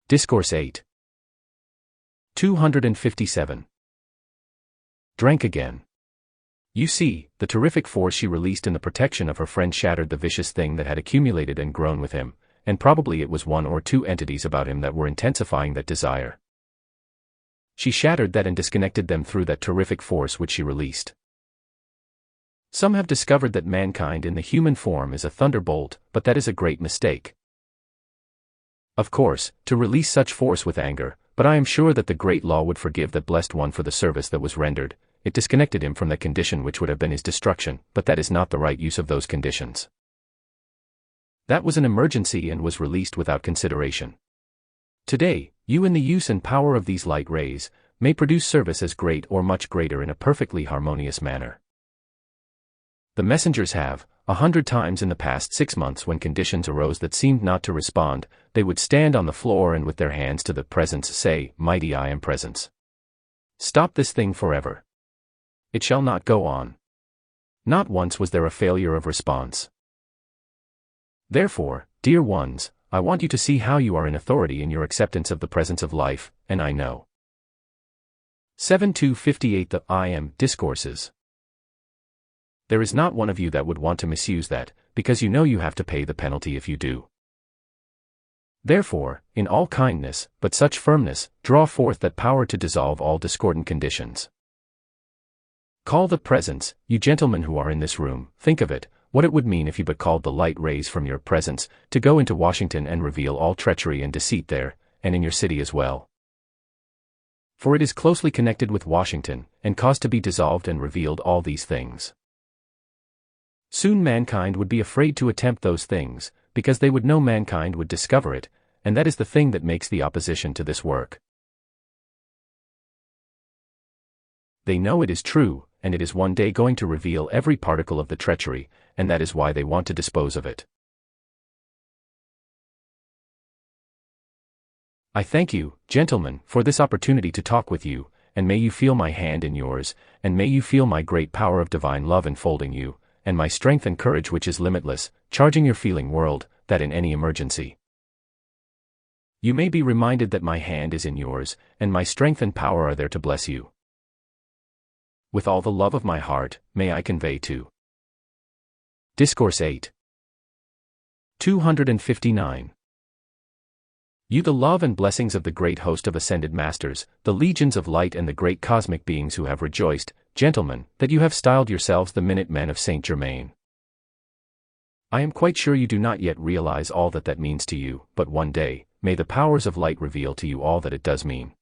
Discourse 8. 257. Drank again. You see, the terrific force she released in the protection of her friend shattered the vicious thing that had accumulated and grown with him, and probably it was one or two entities about him that were intensifying that desire. She shattered that and disconnected them through that terrific force which she released. Some have discovered that mankind in the human form is a thunderbolt, but that is a great mistake. Of course, to release such force with anger, but I am sure that the great law would forgive that blessed one for the service that was rendered. It disconnected him from that condition which would have been his destruction, but that is not the right use of those conditions. That was an emergency and was released without consideration. Today, you in the use and power of these light rays, may produce service as great or much greater in a perfectly harmonious manner. The messengers have, 100 times in the past 6 months when conditions arose that seemed not to respond, they would stand on the floor and with their hands to the presence say, Mighty I am presence. Stop this thing forever. It shall not go on. Not once was there a failure of response. Therefore, dear ones, I want you to see how you are in authority in your acceptance of the presence of life, and I know. 7-58 The I Am Discourses. There is not one of you that would want to misuse that, because you know you have to pay the penalty if you do. Therefore, in all kindness, but such firmness, draw forth that power to dissolve all discordant conditions. Call the presence, you gentlemen who are in this room, think of it, what it would mean if you but called the light rays from your presence, to go into Washington and reveal all treachery and deceit there, and in your city as well. For it is closely connected with Washington, and caused to be dissolved and revealed all these things. Soon mankind would be afraid to attempt those things, because they would know mankind would discover it, and that is the thing that makes the opposition to this work. They know it is true, and it is one day going to reveal every particle of the treachery, and that is why they want to dispose of it. I thank you, gentlemen, for this opportunity to talk with you, and may you feel my hand in yours, and may you feel my great power of divine love enfolding you, and my strength and courage which is limitless, charging your feeling world, that in any emergency you may be reminded that my hand is in yours, and my strength and power are there to bless you. With all the love of my heart, may I convey to Discourse 8. 259. You the love and blessings of the great host of ascended masters, the legions of light and the great cosmic beings who have rejoiced, gentlemen, that you have styled yourselves the minute men of Saint Germain. I am quite sure you do not yet realize all that that means to you, but one day, may the powers of light reveal to you all that it does mean.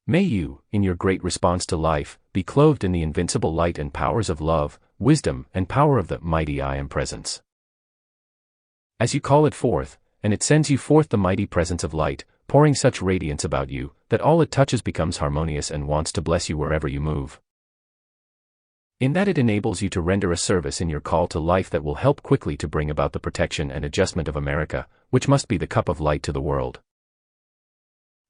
May you, in your great response to life, be clothed in the invincible light and powers of love, wisdom, and power of the mighty I Am Presence. As you call it forth, and it sends you forth the mighty presence of light, pouring such radiance about you, that all it touches becomes harmonious and wants to bless you wherever you move. In that it enables you to render a service in your call to life that will help quickly to bring about the protection and adjustment of America, which must be the cup of light to the world.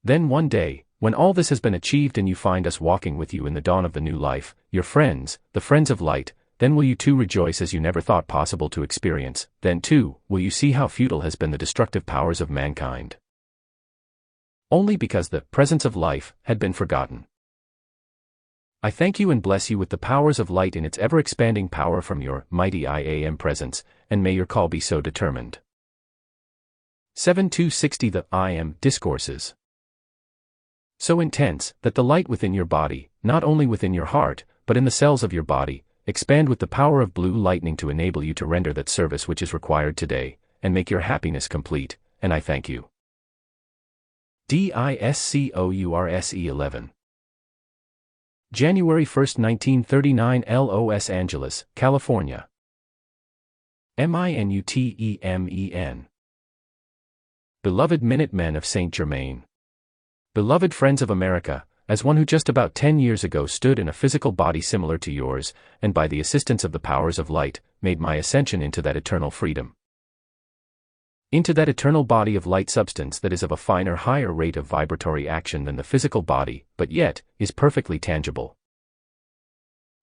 Then one day, when all this has been achieved and you find us walking with you in the dawn of the new life, your friends, the friends of light, then will you too rejoice as you never thought possible to experience, then too, will you see how futile has been the destructive powers of mankind. Only because the presence of life had been forgotten. I thank you and bless you with the powers of light in its ever-expanding power from your mighty I Am Presence, and may your call be so determined. 7-60 The I Am Discourses. So intense, that the light within your body, not only within your heart, but in the cells of your body, expand with the power of blue lightning to enable you to render that service which is required today, and make your happiness complete, and I thank you. Discourse 11. January 1, 1939 Los Angeles, California. Minutemen. Beloved Minutemen of Saint Germain. Beloved friends of America, as one who just about 10 years ago stood in a physical body similar to yours, and by the assistance of the powers of light, made my ascension into that eternal freedom. Into that eternal body of light substance that is of a finer higher rate of vibratory action than the physical body, but yet, is perfectly tangible.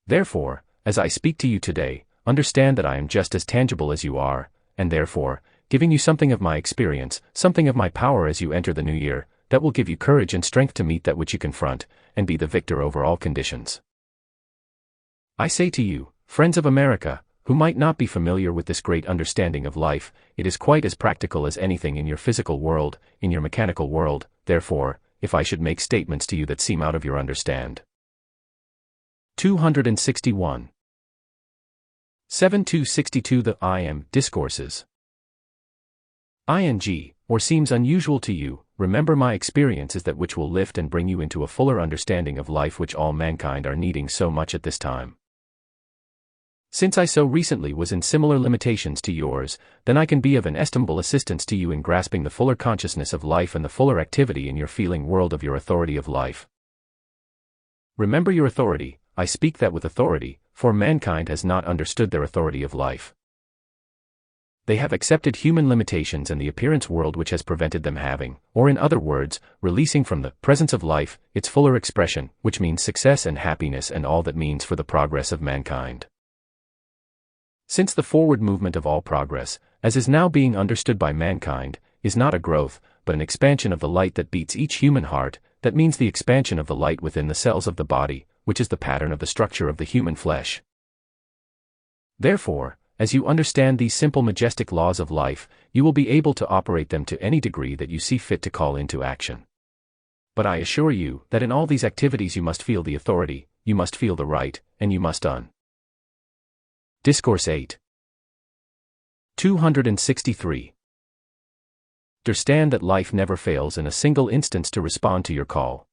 Therefore, as I speak to you today, understand that I am just as tangible as you are, and therefore, giving you something of my experience, something of my power as you enter the new year, that will give you courage and strength to meet that which you confront, and be the victor over all conditions. I say to you, friends of America, who might not be familiar with this great understanding of life, it is quite as practical as anything in your physical world, in your mechanical world, therefore, if I should make statements to you that seem out of your understand. 261. 7-62 The I Am Discourses. Ing, or seems unusual to you, remember my experience is that which will lift and bring you into a fuller understanding of life which all mankind are needing so much at this time. Since I so recently was in similar limitations to yours, then I can be of an estimable assistance to you in grasping the fuller consciousness of life and the fuller activity in your feeling world of your authority of life. Remember your authority, I speak that with authority, for mankind has not understood their authority of life. They have accepted human limitations and the appearance world which has prevented them having, or in other words, releasing from the presence of life, its fuller expression, which means success and happiness and all that means for the progress of mankind. Since the forward movement of all progress, as is now being understood by mankind, is not a growth, but an expansion of the light that beats each human heart, that means the expansion of the light within the cells of the body, which is the pattern of the structure of the human flesh. Therefore, as you understand these simple majestic laws of life, you will be able to operate them to any degree that you see fit to call into action. But I assure you that in all these activities you must feel the authority, you must feel the right, and you must Discourse 8. 263. Understand that life never fails in a single instance to respond to your call.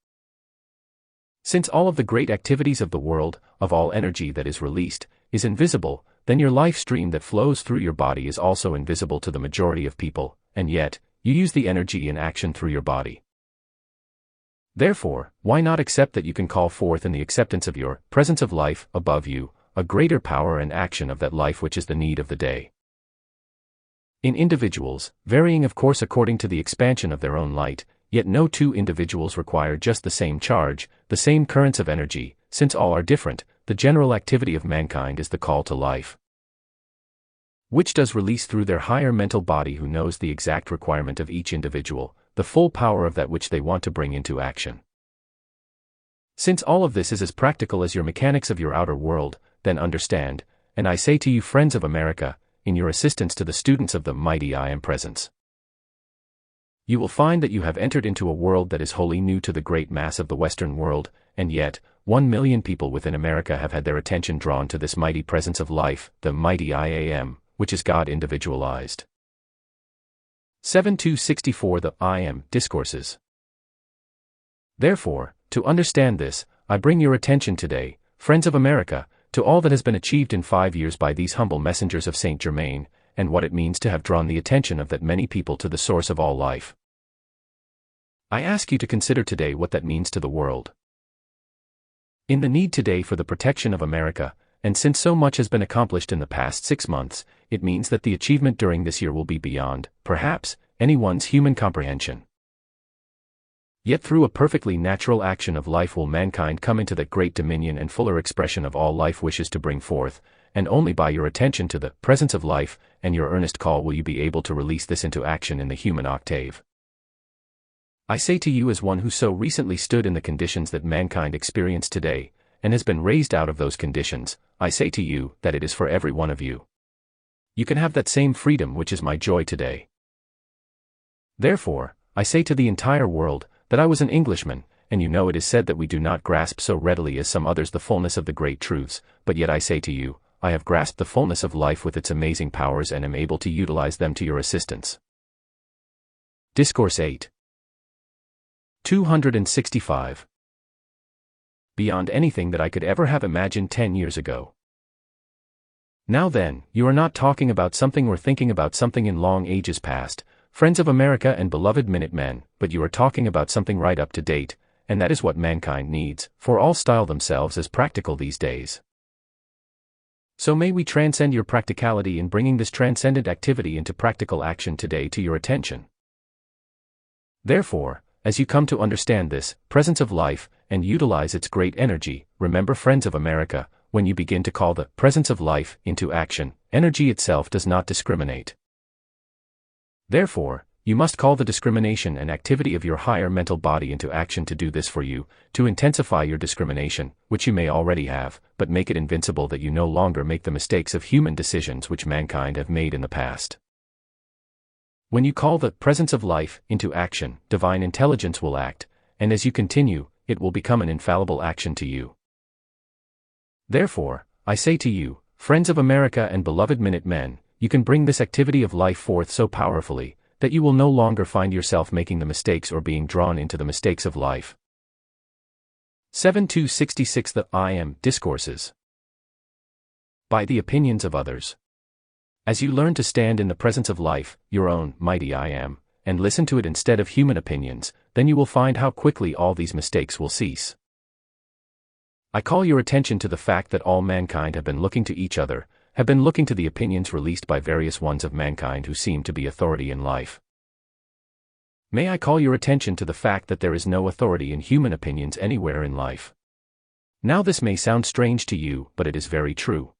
Since all of the great activities of the world, of all energy that is released, is invisible, then your life stream that flows through your body is also invisible to the majority of people, and yet, you use the energy in action through your body. Therefore, why not accept that you can call forth in the acceptance of your presence of life above you, a greater power and action of that life which is the need of the day. In individuals, varying of course according to the expansion of their own light, yet no two individuals require just the same charge, the same currents of energy, since all are different, the general activity of mankind is the call to life, which does release through their higher mental body who knows the exact requirement of each individual, the full power of that which they want to bring into action. Since all of this is as practical as your mechanics of your outer world, then understand, and I say to you friends of America, in your assistance to the students of the mighty I Am Presence, you will find that you have entered into a world that is wholly new to the great mass of the Western world, and yet, 1 million people within America have had their attention drawn to this mighty presence of life, the mighty I Am, which is God individualized. 7-64 The I Am Discourses. Therefore, to understand this, I bring your attention today, friends of America, to all that has been achieved in 5 years by these humble messengers of Saint Germain, and what it means to have drawn the attention of that many people to the source of all life. I ask you to consider today what that means to the world. In the need today for the protection of America, and since so much has been accomplished in the past 6 months, it means that the achievement during this year will be beyond, perhaps, anyone's human comprehension. Yet through a perfectly natural action of life will mankind come into that great dominion and fuller expression of all life wishes to bring forth, and only by your attention to the presence of life, and your earnest call will you be able to release this into action in the human octave. I say to you as one who so recently stood in the conditions that mankind experience today, and has been raised out of those conditions, I say to you that it is for every one of you. You can have that same freedom which is my joy today. Therefore, I say to the entire world, that I was an Englishman, and you know it is said that we do not grasp so readily as some others the fullness of the great truths, but yet I say to you, I have grasped the fullness of life with its amazing powers and am able to utilize them to your assistance. Discourse 8. 265. Beyond anything that I could ever have imagined 10 years ago. Now then, you are not talking about something or thinking about something in long ages past, friends of America and beloved Minutemen, but you are talking about something right up to date, and that is what mankind needs, for all style themselves as practical these days. So may we transcend your practicality in bringing this transcendent activity into practical action today to your attention. Therefore, as you come to understand this presence of life, and utilize its great energy, remember friends of America, when you begin to call the presence of life into action, energy itself does not discriminate. Therefore, you must call the discrimination and activity of your higher mental body into action to do this for you, to intensify your discrimination, which you may already have, but make it invincible that you no longer make the mistakes of human decisions which mankind have made in the past. When you call the presence of life into action, divine intelligence will act, and as you continue, it will become an infallible action to you. Therefore, I say to you, friends of America and beloved Minutemen, you can bring this activity of life forth so powerfully, that you will no longer find yourself making the mistakes or being drawn into the mistakes of life. 7-66 The I Am Discourses. By the opinions of others. As you learn to stand in the presence of life, your own mighty I Am, and listen to it instead of human opinions, then you will find how quickly all these mistakes will cease. I call your attention to the fact that all mankind have been looking to each other, have been looking to the opinions released by various ones of mankind who seem to be authority in life. May I call your attention to the fact that there is no authority in human opinions anywhere in life. Now this may sound strange to you, but it is very true.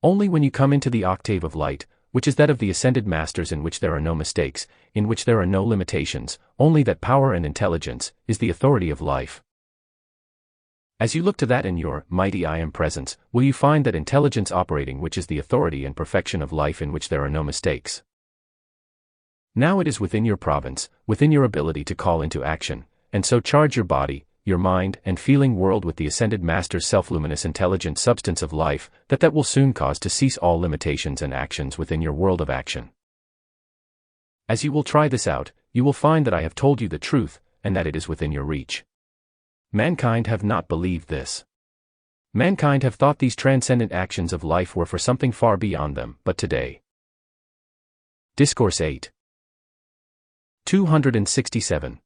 Only when you come into the octave of light, which is that of the ascended masters in which there are no mistakes, in which there are no limitations, only that power and intelligence, is the authority of life. As you look to that in your mighty I Am presence, will you find that intelligence operating which is the authority and perfection of life in which there are no mistakes. Now it is within your province, within your ability to call into action, and so charge your body, your mind and feeling world with the ascended master's self-luminous intelligent substance of life, that will soon cause to cease all limitations and actions within your world of action. As you will try this out, you will find that I have told you the truth, and that it is within your reach. Mankind have not believed this. Mankind have thought these transcendent actions of life were for something far beyond them, but today. Discourse 8. 267.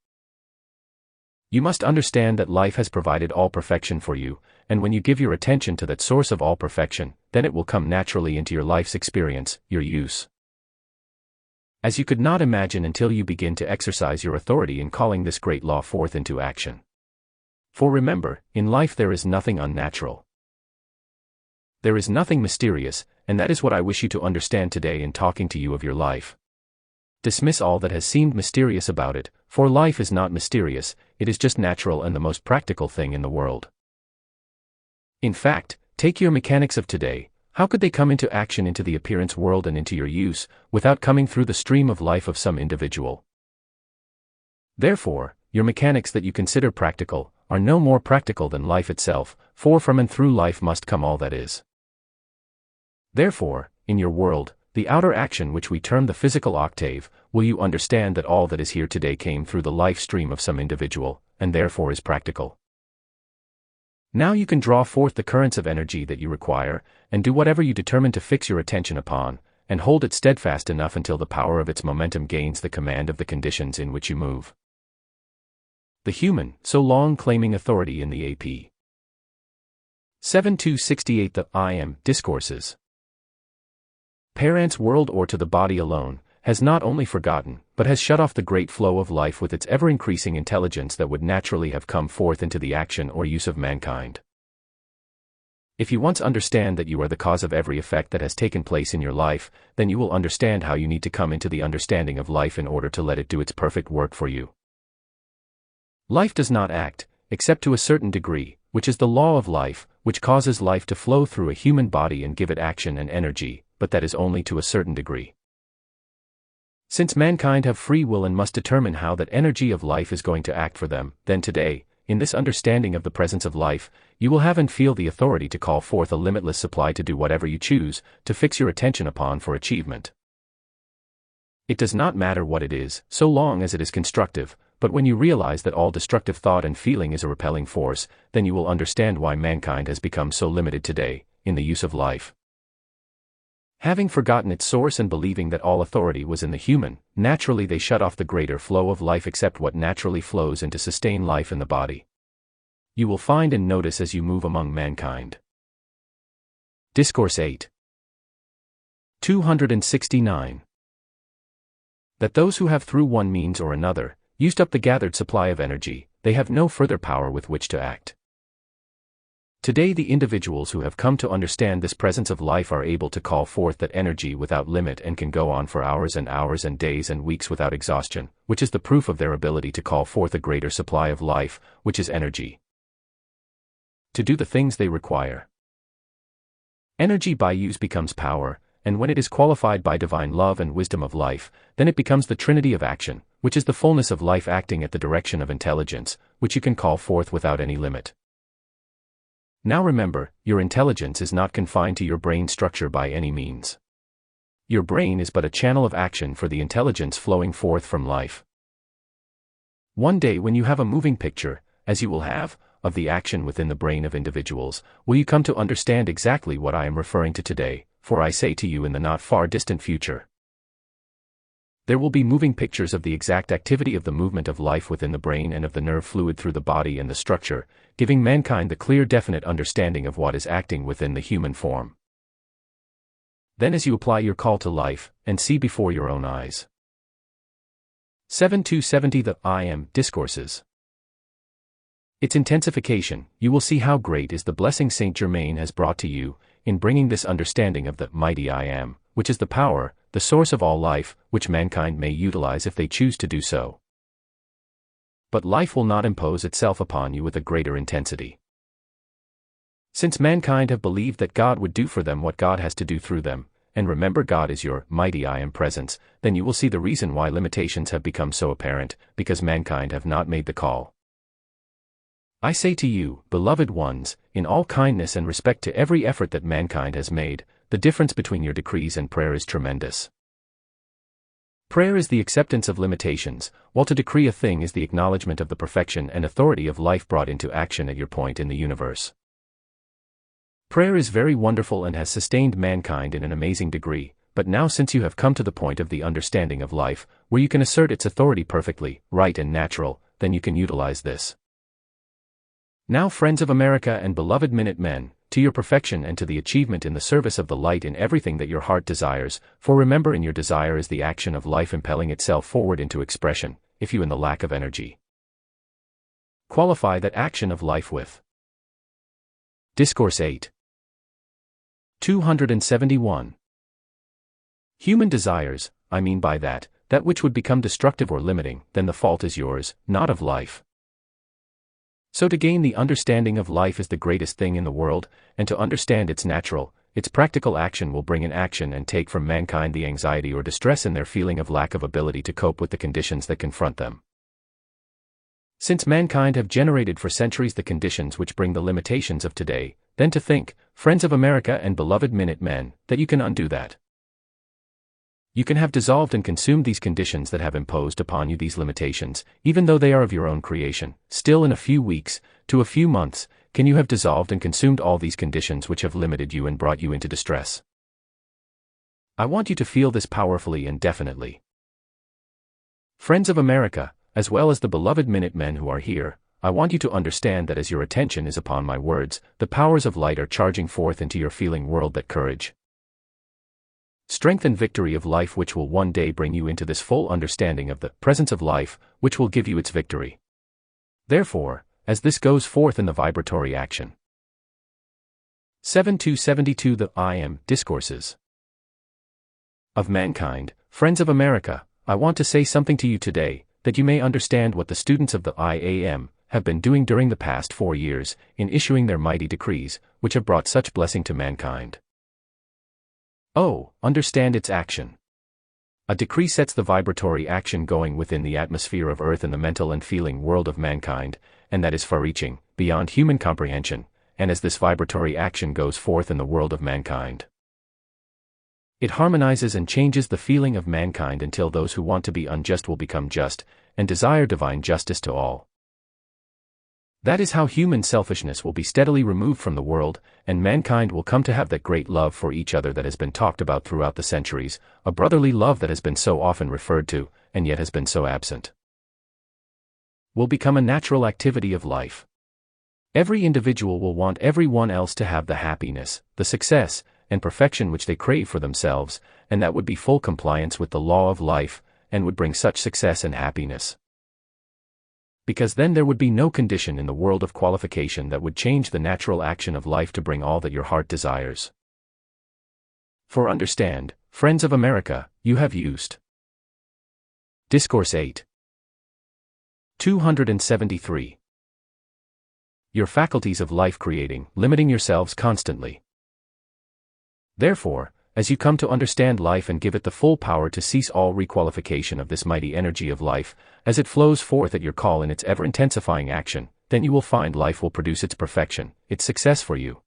You must understand that life has provided all perfection for you, and when you give your attention to that source of all perfection, then it will come naturally into your life's experience, your use. As you could not imagine until you begin to exercise your authority in calling this great law forth into action. For remember, in life there is nothing unnatural. There is nothing mysterious, and that is what I wish you to understand today in talking to you of your life. Dismiss all that has seemed mysterious about it, for life is not mysterious, it is just natural and the most practical thing in the world. In fact, take your mechanics of today, how could they come into action into the appearance world and into your use, without coming through the stream of life of some individual? Therefore, your mechanics that you consider practical, are no more practical than life itself, for from and through life must come all that is. Therefore, in your world, the outer action which we term the physical octave, will you understand that all that is here today came through the life stream of some individual, and therefore is practical. Now you can draw forth the currents of energy that you require, and do whatever you determine to fix your attention upon, and hold it steadfast enough until the power of its momentum gains the command of the conditions in which you move. The human, so long claiming authority in the AP. 7-68 The I Am Discourses. Parents world or to the body alone, has not only forgotten, but has shut off the great flow of life with its ever-increasing intelligence that would naturally have come forth into the action or use of mankind. If you once understand that you are the cause of every effect that has taken place in your life, then you will understand how you need to come into the understanding of life in order to let it do its perfect work for you. Life does not act, except to a certain degree, which is the law of life, which causes life to flow through a human body and give it action and energy, but that is only to a certain degree. Since mankind have free will and must determine how that energy of life is going to act for them, then today, in this understanding of the presence of life, you will have and feel the authority to call forth a limitless supply to do whatever you choose, to fix your attention upon for achievement. It does not matter what it is, so long as it is constructive, but when you realize that all destructive thought and feeling is a repelling force, then you will understand why mankind has become so limited today, in the use of life. Having forgotten its source and believing that all authority was in the human, naturally they shut off the greater flow of life except what naturally flows in to sustain life in the body. You will find and notice as you move among mankind. Discourse 8. 269. That those who have through one means or another, used up the gathered supply of energy, they have no further power with which to act. Today the individuals who have come to understand this presence of life are able to call forth that energy without limit and can go on for hours and hours and days and weeks without exhaustion, which is the proof of their ability to call forth a greater supply of life, which is energy, to do the things they require. Energy by use becomes power, and when it is qualified by divine love and wisdom of life, then it becomes the trinity of action, which is the fullness of life acting at the direction of intelligence, which you can call forth without any limit. Now remember, your intelligence is not confined to your brain structure by any means. Your brain is but a channel of action for the intelligence flowing forth from life. One day when you have a moving picture, as you will have, of the action within the brain of individuals, will you come to understand exactly what I am referring to today, for I say to you in the not far distant future. There will be moving pictures of the exact activity of the movement of life within the brain and of the nerve fluid through the body and the structure, giving mankind the clear definite understanding of what is acting within the human form. Then as you apply your call to life, and see before your own eyes. 7-70 The I Am Discourses. Its intensification, you will see how great is the blessing Saint Germain has brought to you, in bringing this understanding of the mighty I Am, which is the power, the source of all life, which mankind may utilize if they choose to do so. But life will not impose itself upon you with a greater intensity. Since mankind have believed that God would do for them what God has to do through them, and remember God is your mighty I Am presence, then you will see the reason why limitations have become so apparent, because mankind have not made the call. I say to you, beloved ones, in all kindness and respect to every effort that mankind has made, the difference between your decrees and prayer is tremendous. Prayer is the acceptance of limitations, while to decree a thing is the acknowledgement of the perfection and authority of life brought into action at your point in the universe. Prayer is very wonderful and has sustained mankind in an amazing degree, but now since you have come to the point of the understanding of life, where you can assert its authority perfectly, right and natural, then you can utilize this. Now friends of America and beloved Minutemen, to your perfection and to the achievement in the service of the light in everything that your heart desires, for remember in your desire is the action of life impelling itself forward into expression, if you in the lack of energy qualify that action of life with. Discourse 8. 271. Human desires, I mean by that which would become destructive or limiting, then the fault is yours, not of life. So to gain the understanding of life is the greatest thing in the world, and to understand its natural, its practical action will bring in action and take from mankind the anxiety or distress in their feeling of lack of ability to cope with the conditions that confront them. Since mankind have generated for centuries the conditions which bring the limitations of today, then to think, friends of America and beloved Minutemen, that you can undo that. You can have dissolved and consumed these conditions that have imposed upon you these limitations, even though they are of your own creation. Still in a few weeks, to a few months, can you have dissolved and consumed all these conditions which have limited you and brought you into distress. I want you to feel this powerfully and definitely. Friends of America, as well as the beloved Minutemen who are here, I want you to understand that as your attention is upon my words, the powers of light are charging forth into your feeling world that courage, strength and victory of life which will one day bring you into this full understanding of the presence of life, which will give you its victory. Therefore, as this goes forth in the vibratory action. 7-72 The I Am Discourses of Mankind, friends of America, I want to say something to you today, that you may understand what the students of the I Am have been doing during the past 4 years, in issuing their mighty decrees, which have brought such blessing to mankind. Oh, understand its action. A decree sets the vibratory action going within the atmosphere of Earth and the mental and feeling world of mankind, and that is far-reaching, beyond human comprehension, and as this vibratory action goes forth in the world of mankind, it harmonizes and changes the feeling of mankind until those who want to be unjust will become just, and desire divine justice to all. That is how human selfishness will be steadily removed from the world, and mankind will come to have that great love for each other that has been talked about throughout the centuries, a brotherly love that has been so often referred to, and yet has been so absent. Will become a natural activity of life. Every individual will want everyone else to have the happiness, the success, and perfection which they crave for themselves, and that would be full compliance with the law of life, and would bring such success and happiness. because then there would be no condition in the world of qualification that would change the natural action of life to bring all that your heart desires. For understand, friends of America, you have used. Discourse 8. 273. Your faculties of life creating, limiting yourselves constantly. Therefore, as you come to understand life and give it the full power to cease all requalification of this mighty energy of life, as it flows forth at your call in its ever-intensifying action, then you will find life will produce its perfection, its success for you.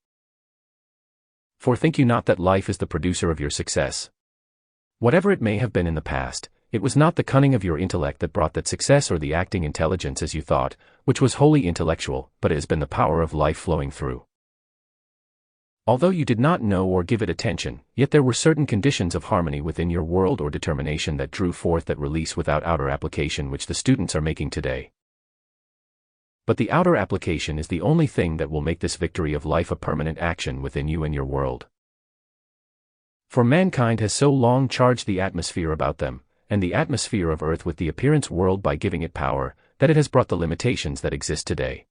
For think you not that life is the producer of your success? Whatever it may have been in the past, it was not the cunning of your intellect that brought that success or the acting intelligence as you thought, which was wholly intellectual, but it has been the power of life flowing through. Although you did not know or give it attention, yet there were certain conditions of harmony within your world or determination that drew forth that release without outer application which the students are making today. But the outer application is the only thing that will make this victory of life a permanent action within you and your world. For mankind has so long charged the atmosphere about them, and the atmosphere of Earth with the appearance world by giving it power, that it has brought the limitations that exist today.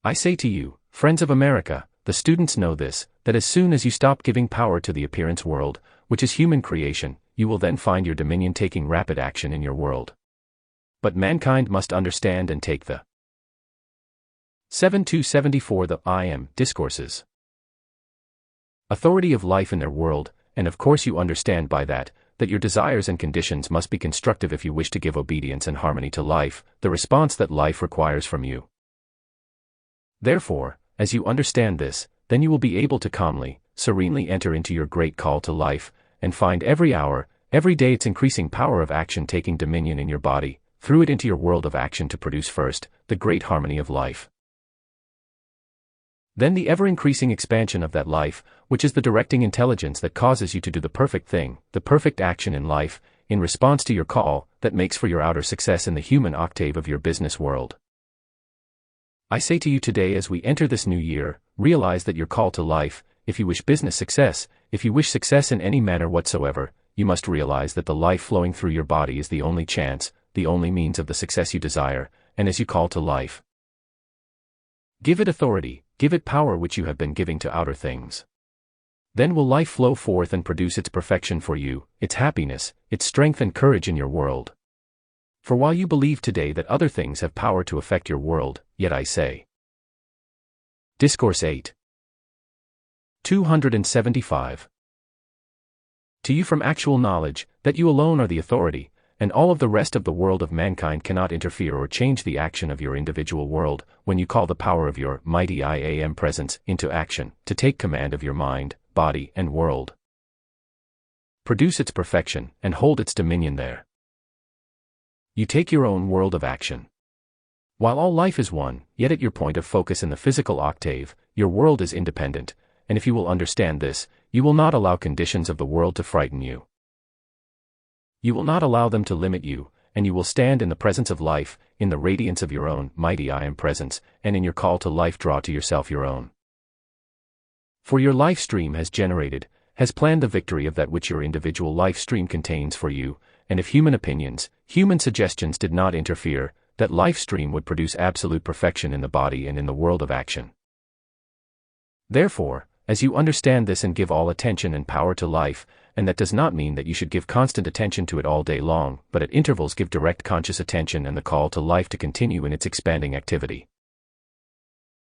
I say to you, friends of America, the students know this, that as soon as you stop giving power to the appearance world, which is human creation, you will then find your dominion taking rapid action in your world. But mankind must understand and take the 7-274 the I Am discourses. Authority of life in their world, and of course you understand by that your desires and conditions must be constructive if you wish to give obedience and harmony to life, the response that life requires from you. Therefore, as you understand this, then you will be able to calmly, serenely enter into your great call to life, and find every hour, every day its increasing power of action taking dominion in your body, through it into your world of action to produce first, the great harmony of life. Then the ever-increasing expansion of that life, which is the directing intelligence that causes you to do the perfect thing, the perfect action in life, in response to your call, that makes for your outer success in the human octave of your business world. I say to you today as we enter this new year, realize that your call to life, if you wish business success, if you wish success in any manner whatsoever, you must realize that the life flowing through your body is the only chance, the only means of the success you desire, and as you call to life, give it authority, give it power which you have been giving to outer things. Then will life flow forth and produce its perfection for you, its happiness, its strength and courage in your world. For while you believe today that other things have power to affect your world, yet I say. Discourse 8. 275. To you from actual knowledge, that you alone are the authority, and all of the rest of the world of mankind cannot interfere or change the action of your individual world, when you call the power of your mighty I Am presence into action, to take command of your mind, body, and world. Produce its perfection, and hold its dominion there. You take your own world of action. While all life is one, yet at your point of focus in the physical octave, your world is independent, and if you will understand this, you will not allow conditions of the world to frighten you. You will not allow them to limit you, and you will stand in the presence of life, in the radiance of your own mighty I Am presence, and in your call to life draw to yourself your own. For your life stream has generated, has planned the victory of that which your individual life stream contains for you, and if human opinions, human suggestions did not interfere, that life stream would produce absolute perfection in the body and in the world of action. Therefore, as you understand this and give all attention and power to life, and that does not mean that you should give constant attention to it all day long, but at intervals give direct conscious attention and the call to life to continue in its expanding activity.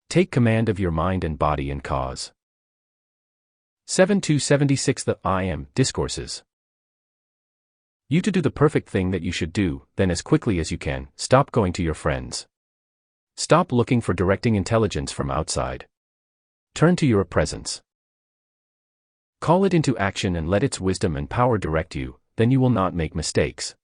Take command of your mind and body and cause. 7-276 The I Am discourses. You to do the perfect thing that you should do, then as quickly as you can, stop going to your friends. Stop looking for directing intelligence from outside. Turn to your presence. Call it into action and let its wisdom and power direct you, then you will not make mistakes.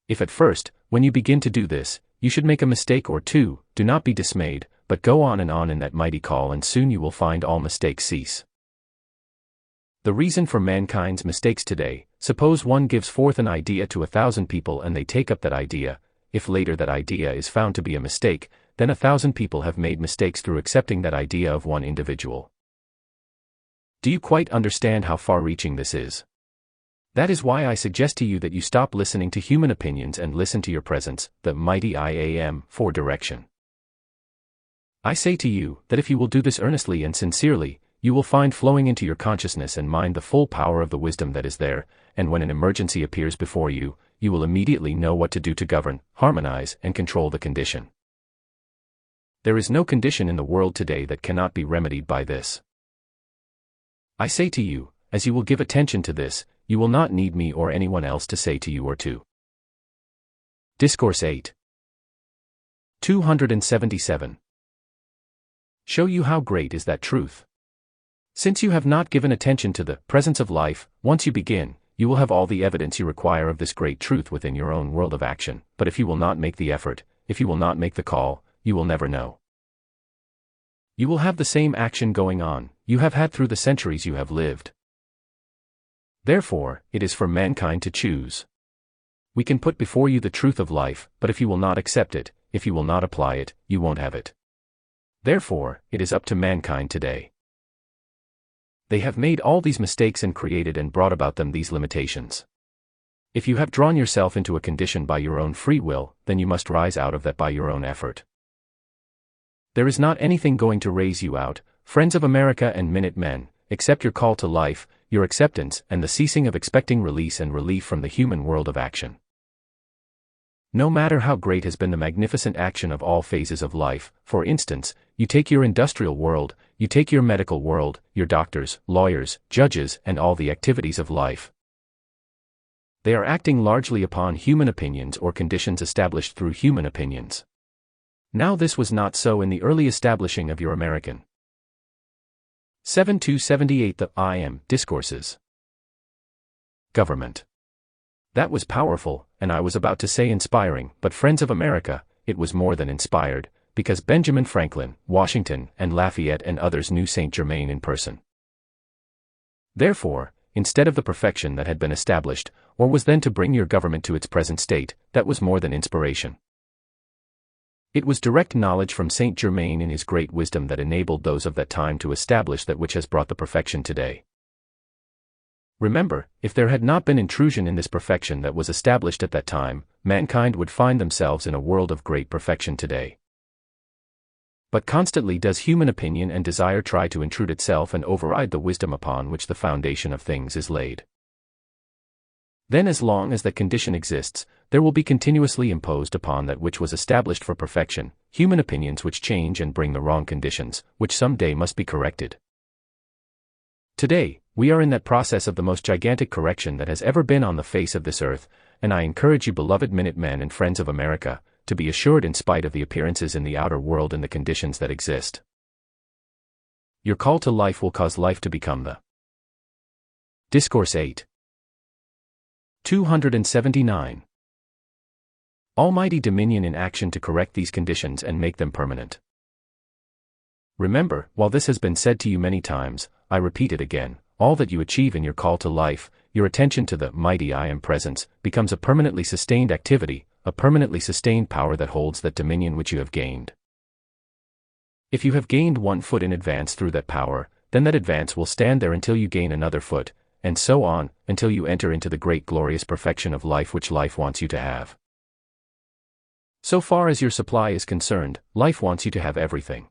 If at first, when you begin to do this, you should make a mistake or two, do not be dismayed, but go on in that mighty call and soon you will find all mistakes cease. The reason for mankind's mistakes today, suppose one gives forth an idea to 1,000 people and they take up that idea, if later that idea is found to be a mistake, then 1,000 people have made mistakes through accepting that idea of one individual. Do you quite understand how far-reaching this is? That is why I suggest to you that you stop listening to human opinions and listen to your presence, the mighty I Am, for direction. I say to you that if you will do this earnestly and sincerely, you will find flowing into your consciousness and mind the full power of the wisdom that is there, and when an emergency appears before you, you will immediately know what to do to govern, harmonize, and control the condition. There is no condition in the world today that cannot be remedied by this. I say to you, as you will give attention to this, you will not need me or anyone else to say to you or to. Discourse 8. 277. Show you how great is that truth. Since you have not given attention to the presence of life, once you begin, you will have all the evidence you require of this great truth within your own world of action, but if you will not make the effort, if you will not make the call, you will never know. You will have the same action going on you have had through the centuries you have lived. Therefore, it is for mankind to choose. We can put before you the truth of life, but if you will not accept it, if you will not apply it, you won't have it. Therefore, it is up to mankind today. They have made all these mistakes and created and brought about them these limitations. If you have drawn yourself into a condition by your own free will, then you must rise out of that by your own effort. There is not anything going to raise you out, friends of America and Minutemen, except your call to life, your acceptance, and the ceasing of expecting release and relief from the human world of action. No matter how great has been the magnificent action of all phases of life, for instance, you take your industrial world, you take your medical world, your doctors, lawyers, judges, and all the activities of life. They are acting largely upon human opinions or conditions established through human opinions. Now this was not so in the early establishing of your American. 7-78 The I Am Discourses. Government. That was powerful, and I was about to say inspiring, but friends of America, it was more than inspired, because Benjamin Franklin, Washington, and Lafayette and others knew Saint Germain in person. Therefore, instead of the perfection that had been established, or was then to bring your government to its present state, that was more than inspiration. It was direct knowledge from Saint Germain in his great wisdom that enabled those of that time to establish that which has brought the perfection today. Remember, if there had not been intrusion in this perfection that was established at that time, mankind would find themselves in a world of great perfection today. But constantly does human opinion and desire try to intrude itself and override the wisdom upon which the foundation of things is laid. Then as long as that condition exists, there will be continuously imposed upon that which was established for perfection, human opinions which change and bring the wrong conditions, which some day must be corrected. Today, we are in that process of the most gigantic correction that has ever been on the face of this earth, and I encourage you, beloved Minutemen and friends of America, to be assured in spite of the appearances in the outer world and the conditions that exist. Your call to life will cause life to become the. Discourse 8. 279. Almighty dominion in action to correct these conditions and make them permanent. Remember, while this has been said to you many times, I repeat it again, all that you achieve in your call to life, your attention to the mighty I Am presence, becomes a permanently sustained activity, a permanently sustained power that holds that dominion which you have gained. If you have gained 1 foot in advance through that power, then that advance will stand there until you gain another foot, and so on, until you enter into the great glorious perfection of life which life wants you to have. So far as your supply is concerned, life wants you to have everything.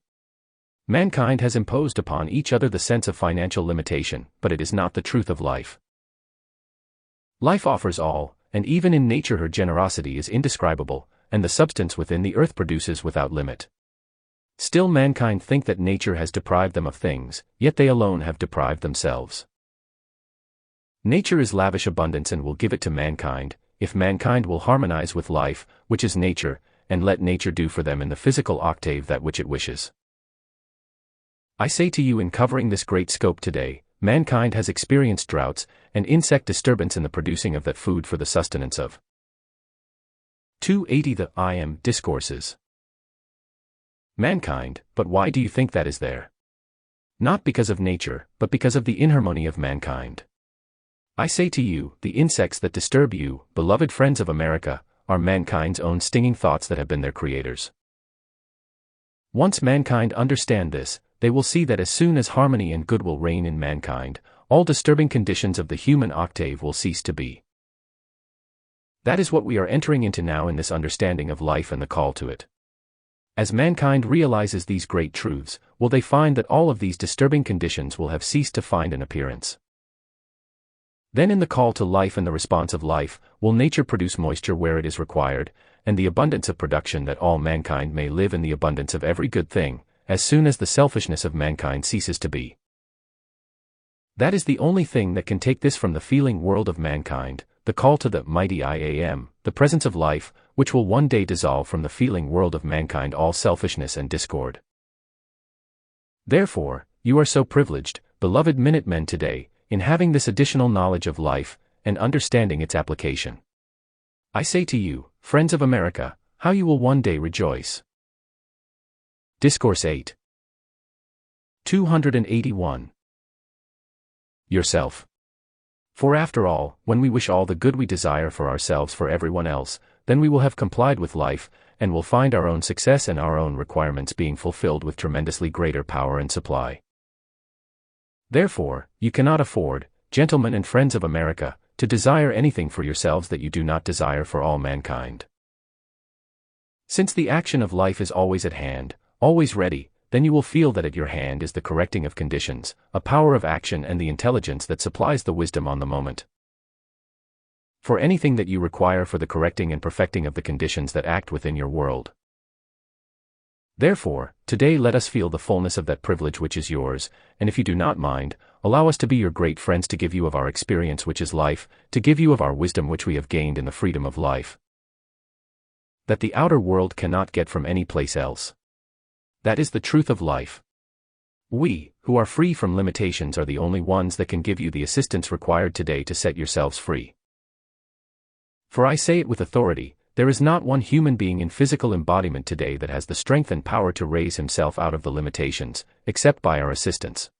Mankind has imposed upon each other the sense of financial limitation, but it is not the truth of life. Life offers all, and even in nature her generosity is indescribable, and the substance within the earth produces without limit. Still mankind think that nature has deprived them of things, yet they alone have deprived themselves. Nature is lavish abundance and will give it to mankind, if mankind will harmonize with life, which is nature, and let nature do for them in the physical octave that which it wishes. I say to you, in covering this great scope today, mankind has experienced droughts and insect disturbance in the producing of that food for the sustenance of. 280 The I Am Discourses. Mankind, but why do you think that is there? Not because of nature, but because of the inharmony of mankind. I say to you, the insects that disturb you, beloved friends of America, are mankind's own stinging thoughts that have been their creators. Once mankind understand this, they will see that as soon as harmony and good will reign in mankind, all disturbing conditions of the human octave will cease to be. That is what we are entering into now in this understanding of life and the call to it. As mankind realizes these great truths, will they find that all of these disturbing conditions will have ceased to find an appearance. Then in the call to life and the response of life, will nature produce moisture where it is required, and the abundance of production that all mankind may live in the abundance of every good thing, as soon as the selfishness of mankind ceases to be. That is the only thing that can take this from the feeling world of mankind, the call to the mighty I Am, the presence of life, which will one day dissolve from the feeling world of mankind all selfishness and discord. Therefore, you are so privileged, beloved Minutemen today, in having this additional knowledge of life, and understanding its application. I say to you, friends of America, how you will one day rejoice. Discourse 8. 281. Yourself. For after all, when we wish all the good we desire for ourselves for everyone else, then we will have complied with life, and will find our own success and our own requirements being fulfilled with tremendously greater power and supply. Therefore, you cannot afford, gentlemen and friends of America, to desire anything for yourselves that you do not desire for all mankind. Since the action of life is always at hand, always ready, then you will feel that at your hand is the correcting of conditions, a power of action and the intelligence that supplies the wisdom on the moment. For anything that you require for the correcting and perfecting of the conditions that act within your world. Therefore, today let us feel the fullness of that privilege which is yours, and if you do not mind, allow us to be your great friends to give you of our experience which is life, to give you of our wisdom which we have gained in the freedom of life. That the outer world cannot get from any place else. That is the truth of life. We, who are free from limitations, are the only ones that can give you the assistance required today to set yourselves free. For I say it with authority, there is not one human being in physical embodiment today that has the strength and power to raise himself out of the limitations, except by our assistance.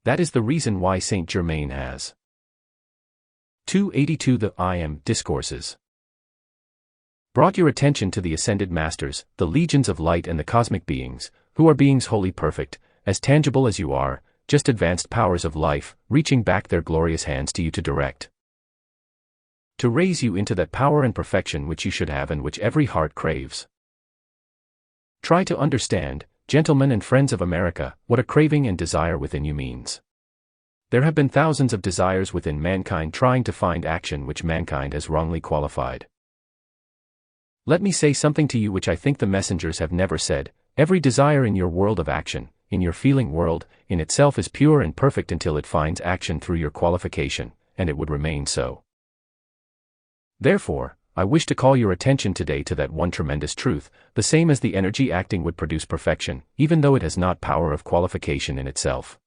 That is the reason why Saint Germain has 282 the I Am Discourses brought your attention to the ascended masters, the legions of light and the cosmic beings, who are beings wholly perfect, as tangible as you are, just advanced powers of life, reaching back their glorious hands to you to direct. To raise you into that power and perfection which you should have and which every heart craves. Try to understand, gentlemen and friends of America, what a craving and desire within you means. There have been thousands of desires within mankind trying to find action which mankind has wrongly qualified. Let me say something to you which I think the messengers have never said. Every desire in your world of action, in your feeling world, in itself is pure and perfect until it finds action through your qualification, and it would remain so. Therefore, I wish to call your attention today to that one tremendous truth, the same as the energy acting would produce perfection, even though it has not power of qualification in itself.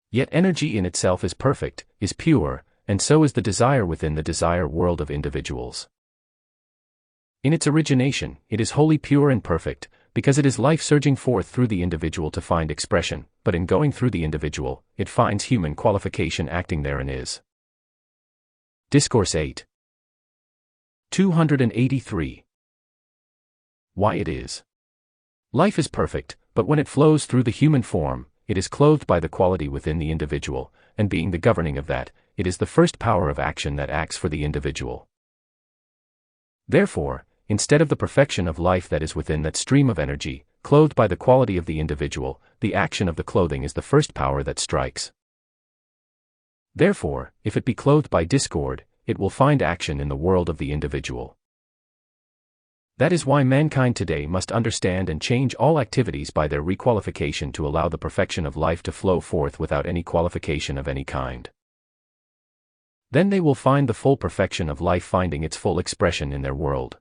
Yet energy in itself is perfect, is pure, and so is the desire within the desire world of individuals. In its origination, it is wholly pure and perfect, because it is life surging forth through the individual to find expression, but in going through the individual, it finds human qualification acting therein is. Discourse 8. 283. Why it is. Life is perfect, but when it flows through the human form, it is clothed by the quality within the individual, and being the governing of that, it is the first power of action that acts for the individual. Therefore, instead of the perfection of life that is within that stream of energy, clothed by the quality of the individual, the action of the clothing is the first power that strikes. Therefore, if it be clothed by discord, it will find action in the world of the individual. That is why mankind today must understand and change all activities by their requalification to allow the perfection of life to flow forth without any qualification of any kind. Then they will find the full perfection of life finding its full expression in their world.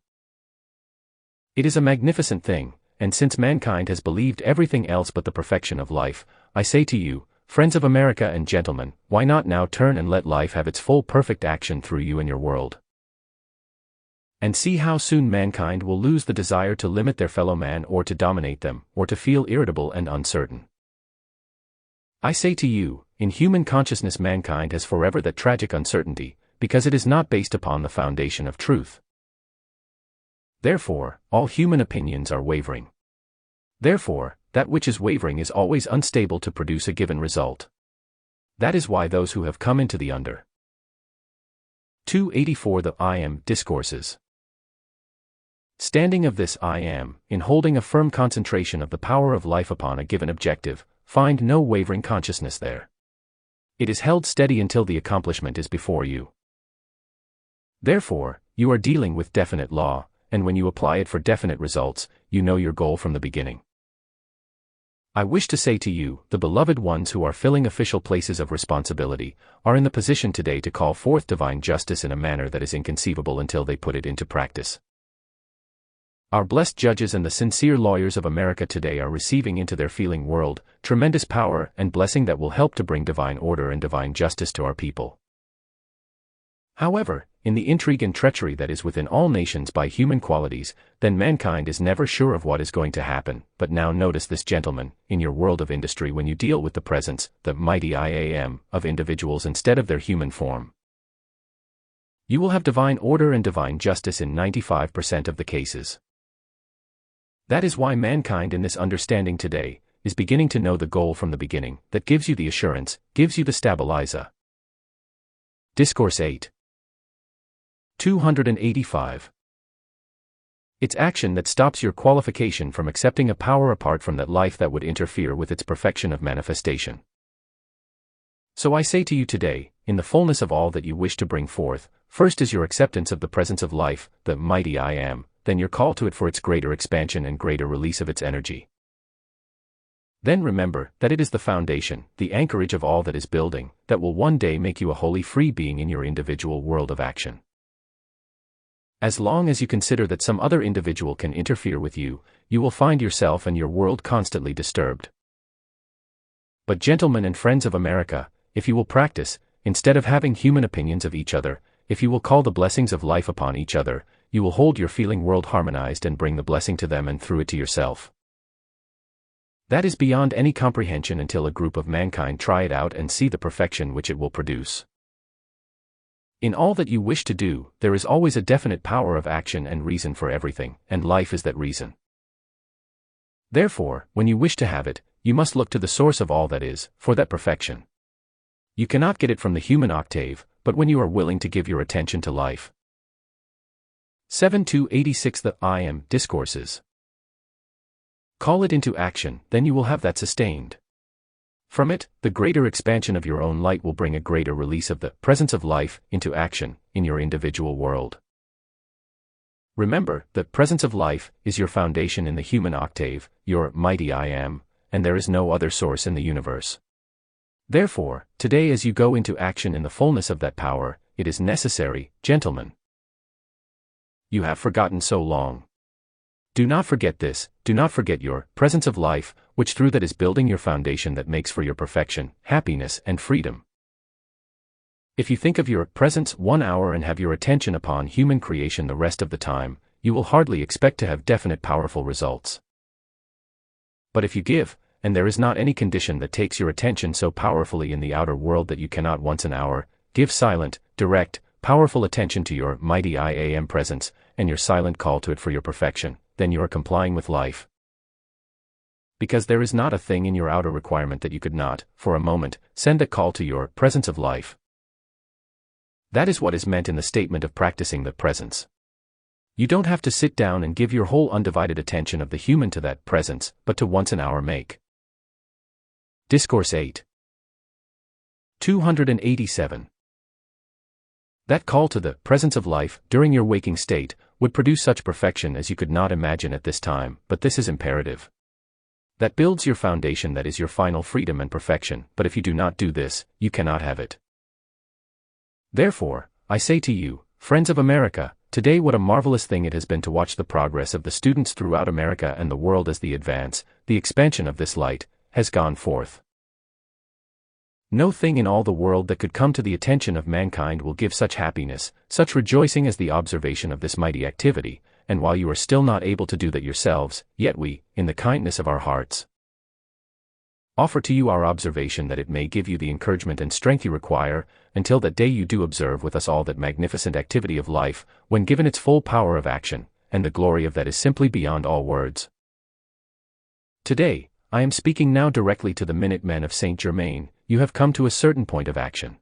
It is a magnificent thing, and since mankind has believed everything else but the perfection of life, I say to you, friends of America and gentlemen, why not now turn and let life have its full perfect action through you and your world? And see how soon mankind will lose the desire to limit their fellow man or to dominate them, or to feel irritable and uncertain. I say to you, in human consciousness mankind has forever that tragic uncertainty, because it is not based upon the foundation of truth. Therefore, all human opinions are wavering. Therefore, that which is wavering is always unstable to produce a given result. That is why those who have come into the under 284 the I am discourses. Standing of this I am, in holding a firm concentration of the power of life upon a given objective, find no wavering consciousness there. It is held steady until the accomplishment is before you. Therefore, you are dealing with definite law, and when you apply it for definite results, you know your goal from the beginning. I wish to say to you, the beloved ones who are filling official places of responsibility, are in the position today to call forth divine justice in a manner that is inconceivable until they put it into practice. Our blessed judges and the sincere lawyers of America today are receiving into their feeling world tremendous power and blessing that will help to bring divine order and divine justice to our people. However, in the intrigue and treachery that is within all nations by human qualities, then mankind is never sure of what is going to happen. But now notice this, gentlemen, in your world of industry, when you deal with the presence, the mighty I am, of individuals instead of their human form, you will have divine order and divine justice in 95% of the cases. That is why mankind in this understanding today is beginning to know the goal from the beginning, that gives you the assurance, gives you the stabilizer. Discourse 8. 285. It's action that stops your qualification from accepting a power apart from that life that would interfere with its perfection of manifestation. So I say to you today, in the fullness of all that you wish to bring forth, first is your acceptance of the presence of life, the mighty I am, then your call to it for its greater expansion and greater release of its energy. Then remember that it is the foundation, the anchorage of all that is building, that will one day make you a wholly free being in your individual world of action. As long as you consider that some other individual can interfere with you, you will find yourself and your world constantly disturbed. But gentlemen and friends of America, if you will practice, instead of having human opinions of each other, if you will call the blessings of life upon each other, you will hold your feeling world harmonized and bring the blessing to them and through it to yourself. That is beyond any comprehension until a group of mankind try it out and see the perfection which it will produce. In all that you wish to do, there is always a definite power of action and reason for everything, and life is that reason. Therefore, when you wish to have it, you must look to the source of all that is, for that perfection. You cannot get it from the human octave, but when you are willing to give your attention to life. 7-86 The I am discourses. Call it into action, then you will have that sustained. From it, the greater expansion of your own light will bring a greater release of the presence of life into action in your individual world. Remember, the presence of life is your foundation in the human octave, your mighty I am, and there is no other source in the universe. Therefore, today as you go into action in the fullness of that power, it is necessary, gentlemen. You have forgotten so long. Do not forget this, do not forget your presence of life, which through that is building your foundation that makes for your perfection, happiness, and freedom. If you think of your presence 1 hour and have your attention upon human creation the rest of the time, you will hardly expect to have definite powerful results. But if you give, and there is not any condition that takes your attention so powerfully in the outer world that you cannot once an hour, give silent, direct, powerful attention to your mighty I am presence, and your silent call to it for your perfection, then you are complying with life. Because there is not a thing in your outer requirement that you could not, for a moment, send a call to your presence of life. That is what is meant in the statement of practicing the presence. You don't have to sit down and give your whole undivided attention of the human to that presence, but to once an hour make. Discourse 8. 287. That call to the presence of life during your waking state would produce such perfection as you could not imagine at this time, but this is imperative. That builds your foundation, that is your final freedom and perfection, but if you do not do this, you cannot have it. Therefore, I say to you, friends of America, today what a marvelous thing it has been to watch the progress of the students throughout America and the world as the advance, the expansion of this light, has gone forth. No thing in all the world that could come to the attention of mankind will give such happiness, such rejoicing as the observation of this mighty activity, and while you are still not able to do that yourselves, yet we, in the kindness of our hearts, offer to you our observation that it may give you the encouragement and strength you require, until that day you do observe with us all that magnificent activity of life, when given its full power of action, and the glory of that is simply beyond all words. Today, I am speaking now directly to the minute men of Saint Germain, you have come to a certain point of action.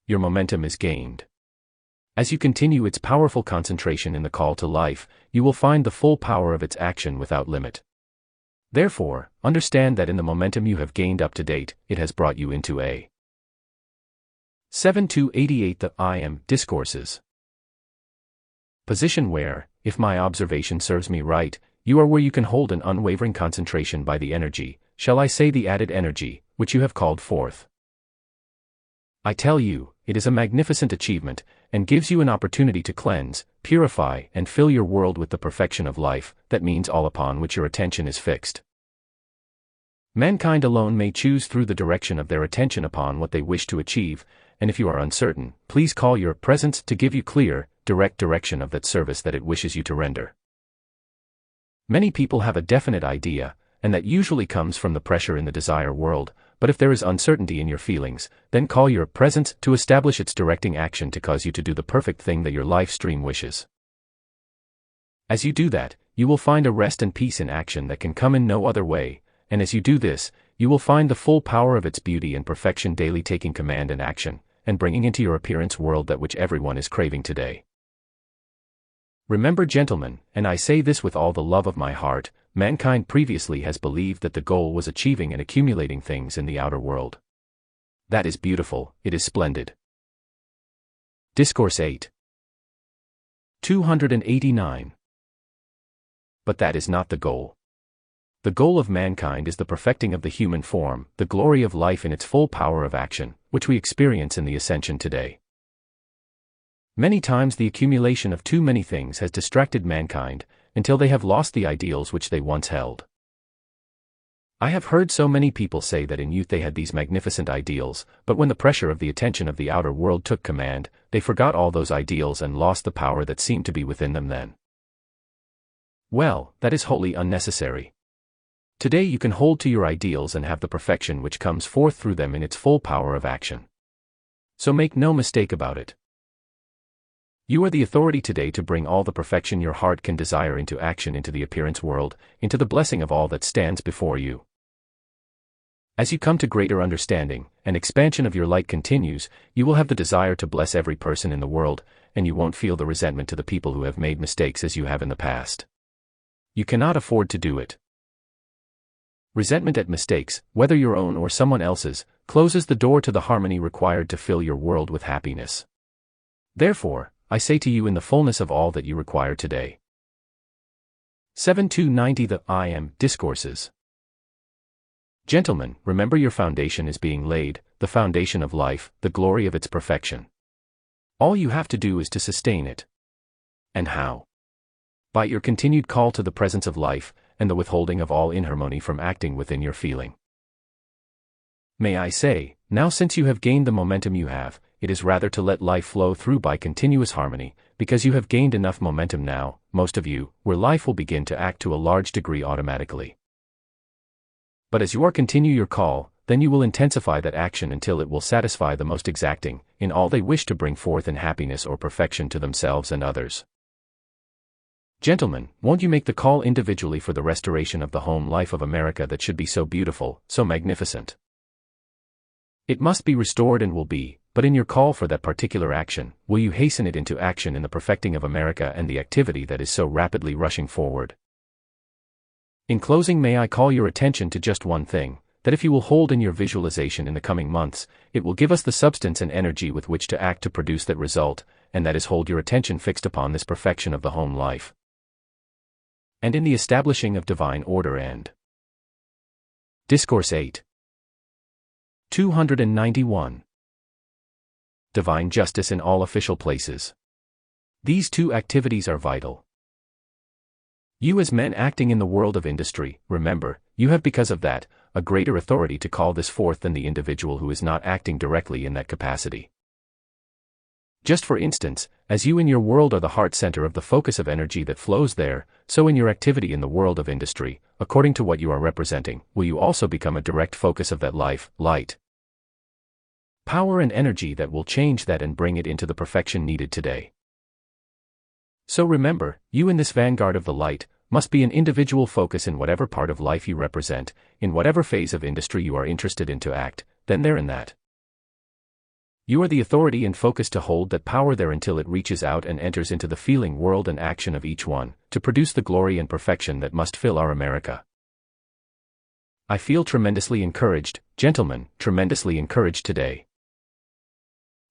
Your momentum is gained. As you continue its powerful concentration in the call to life, you will find the full power of its action without limit. Therefore, understand that in the momentum you have gained up to date, it has brought you into a 7-88 The I Am Discourses position where, if my observation serves me right, you are where you can hold an unwavering concentration by the energy, shall I say the added energy, which you have called forth. I tell you, it is a magnificent achievement, and gives you an opportunity to cleanse, purify, and fill your world with the perfection of life, that means all upon which your attention is fixed. Mankind alone may choose through the direction of their attention upon what they wish to achieve, and if you are uncertain, please call your presence to give you clear, direct direction of that service that it wishes you to render. Many people have a definite idea, and that usually comes from the pressure in the desire world, but if there is uncertainty in your feelings, then call your presence to establish its directing action to cause you to do the perfect thing that your life stream wishes. As you do that, you will find a rest and peace in action that can come in no other way, and as you do this, you will find the full power of its beauty and perfection daily taking command and action, and bringing into your appearance world that which everyone is craving today. Remember, gentlemen, and I say this with all the love of my heart, mankind previously has believed that the goal was achieving and accumulating things in the outer world. That is beautiful, it is splendid. Discourse 8. 289. But that is not the goal. The goal of mankind is the perfecting of the human form, the glory of life in its full power of action, which we experience in the ascension today. Many times the accumulation of too many things has distracted mankind, until they have lost the ideals which they once held. I have heard so many people say that in youth they had these magnificent ideals, but when the pressure of the attention of the outer world took command, they forgot all those ideals and lost the power that seemed to be within them then. Well, that is wholly unnecessary. Today you can hold to your ideals and have the perfection which comes forth through them in its full power of action. So make no mistake about it. You are the authority today to bring all the perfection your heart can desire into action into the appearance world, into the blessing of all that stands before you. As you come to greater understanding, and expansion of your light continues, you will have the desire to bless every person in the world, and you won't feel the resentment to the people who have made mistakes as you have in the past. You cannot afford to do it. Resentment at mistakes, whether your own or someone else's, closes the door to the harmony required to fill your world with happiness. Therefore, I say to you in the fullness of all that you require today. 7-90 The I Am Discourses. Gentlemen, remember your foundation is being laid, the foundation of life, the glory of its perfection. All you have to do is to sustain it. And how? By your continued call to the presence of life, and the withholding of all inharmony from acting within your feeling. May I say, now since you have gained the momentum you have, it is rather to let life flow through by continuous harmony, because you have gained enough momentum now, most of you, where life will begin to act to a large degree automatically. But as you are continue your call, then you will intensify that action until it will satisfy the most exacting, in all they wish to bring forth in happiness or perfection to themselves and others. Gentlemen, won't you make the call individually for the restoration of the home life of America that should be so beautiful, so magnificent? It must be restored and will be, but in your call for that particular action, will you hasten it into action in the perfecting of America and the activity that is so rapidly rushing forward? In closing, may I call your attention to just one thing, that if you will hold in your visualization in the coming months, it will give us the substance and energy with which to act to produce that result, and that is hold your attention fixed upon this perfection of the home life. And in the establishing of divine order and Discourse 8. 291. Divine justice in all official places. These two activities are vital. You as men acting in the world of industry, remember, you have because of that, a greater authority to call this forth than the individual who is not acting directly in that capacity. Just for instance, as you in your world are the heart center of the focus of energy that flows there, so in your activity in the world of industry, according to what you are representing, will you also become a direct focus of that life, light, power and energy that will change that and bring it into the perfection needed today. So remember, you in this vanguard of the light, must be an individual focus in whatever part of life you represent, in whatever phase of industry you are interested in to act, then there in that. You are the authority and focus to hold that power there until it reaches out and enters into the feeling world and action of each one, to produce the glory and perfection that must fill our America. I feel tremendously encouraged, gentlemen, tremendously encouraged today.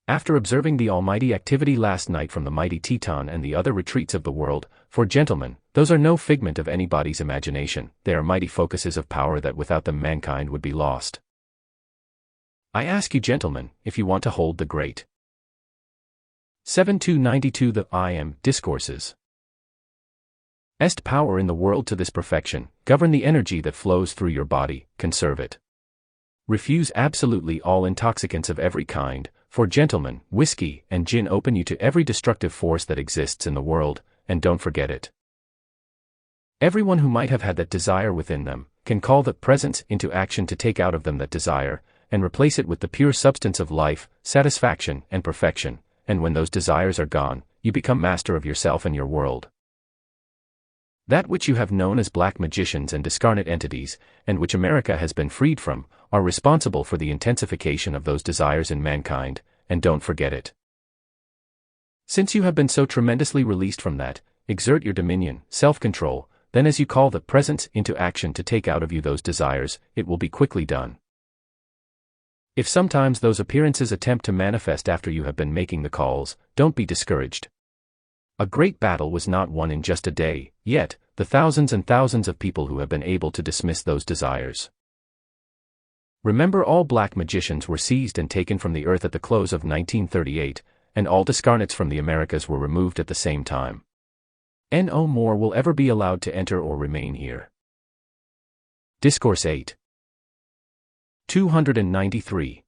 After observing the almighty activity last night from the mighty Teton and the other retreats of the world, for gentlemen, those are no figment of anybody's imagination, they are mighty focuses of power that without them mankind would be lost. I ask you gentlemen, if you want to hold the great 7292 the I am discourses. Est power in the world to this perfection, govern the energy that flows through your body, conserve it. Refuse absolutely all intoxicants of every kind, for gentlemen, whiskey and gin open you to every destructive force that exists in the world, and don't forget it. Everyone who might have had that desire within them, can call that presence into action to take out of them that desire, and replace it with the pure substance of life, satisfaction, and perfection, and when those desires are gone, you become master of yourself and your world. That which you have known as black magicians and discarnate entities, and which America has been freed from, are responsible for the intensification of those desires in mankind, and don't forget it. Since you have been so tremendously released from that, exert your dominion, self-control, then as you call the presence into action to take out of you those desires, it will be quickly done. If sometimes those appearances attempt to manifest after you have been making the calls, don't be discouraged. A great battle was not won in just a day, yet, the thousands and thousands of people who have been able to dismiss those desires. Remember, all black magicians were seized and taken from the earth at the close of 1938, and all discarnates from the Americas were removed at the same time. No more will ever be allowed to enter or remain here. Discourse 8. 293.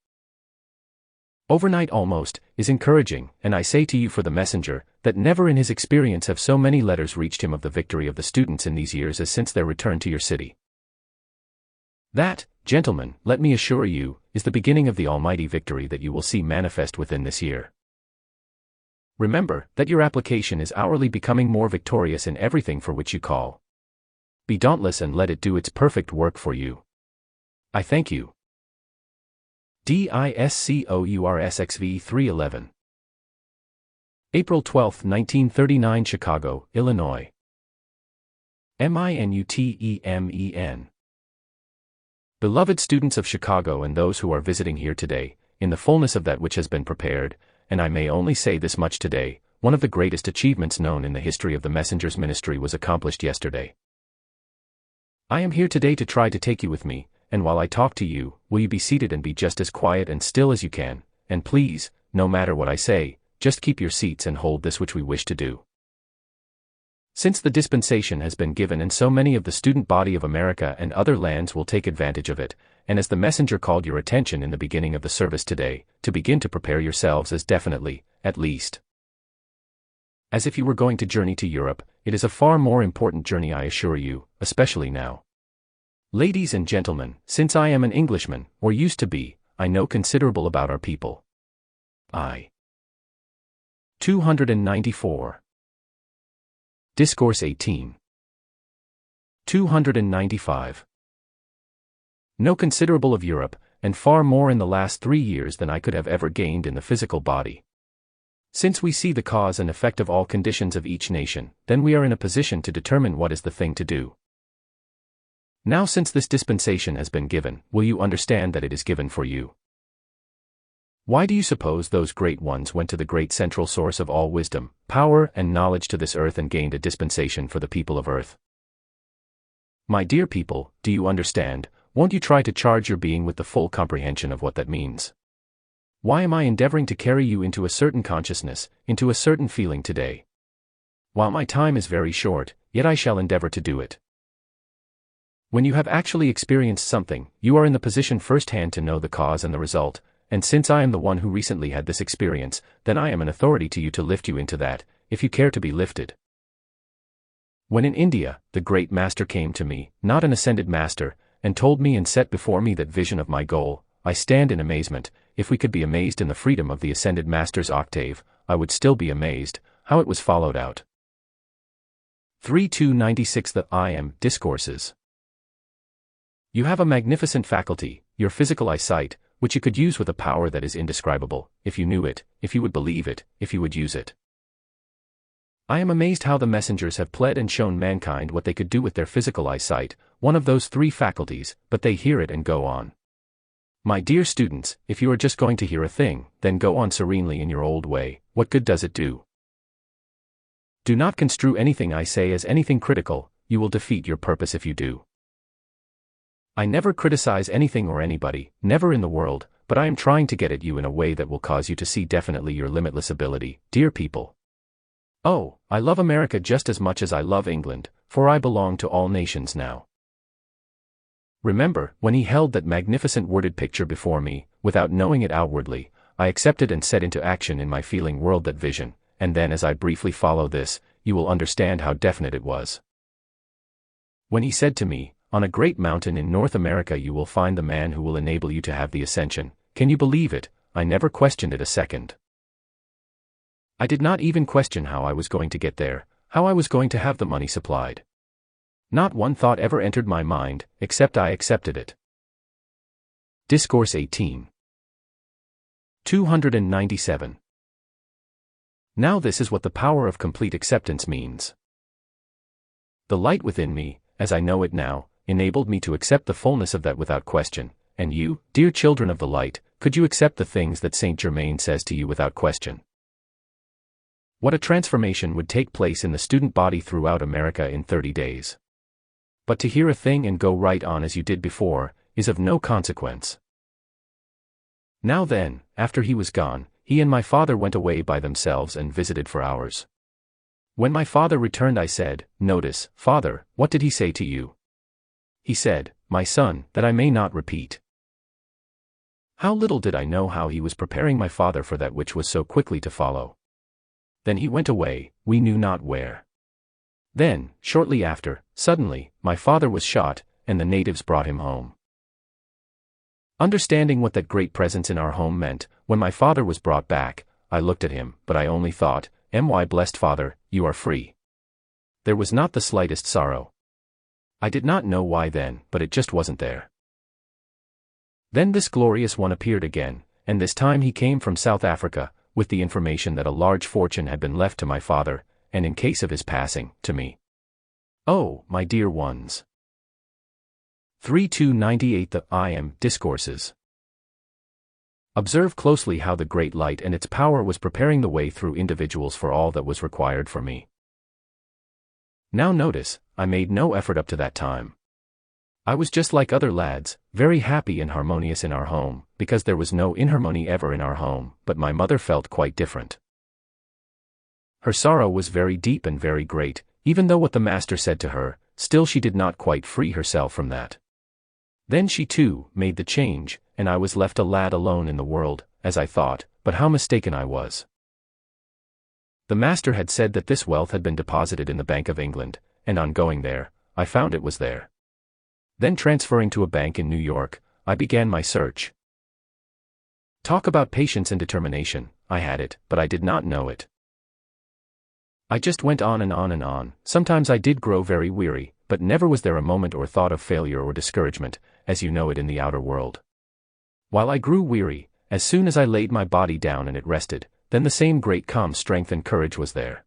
Overnight almost, is encouraging, and I say to you for the messenger, that never in his experience have so many letters reached him of the victory of the students in these years as since their return to your city. That, gentlemen, let me assure you, is the beginning of the almighty victory that you will see manifest within this year. Remember, that your application is hourly becoming more victorious in everything for which you call. Be dauntless and let it do its perfect work for you. I thank you. DISCOURSXV 311. April 12, 1939, Chicago, Illinois. MINUTEMEN. Beloved students of Chicago and those who are visiting here today, in the fullness of that which has been prepared, and I may only say this much today, one of the greatest achievements known in the history of the messenger's ministry was accomplished yesterday. I am here today to try to take you with me, and while I talk to you, will you be seated and be just as quiet and still as you can, and please, no matter what I say, just keep your seats and hold this which we wish to do. Since the dispensation has been given and so many of the student body of America and other lands will take advantage of it, and as the messenger called your attention in the beginning of the service today, to begin to prepare yourselves as definitely, at least, as if you were going to journey to Europe, it is a far more important journey, I assure you, especially now. Ladies and gentlemen, since I am an Englishman, or used to be, I know considerable about our people. 294. Discourse 18. 295. Know considerable of Europe, and far more in the last 3 years than I could have ever gained in the physical body. Since we see the cause and effect of all conditions of each nation, then we are in a position to determine what is the thing to do. Now since this dispensation has been given, will you understand that it is given for you? Why do you suppose those great ones went to the great central source of all wisdom, power, and knowledge to this earth and gained a dispensation for the people of earth? My dear people, do you understand? Won't you try to charge your being with the full comprehension of what that means? Why am I endeavoring to carry you into a certain consciousness, into a certain feeling today? While my time is very short, yet I shall endeavor to do it. When you have actually experienced something, you are in the position firsthand to know the cause and the result, and since I am the one who recently had this experience, then I am an authority to you to lift you into that, if you care to be lifted. When in India, the great master came to me, not an ascended master, and told me and set before me that vision of my goal, I stand in amazement. If we could be amazed in the freedom of the ascended master's octave, I would still be amazed, how it was followed out. 3296 The I Am Discourses. You have a magnificent faculty, your physical eyesight, which you could use with a power that is indescribable, if you knew it, if you would believe it, if you would use it. I am amazed how the messengers have pled and shown mankind what they could do with their physical eyesight, one of those three faculties, but they hear it and go on. My dear students, if you are just going to hear a thing, then go on serenely in your old way. What good does it do? Do not construe anything I say as anything critical, you will defeat your purpose if you do. I never criticize anything or anybody, never in the world, but I am trying to get at you in a way that will cause you to see definitely your limitless ability, dear people. Oh, I love America just as much as I love England, for I belong to all nations now. Remember, when he held that magnificent worded picture before me, without knowing it outwardly, I accepted and set into action in my feeling world that vision, and then as I briefly follow this, you will understand how definite it was. When he said to me, on a great mountain in North America you will find the man who will enable you to have the ascension, can you believe it? I never questioned it a second. I did not even question how I was going to get there, how I was going to have the money supplied. Not one thought ever entered my mind, except I accepted it. Discourse 18. 297. Now this is what the power of complete acceptance means. The light within me, as I know it now, enabled me to accept the fullness of that without question, and you, dear children of the light, could you accept the things that Saint Germain says to you without question? What a transformation would take place in the student body throughout America in 30 days. But to hear a thing and go right on as you did before, is of no consequence. Now then, after he was gone, he and my father went away by themselves and visited for hours. When my father returned I said, notice, Father, what did he say to you? He said, my son, that I may not repeat. How little did I know how he was preparing my father for that which was so quickly to follow. Then he went away, we knew not where. Then, shortly after, suddenly, my father was shot, and the natives brought him home. Understanding what that great presence in our home meant, when my father was brought back, I looked at him, but I only thought, my blessed father, you are free. There was not the slightest sorrow. I did not know why then, but it just wasn't there. Then this glorious one appeared again, and this time he came from South Africa, with the information that a large fortune had been left to my father, and in case of his passing, to me. Oh, my dear ones. 3298 The I Am Discourses. Observe closely how the great light and its power was preparing the way through individuals for all that was required for me. Now notice, I made no effort up to that time. I was just like other lads, very happy and harmonious in our home, because there was no inharmony ever in our home, but my mother felt quite different. Her sorrow was very deep and very great, even though what the master said to her, still she did not quite free herself from that. Then she too made the change, and I was left a lad alone in the world, as I thought, but how mistaken I was. The master had said that this wealth had been deposited in the Bank of England, and on going there, I found it was there. Then transferring to a bank in New York, I began my search. Talk about patience and determination, I had it, but I did not know it. I just went on and on and on. Sometimes I did grow very weary, but never was there a moment or thought of failure or discouragement, as you know it in the outer world. While I grew weary, as soon as I laid my body down and it rested, then the same great calm strength and courage was there.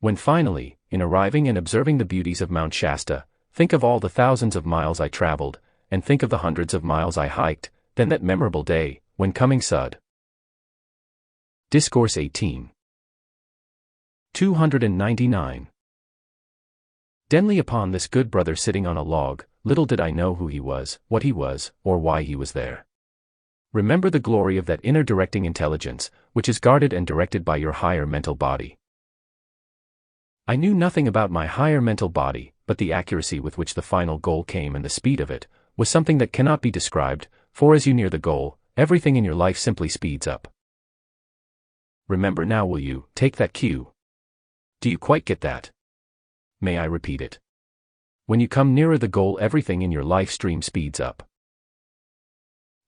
When finally, in arriving and observing the beauties of Mount Shasta, think of all the thousands of miles I traveled, and think of the hundreds of miles I hiked, then that memorable day, when coming sud. Discourse 18. 299. Denly upon this good brother sitting on a log, little did I know who he was, what he was, or why he was there. Remember the glory of that inner directing intelligence, which is guarded and directed by your higher mental body. I knew nothing about my higher mental body, but the accuracy with which the final goal came and the speed of it, was something that cannot be described, for as you near the goal, everything in your life simply speeds up. Remember now, will you, take that cue? Do you quite get that? May I repeat it? When you come nearer the goal, everything in your life stream speeds up.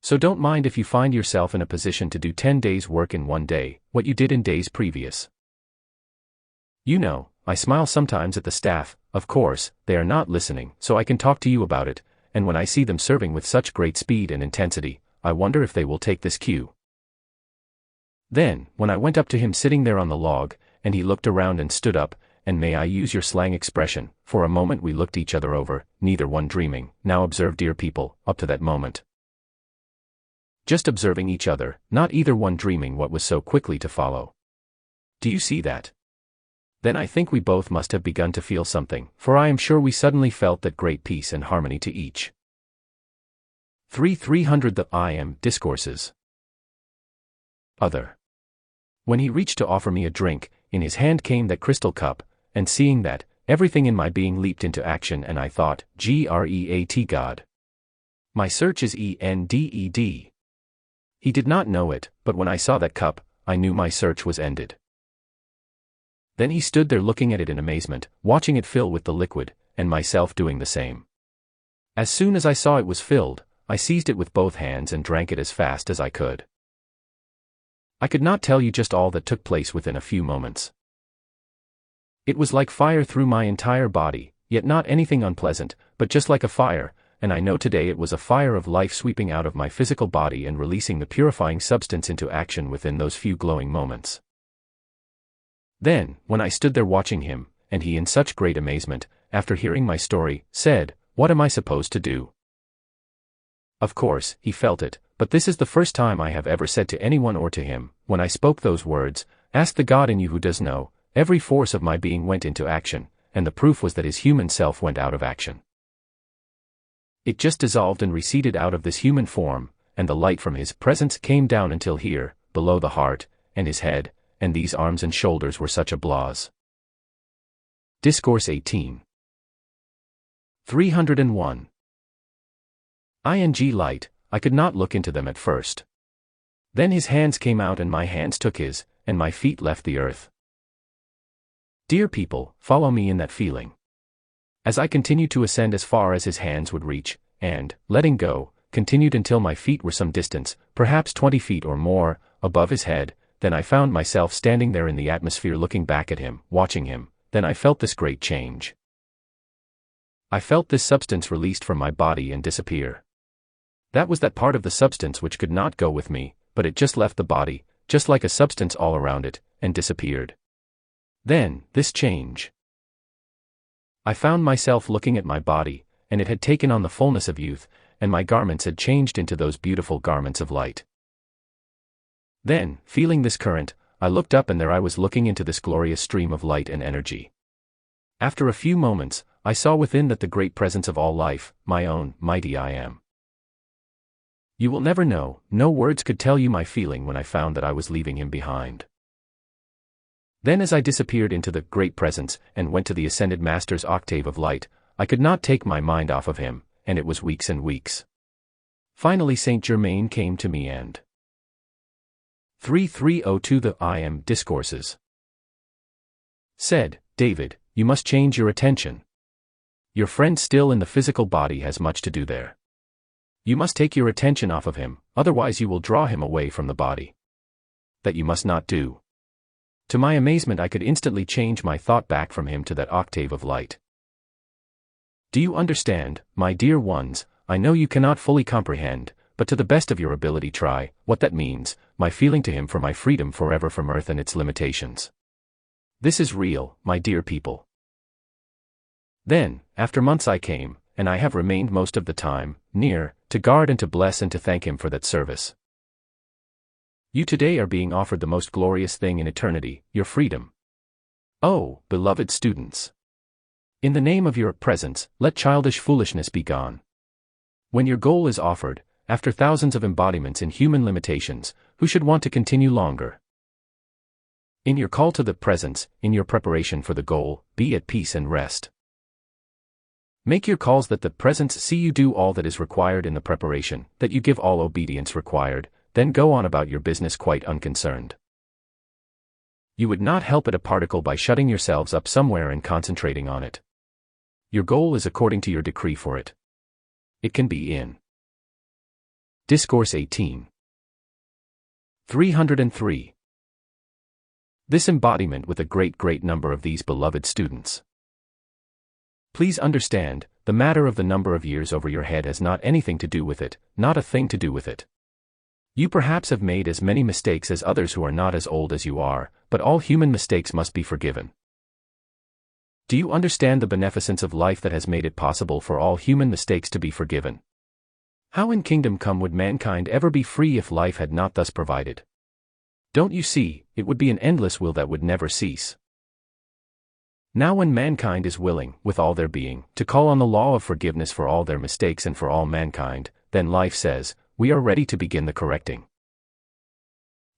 So don't mind if you find yourself in a position to do 10 days' work in one day, what you did in days previous. You know, I smile sometimes at the staff. Of course, they are not listening, so I can talk to you about it, and when I see them serving with such great speed and intensity, I wonder if they will take this cue. Then, when I went up to him sitting there on the log, and he looked around and stood up, and may I use your slang expression, for a moment we looked each other over, neither one dreaming. Now observe, dear people, up to that moment. Just observing each other, not either one dreaming what was so quickly to follow. Do you see that? Then I think we both must have begun to feel something, for I am sure we suddenly felt that great peace and harmony to each. 300 The I Am Discourses. Other. When he reached to offer me a drink, in his hand came that crystal cup, and seeing that, everything in my being leaped into action, and I thought, Great God. My search is ended. He did not know it, but when I saw that cup, I knew my search was ended. Then he stood there looking at it in amazement, watching it fill with the liquid, and myself doing the same. As soon as I saw it was filled, I seized it with both hands and drank it as fast as I could. I could not tell you just all that took place within a few moments. It was like fire through my entire body, yet not anything unpleasant, but just like a fire, and I know today it was a fire of life sweeping out of my physical body and releasing the purifying substance into action within those few glowing moments. Then, when I stood there watching him, and he in such great amazement, after hearing my story, said, "What am I supposed to do?" Of course, he felt it, but this is the first time I have ever said to anyone or to him, when I spoke those words, "Ask the God in you who does know," every force of my being went into action, and the proof was that his human self went out of action. It just dissolved and receded out of this human form, and the light from his presence came down until here, below the heart, and his head, and these arms and shoulders were such a blaze. Discourse 18. 301. Light, I could not look into them at first. Then his hands came out and my hands took his, and my feet left the earth. Dear people, follow me in that feeling. As I continued to ascend as far as his hands would reach, and, letting go, continued until my feet were some distance, perhaps 20 feet or more, above his head, then I found myself standing there in the atmosphere looking back at him, watching him, then I felt this great change. I felt this substance released from my body and disappear. That was that part of the substance which could not go with me, but it just left the body, just like a substance all around it, and disappeared. Then, this change. I found myself looking at my body, and it had taken on the fullness of youth, and my garments had changed into those beautiful garments of light. Then, feeling this current, I looked up and there I was looking into this glorious stream of light and energy. After a few moments, I saw within that the great presence of all life, my own mighty I Am. You will never know, no words could tell you my feeling when I found that I was leaving him behind. Then as I disappeared into the great presence and went to the ascended master's octave of light, I could not take my mind off of him, and it was weeks and weeks. Finally Saint Germain came to me and 302 The I Am Discourses. Said, David, you must change your attention. Your friend still in the physical body has much to do there. You must take your attention off of him, otherwise you will draw him away from the body. That you must not do. To my amazement I could instantly change my thought back from him to that octave of light. Do you understand, my dear ones? I know you cannot fully comprehend, but to the best of your ability try, what that means, my feeling to him for my freedom forever from earth and its limitations. This is real, my dear people. Then, after months I came, and I have remained most of the time, near, to guard and to bless and to thank him for that service. You today are being offered the most glorious thing in eternity, your freedom. Oh, beloved students! In the name of your presence, let childish foolishness be gone. When your goal is offered, after thousands of embodiments in human limitations, who should want to continue longer? In your call to the presence, in your preparation for the goal, be at peace and rest. Make your calls that the presence see you do all that is required in the preparation, that you give all obedience required, then go on about your business quite unconcerned. You would not help it a particle by shutting yourselves up somewhere and concentrating on it. Your goal is according to your decree for it. It can be in. Discourse 18. 303. this embodiment with a great number of these beloved students. Please understand, the matter of the number of years over your head has not anything to do with it, not a thing to do with it. You perhaps have made as many mistakes as others who are not as old as you are, but all human mistakes must be forgiven. Do you understand the beneficence of life that has made it possible for all human mistakes to be forgiven? How in kingdom come would mankind ever be free if life had not thus provided? Don't you see, it would be an endless will that would never cease. Now when mankind is willing, with all their being, to call on the law of forgiveness for all their mistakes and for all mankind, then life says, we are ready to begin the correcting.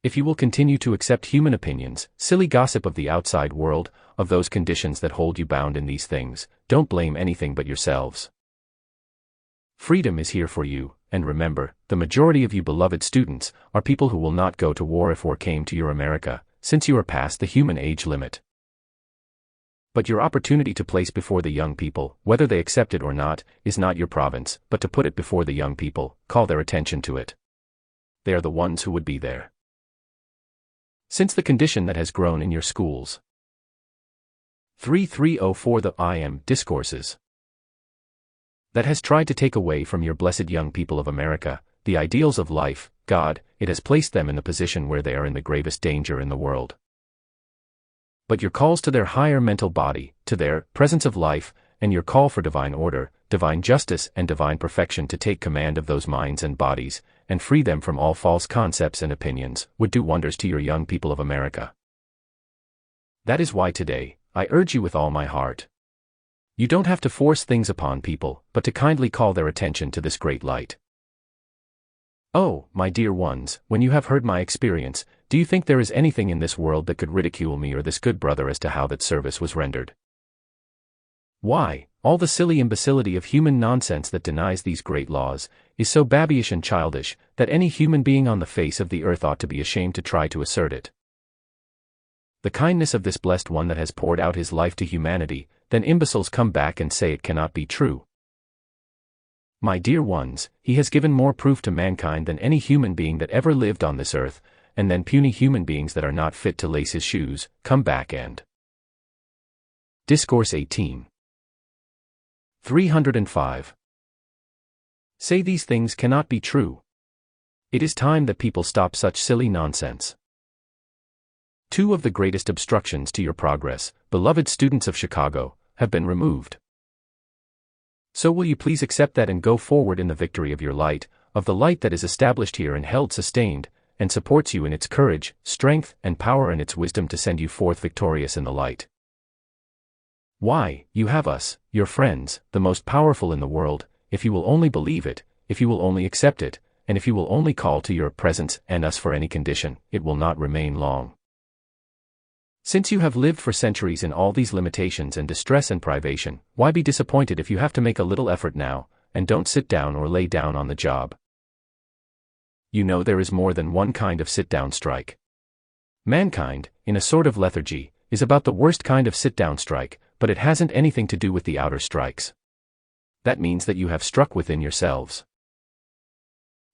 If you will continue to accept human opinions, silly gossip of the outside world, of those conditions that hold you bound in these things, don't blame anything but yourselves. Freedom is here for you, and remember, the majority of you beloved students are people who will not go to war if war came to your America, since you are past the human age limit. But your opportunity to place before the young people, whether they accept it or not, is not your province, but to put it before the young people, call their attention to it. They are the ones who would be there. Since the condition that has grown in your schools. 3304 The I Am Discourses. That has tried to take away from your blessed young people of America, the ideals of life, God, it has placed them in the position where they are in the gravest danger in the world. But your calls to their higher mental body, to their presence of life, and your call for divine order, divine justice and divine perfection to take command of those minds and bodies, and free them from all false concepts and opinions, would do wonders to your young people of America. That is why today, I urge you with all my heart. You don't have to force things upon people, but to kindly call their attention to this great light. Oh, my dear ones, when you have heard my experience, do you think there is anything in this world that could ridicule me or this good brother as to how that service was rendered? Why, all the silly imbecility of human nonsense that denies these great laws, is so babyish and childish, that any human being on the face of the earth ought to be ashamed to try to assert it. The kindness of this blessed one that has poured out his life to humanity, then imbeciles come back and say it cannot be true. My dear ones, he has given more proof to mankind than any human being that ever lived on this earth, and then puny human beings that are not fit to lace his shoes, come back and. Discourse 18. 305. Say these things cannot be true. It is time that people stop such silly nonsense. Two of the greatest obstructions to your progress, beloved students of Chicago, have been removed. So will you please accept that and go forward in the victory of your light, of the light that is established here and held sustained, and supports you in its courage, strength, and power and its wisdom to send you forth victorious in the light. Why, you have us, your friends, the most powerful in the world, if you will only believe it, if you will only accept it, and if you will only call to your presence and us for any condition, it will not remain long. Since you have lived for centuries in all these limitations and distress and privation, why be disappointed if you have to make a little effort now, and don't sit down or lay down on the job? You know there is more than one kind of sit-down strike. Mankind, in a sort of lethargy, is about the worst kind of sit-down strike, but it hasn't anything to do with the outer strikes. That means that you have struck within yourselves.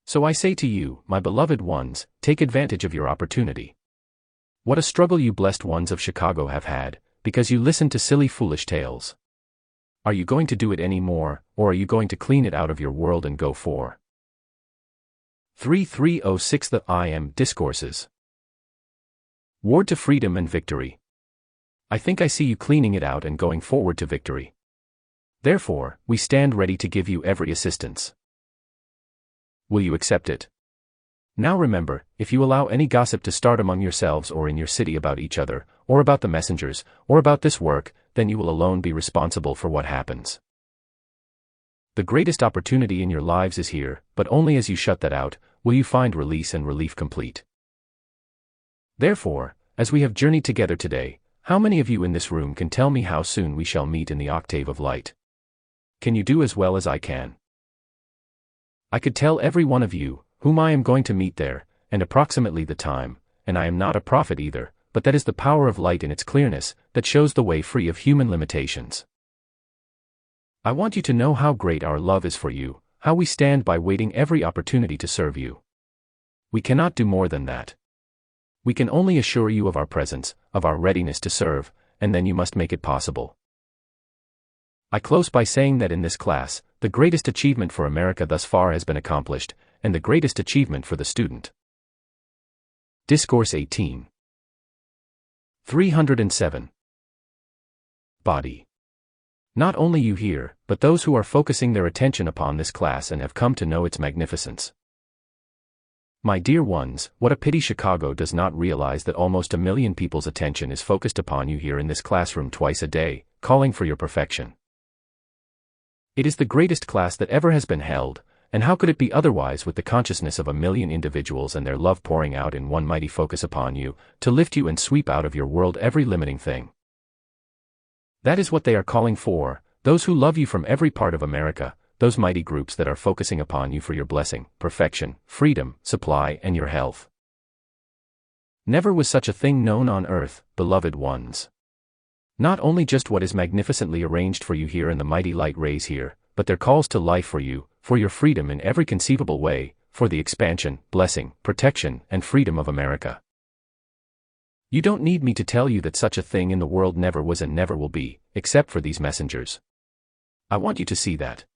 So I say to you, my beloved ones, take advantage of your opportunity. What a struggle you blessed ones of Chicago have had, because you listened to silly foolish tales. Are you going to do it any more, or are you going to clean it out of your world and go for? 3306 The I Am Discourses. Word to freedom and victory. I think I see you cleaning it out and going forward to victory. Therefore, we stand ready to give you every assistance. Will you accept it? Now remember, if you allow any gossip to start among yourselves or in your city about each other, or about the messengers, or about this work, then you will alone be responsible for what happens. The greatest opportunity in your lives is here, but only as you shut that out, will you find release and relief complete. Therefore, as we have journeyed together today, how many of you in this room can tell me how soon we shall meet in the octave of light? Can you do as well as I can? I could tell every one of you, whom I am going to meet there, and approximately the time, and I am not a prophet either, but that is the power of light in its clearness, that shows the way free of human limitations. I want you to know how great our love is for you, how we stand by waiting every opportunity to serve you. We cannot do more than that. We can only assure you of our presence, of our readiness to serve, and then you must make it possible. I close by saying that in this class, the greatest achievement for America thus far has been accomplished, and the greatest achievement for the student. Discourse 18. 307. Body. Not only you here, but those who are focusing their attention upon this class and have come to know its magnificence. My dear ones, what a pity Chicago does not realize that almost 1 million people's attention is focused upon you here in this classroom twice a day, calling for your perfection. It is the greatest class that ever has been held, and how could it be otherwise with the consciousness of 1 million individuals and their love pouring out in one mighty focus upon you, to lift you and sweep out of your world every limiting thing. That is what they are calling for, those who love you from every part of America, those mighty groups that are focusing upon you for your blessing, perfection, freedom, supply, and your health. Never was such a thing known on earth, beloved ones. Not only just what is magnificently arranged for you here in the mighty light rays here, but their calls to life for you, for your freedom in every conceivable way, for the expansion, blessing, protection, and freedom of America. You don't need me to tell you that such a thing in the world never was and never will be, except for these messengers. I want you to see that.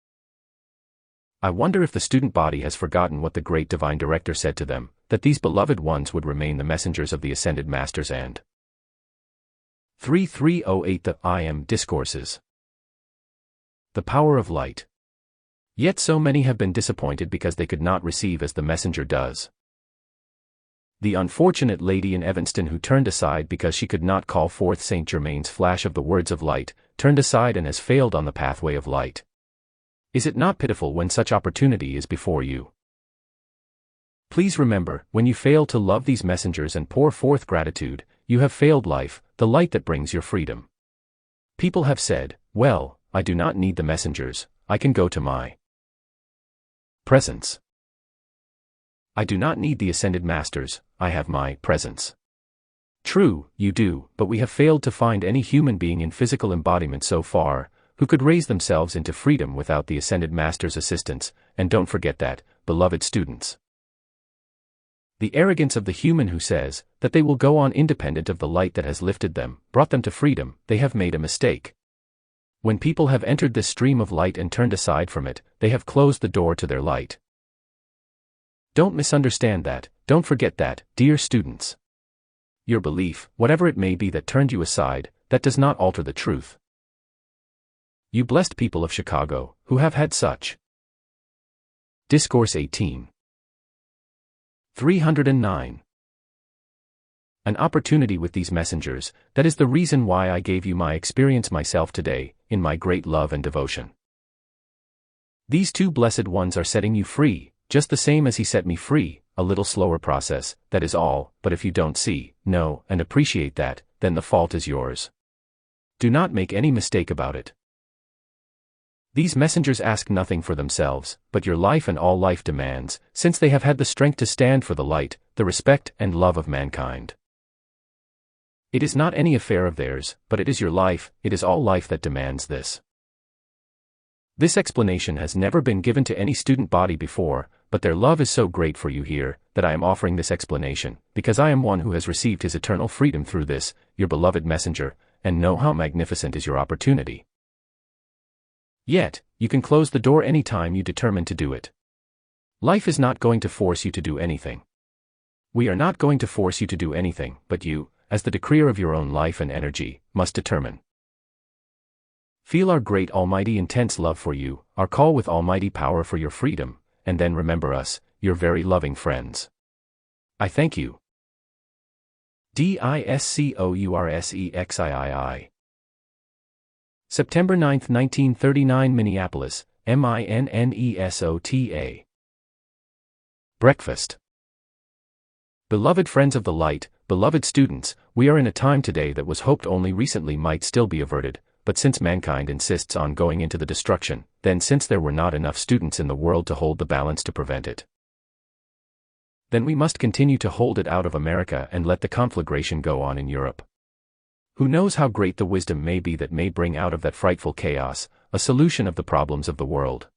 I wonder if the student body has forgotten what the great divine director said to them, that these beloved ones would remain the messengers of the ascended masters and 3308 The I Am Discourses. The power of light. Yet so many have been disappointed because they could not receive as the messenger does. The unfortunate lady in Evanston who turned aside because she could not call forth Saint Germain's flash of the words of light, turned aside and has failed on the pathway of light. Is it not pitiful when such opportunity is before you? Please remember, when you fail to love these messengers and pour forth gratitude, you have failed life, the light that brings your freedom. People have said, well, I do not need the messengers, I can go to my presence. I do not need the ascended masters, I have my presence. True, you do, but we have failed to find any human being in physical embodiment so far, who could raise themselves into freedom without the ascended masters' assistance, and don't forget that, beloved students. The arrogance of the human who says that they will go on independent of the light that has lifted them, brought them to freedom, they have made a mistake. When people have entered this stream of light and turned aside from it, they have closed the door to their light. Don't misunderstand that, don't forget that, dear students. Your belief, whatever it may be that turned you aside, that does not alter the truth. You blessed people of Chicago, who have had such. Discourse 18. 309. An opportunity with these messengers, that is the reason why I gave you my experience myself today, in my great love and devotion. These two blessed ones are setting you free, just the same as he set me free, a little slower process, that is all, but if you don't see, know, and appreciate that, then the fault is yours. Do not make any mistake about it. These messengers ask nothing for themselves, but your life and all life demands, since they have had the strength to stand for the light, the respect and love of mankind. It is not any affair of theirs, but it is your life, it is all life that demands this. This explanation has never been given to any student body before, but their love is so great for you here, that I am offering this explanation, because I am one who has received his eternal freedom through this, your beloved messenger, and know how magnificent is your opportunity. Yet, you can close the door any time you determine to do it. Life is not going to force you to do anything. We are not going to force you to do anything, but you, as the decreer of your own life and energy, must determine. Feel our great almighty intense love for you, our call with almighty power for your freedom, and then remember us, your very loving friends. I thank you. DISCOURSEXIII. September 9, 1939 Minneapolis, MINNESOTA. Breakfast. Beloved friends of the light, beloved students, we are in a time today that was hoped only recently might still be averted, but since mankind insists on going into the destruction, then since there were not enough students in the world to hold the balance to prevent it, then we must continue to hold it out of America and let the conflagration go on in Europe. Who knows how great the wisdom may be that may bring out of that frightful chaos a solution of the problems of the world.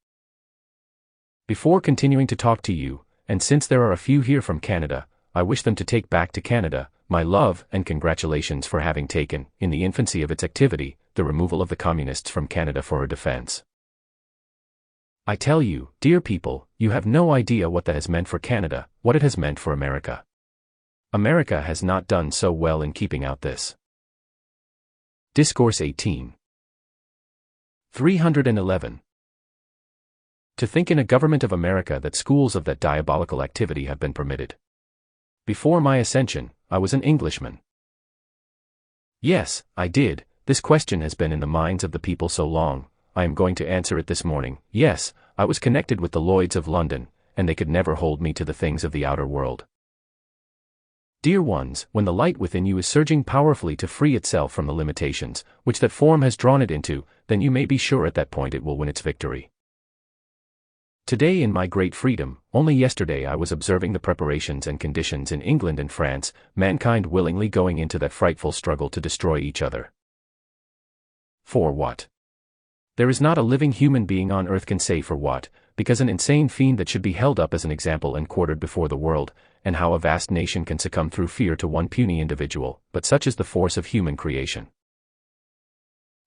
Before continuing to talk to you, and since there are a few here from Canada, I wish them to take back to Canada my love and congratulations for having taken, in the infancy of its activity, the removal of the communists from Canada for her defense. I tell you, dear people, you have no idea what that has meant for Canada, what it has meant for America. America has not done so well in keeping out this. Discourse 18. 311. To think in a government of America that schools of that diabolical activity have been permitted. Before my ascension, I was an Englishman. Yes, I did. This question has been in the minds of the people so long, I am going to answer it this morning. Yes, I was connected with the Lloyds of London, and they could never hold me to the things of the outer world. Dear ones, when the light within you is surging powerfully to free itself from the limitations, which that form has drawn it into, then you may be sure at that point it will win its victory. Today in my great freedom, only yesterday I was observing the preparations and conditions in England and France, mankind willingly going into that frightful struggle to destroy each other. For what? There is not a living human being on earth can say for what, because an insane fiend that should be held up as an example and quartered before the world, and how a vast nation can succumb through fear to one puny individual, but such is the force of human creation.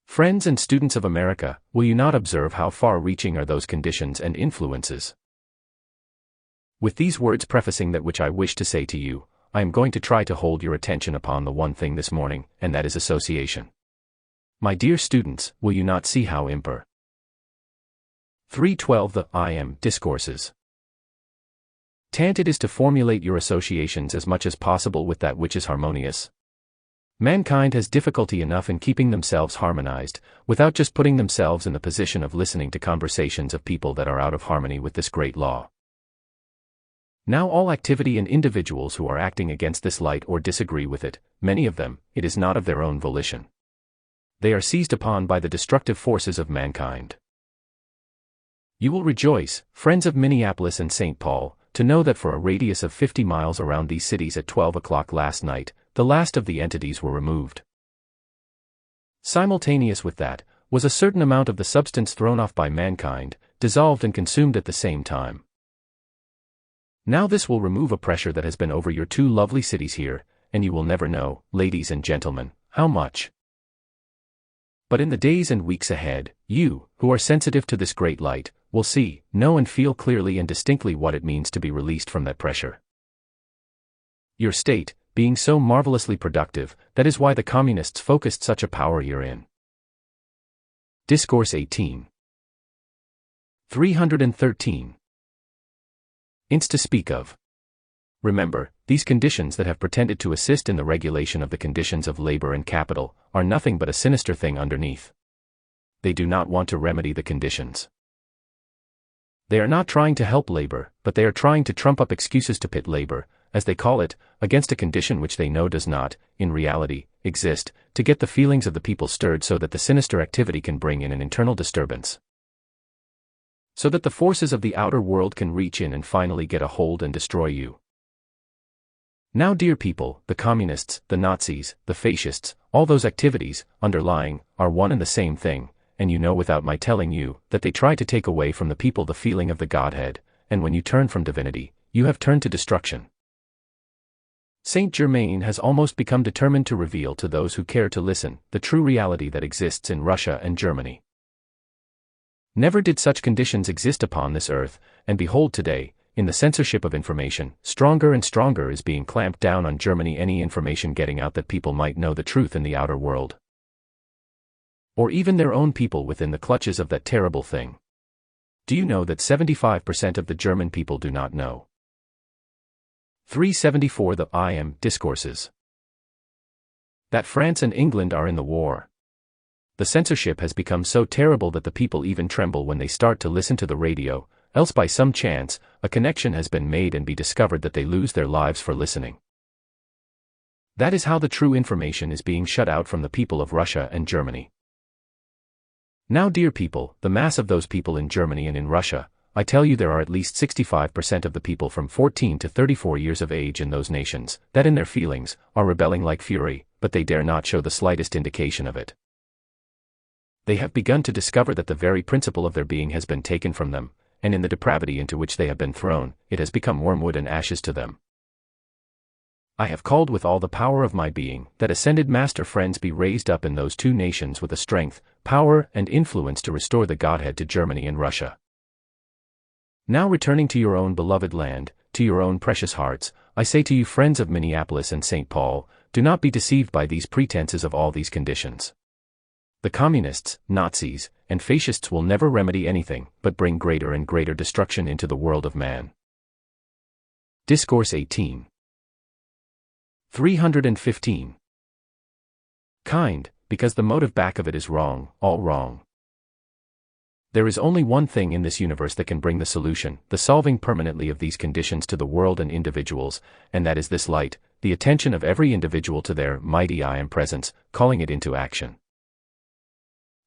Friends and students of America, will you not observe how far-reaching are those conditions and influences? With these words prefacing that which I wish to say to you, I am going to try to hold your attention upon the one thing this morning, and that is association. My dear students, will you not see how imper? 312 The I Am Discourses. Tant it is to formulate your associations as much as possible with that which is harmonious. Mankind has difficulty enough in keeping themselves harmonized, without just putting themselves in the position of listening to conversations of people that are out of harmony with this great law. Now all activity and individuals who are acting against this light or disagree with it, many of them, it is not of their own volition. They are seized upon by the destructive forces of mankind. You will rejoice, friends of Minneapolis and St. Paul, to know that for a radius of 50 miles around these cities at 12 o'clock last night, the last of the entities were removed. Simultaneous with that, was a certain amount of the substance thrown off by mankind, dissolved and consumed at the same time. Now this will remove a pressure that has been over your two lovely cities here, and you will never know, ladies and gentlemen, how much. But in the days and weeks ahead, you, who are sensitive to this great light, will see, know and feel clearly and distinctly what it means to be released from that pressure. Your state, being so marvelously productive, that is why the communists focused such a power herein. Discourse 18. 313. Inst to speak of. Remember, these conditions that have pretended to assist in the regulation of the conditions of labor and capital, are nothing but a sinister thing underneath. They do not want to remedy the conditions. They are not trying to help labor, but they are trying to trump up excuses to pit labor, as they call it, against a condition which they know does not, in reality, exist, to get the feelings of the people stirred so that the sinister activity can bring in an internal disturbance. So that the forces of the outer world can reach in and finally get a hold and destroy you. Now dear people, the communists, the Nazis, the fascists, all those activities, underlying, are one and the same thing, and you know without my telling you, that they try to take away from the people the feeling of the Godhead, and when you turn from divinity, you have turned to destruction. Saint Germain has almost become determined to reveal to those who care to listen, the true reality that exists in Russia and Germany. Never did such conditions exist upon this earth, and behold today, in the censorship of information, stronger and stronger is being clamped down on Germany any information getting out that people might know the truth in the outer world. Or even their own people within the clutches of that terrible thing. Do you know that 75% of the German people do not know? 374 The I Am Discourses. That France and England are in the war. The censorship has become so terrible that the people even tremble when they start to listen to the radio, else by some chance, a connection has been made and be discovered that they lose their lives for listening. That is how the true information is being shut out from the people of Russia and Germany. Now dear people, the mass of those people in Germany and in Russia, I tell you there are at least 65% of the people from 14 to 34 years of age in those nations, that in their feelings, are rebelling like fury, but they dare not show the slightest indication of it. They have begun to discover that the very principle of their being has been taken from them, and in the depravity into which they have been thrown, it has become wormwood and ashes to them. I have called with all the power of my being, that ascended master friends be raised up in those two nations with a strength, power, and influence to restore the Godhead to Germany and Russia. Now returning to your own beloved land, to your own precious hearts, I say to you friends of Minneapolis and St. Paul, do not be deceived by these pretenses of all these conditions. The communists, Nazis, and fascists will never remedy anything, but bring greater and greater destruction into the world of man. Discourse 18. 315. Kind, because the motive back of it is wrong, all wrong. There is only one thing in this universe that can bring the solution, the solving permanently of these conditions to the world and individuals, and that is this light, the attention of every individual to their mighty I Am presence, calling it into action.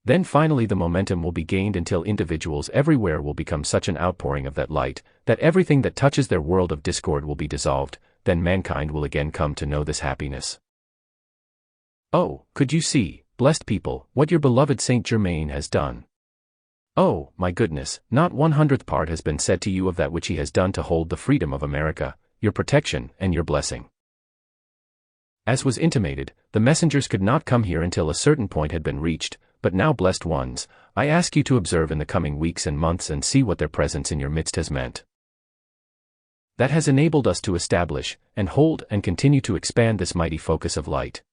Then finally the momentum will be gained until individuals everywhere will become such an outpouring of that light, that everything that touches their world of discord will be dissolved, then mankind will again come to know this happiness. Oh, could you see, blessed people, what your beloved Saint Germain has done? Oh, my goodness, not 1/100th part has been said to you of that which he has done to hold the freedom of America, your protection, and your blessing. As was intimated, the messengers could not come here until a certain point had been reached, but now, blessed ones, I ask you to observe in the coming weeks and months and see what their presence in your midst has meant. That has enabled us to establish, and hold and continue to expand this mighty focus of light.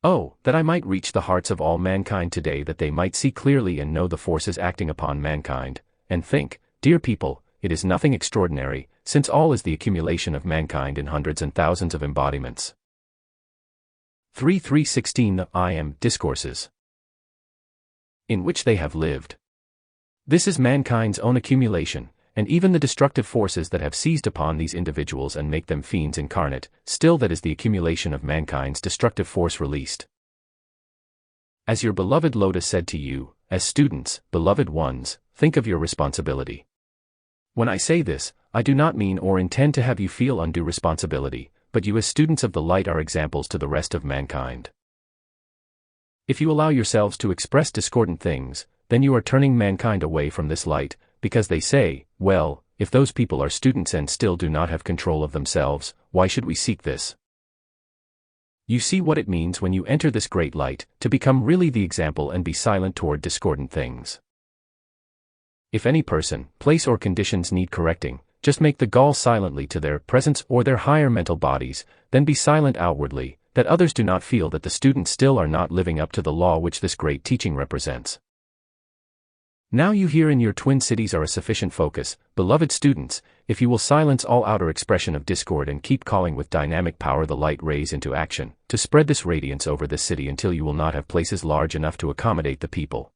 Oh, that I might reach the hearts of all mankind today, that they might see clearly and know the forces acting upon mankind, and think, dear people, it is nothing extraordinary, since all is the accumulation of mankind in hundreds and thousands of embodiments. 3:316 The I Am Discourses, in which they have lived. This is mankind's own accumulation, and even the destructive forces that have seized upon these individuals and make them fiends incarnate, still that is the accumulation of mankind's destructive force released. As your beloved Lotus said to you, as students, beloved ones, think of your responsibility. When I say this, I do not mean or intend to have you feel undue responsibility, but you as students of the light are examples to the rest of mankind. If you allow yourselves to express discordant things, then you are turning mankind away from this light, because they say, well, if those people are students and still do not have control of themselves, why should we seek this? You see what it means when you enter this great light, to become really the example and be silent toward discordant things. If any person, place or conditions need correcting, just make the gall silently to their presence or their higher mental bodies, then be silent outwardly, that others do not feel that the students still are not living up to the law which this great teaching represents. Now you here in your twin cities are a sufficient focus, beloved students, if you will silence all outer expression of discord and keep calling with dynamic power the light rays into action, to spread this radiance over this city until you will not have places large enough to accommodate the people.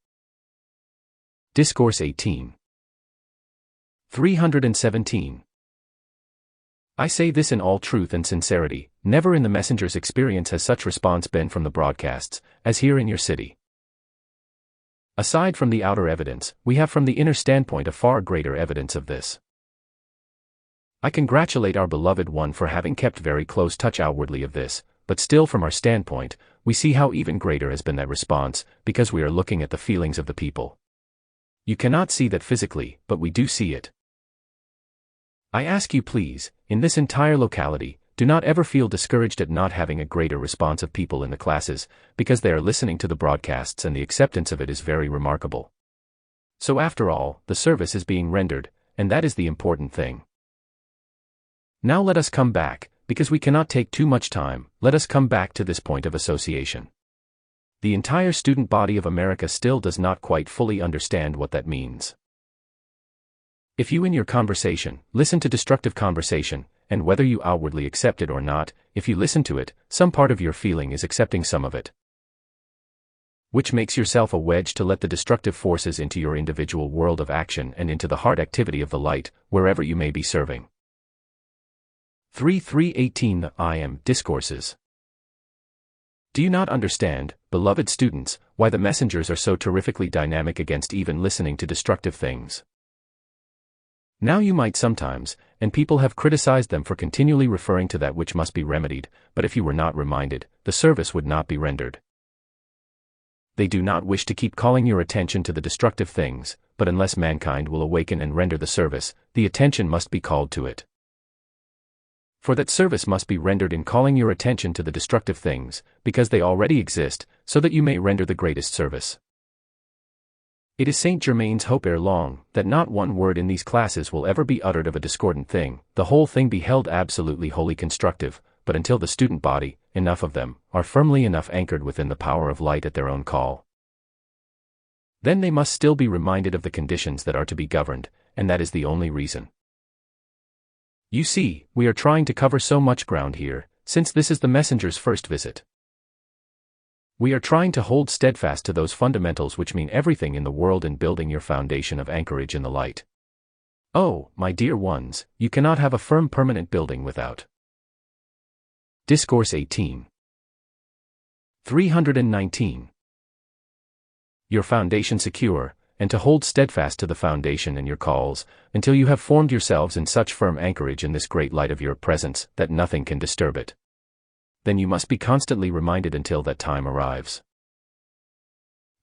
Discourse 18. 317. I say this in all truth and sincerity, never in the messenger's experience has such response been from the broadcasts, as here in your city. Aside from the outer evidence, we have from the inner standpoint a far greater evidence of this. I congratulate our beloved one for having kept very close touch outwardly of this, but still from our standpoint, we see how even greater has been that response, because we are looking at the feelings of the people. You cannot see that physically, but we do see it. I ask you please, in this entire locality, do not ever feel discouraged at not having a greater response of people in the classes, because they are listening to the broadcasts and the acceptance of it is very remarkable. So after all, the service is being rendered, and that is the important thing. Now let us come back, because we cannot take too much time, let us come back to this point of association. The entire student body of America still does not quite fully understand what that means. If you in your conversation, listen to destructive conversation, and whether you outwardly accept it or not, if you listen to it, some part of your feeling is accepting some of it, which makes yourself a wedge to let the destructive forces into your individual world of action and into the heart activity of the light, wherever you may be serving. 3:318 The I Am Discourses. Do you not understand, beloved students, why the messengers are so terrifically dynamic against even listening to destructive things? Now you might sometimes, and people have criticized them for continually referring to that which must be remedied, but if you were not reminded, the service would not be rendered. They do not wish to keep calling your attention to the destructive things, but unless mankind will awaken and render the service, the attention must be called to it. For that service must be rendered in calling your attention to the destructive things, because they already exist, so that you may render the greatest service. It is Saint Germain's hope ere long, that not one word in these classes will ever be uttered of a discordant thing, the whole thing be held absolutely wholly constructive, but until the student body, enough of them, are firmly enough anchored within the power of light at their own call. Then they must still be reminded of the conditions that are to be governed, and that is the only reason. You see, we are trying to cover so much ground here, since this is the messenger's first visit. We are trying to hold steadfast to those fundamentals which mean everything in the world in building your foundation of anchorage in the light. Oh, my dear ones, you cannot have a firm permanent building without. Discourse 18. 319. Your foundation secure, and to hold steadfast to the foundation and your calls, until you have formed yourselves in such firm anchorage in this great light of your presence, that nothing can disturb it. Then you must be constantly reminded until that time arrives.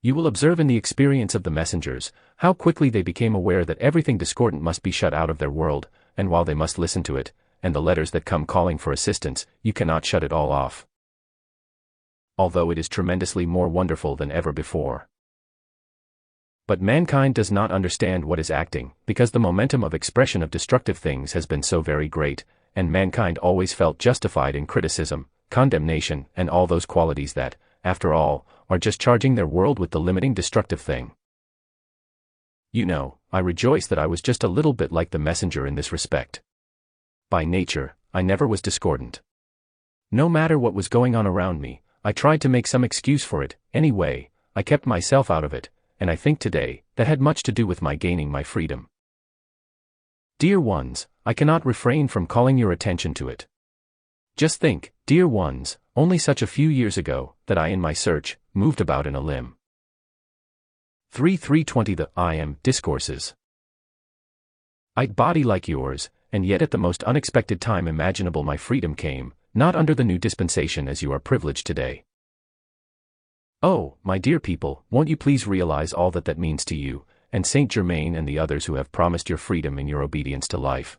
You will observe in the experience of the messengers, how quickly they became aware that everything discordant must be shut out of their world, and while they must listen to it, and the letters that come calling for assistance, you cannot shut it all off. Although it is tremendously more wonderful than ever before. But mankind does not understand what is acting, because the momentum of expression of destructive things has been so very great, and mankind always felt justified in criticism, condemnation, and all those qualities that, after all, are just charging their world with the limiting destructive thing. You know, I rejoice that I was just a little bit like the messenger in this respect. By nature, I never was discordant. No matter what was going on around me, I tried to make some excuse for it, anyway, I kept myself out of it, and I think today, that had much to do with my gaining my freedom. Dear ones, I cannot refrain from calling your attention to it. Just think, dear ones, only such a few years ago, that I in my search, moved about in a limb. 320 The I Am Discourses. I'd body like yours, and yet at the most unexpected time imaginable my freedom came, not under the new dispensation as you are privileged today. Oh, my dear people, won't you please realize all that that means to you, and Saint Germain and the others who have promised your freedom in your obedience to life?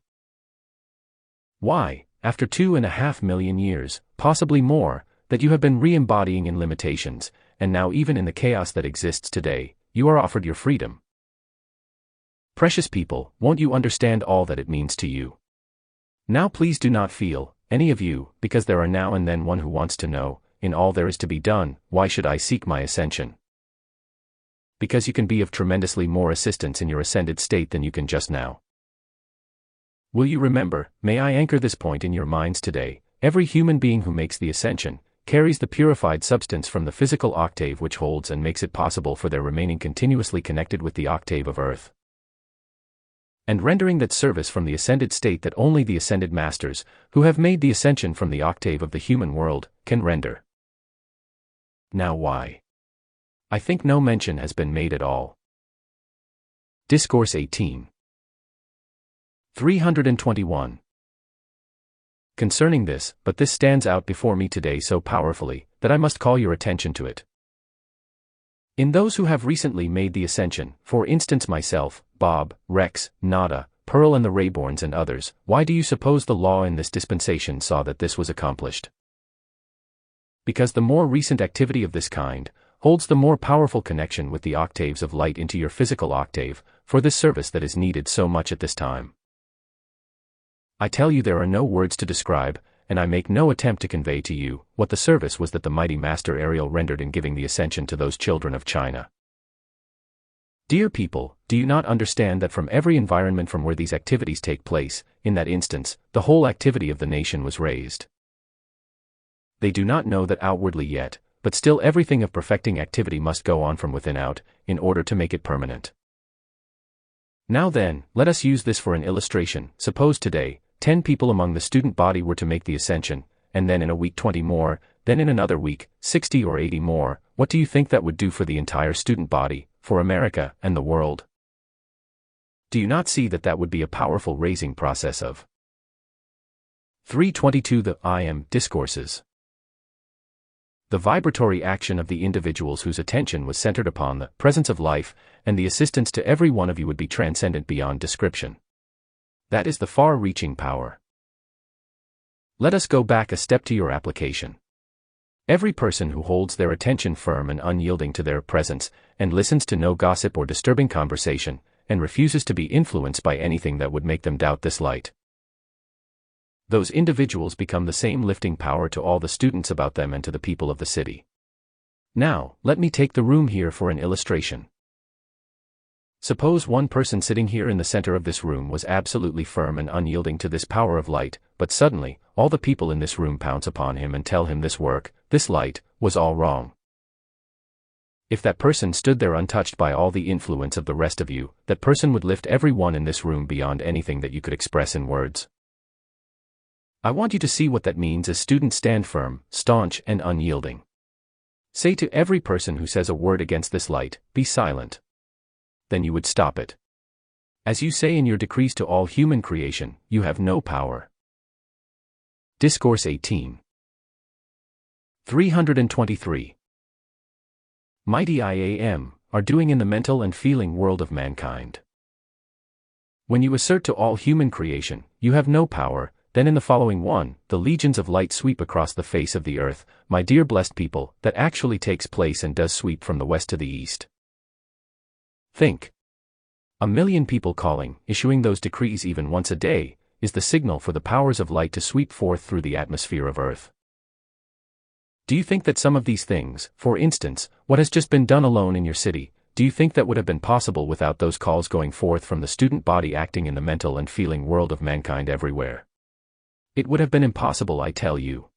Why, after 2.5 million years, possibly more, that you have been re-embodying in limitations, and now even in the chaos that exists today, you are offered your freedom. Precious people, won't you understand all that it means to you? Now please do not feel, any of you, because there are now and then one who wants to know, in all there is to be done, why should I seek my ascension? Because you can be of tremendously more assistance in your ascended state than you can just now. Will you remember, may I anchor this point in your minds today, every human being who makes the ascension, carries the purified substance from the physical octave which holds and makes it possible for their remaining continuously connected with the octave of earth. And rendering that service from the ascended state that only the ascended masters, who have made the ascension from the octave of the human world, can render. Now why? I think no mention has been made at all. Discourse 18. 321. Concerning this, but this stands out before me today so powerfully, that I must call your attention to it. In those who have recently made the ascension, for instance myself, Bob, Rex, Nada, Pearl and the Rayborns and others, why do you suppose the law in this dispensation saw that this was accomplished? Because the more recent activity of this kind, holds the more powerful connection with the octaves of light into your physical octave, for this service that is needed so much at this time. I tell you there are no words to describe, and I make no attempt to convey to you, what the service was that the mighty Master Ariel rendered in giving the ascension to those children of China. Dear people, do you not understand that from every environment from where these activities take place, in that instance, the whole activity of the nation was raised? They do not know that outwardly yet, but still everything of perfecting activity must go on from within out, in order to make it permanent. Now then, let us use this for an illustration. Suppose today, 10 people among the student body were to make the ascension, and then in a week 20 more, then in another week, 60 or 80 more. What do you think that would do for the entire student body, for America, and the world? Do you not see that that would be a powerful raising process of 322 The I Am Discourses. The vibratory action of the individuals whose attention was centered upon the presence of life, and the assistance to every one of you would be transcendent beyond description. That is the far-reaching power. Let us go back a step to your application. Every person who holds their attention firm and unyielding to their presence, and listens to no gossip or disturbing conversation, and refuses to be influenced by anything that would make them doubt this light. Those individuals become the same lifting power to all the students about them and to the people of the city. Now, let me take the room here for an illustration. Suppose one person sitting here in the center of this room was absolutely firm and unyielding to this power of light, but suddenly, all the people in this room pounce upon him and tell him this work, this light, was all wrong. If that person stood there untouched by all the influence of the rest of you, that person would lift everyone in this room beyond anything that you could express in words. I want you to see what that means as students stand firm, staunch, and unyielding. Say to every person who says a word against this light, be silent. Then you would stop it. As you say in your decrees to all human creation, you have no power. Discourse 18. 323. Mighty I am, are doing in the mental and feeling world of mankind. When you assert to all human creation, you have no power, then in the following one, the legions of light sweep across the face of the earth, my dear blessed people, that actually takes place and does sweep from the west to the east. Think. 1,000,000 people calling, issuing those decrees even once a day, is the signal for the powers of light to sweep forth through the atmosphere of earth. Do you think that some of these things, for instance, what has just been done alone in your city, do you think that would have been possible without those calls going forth from the student body acting in the mental and feeling world of mankind everywhere? It would have been impossible, I tell you.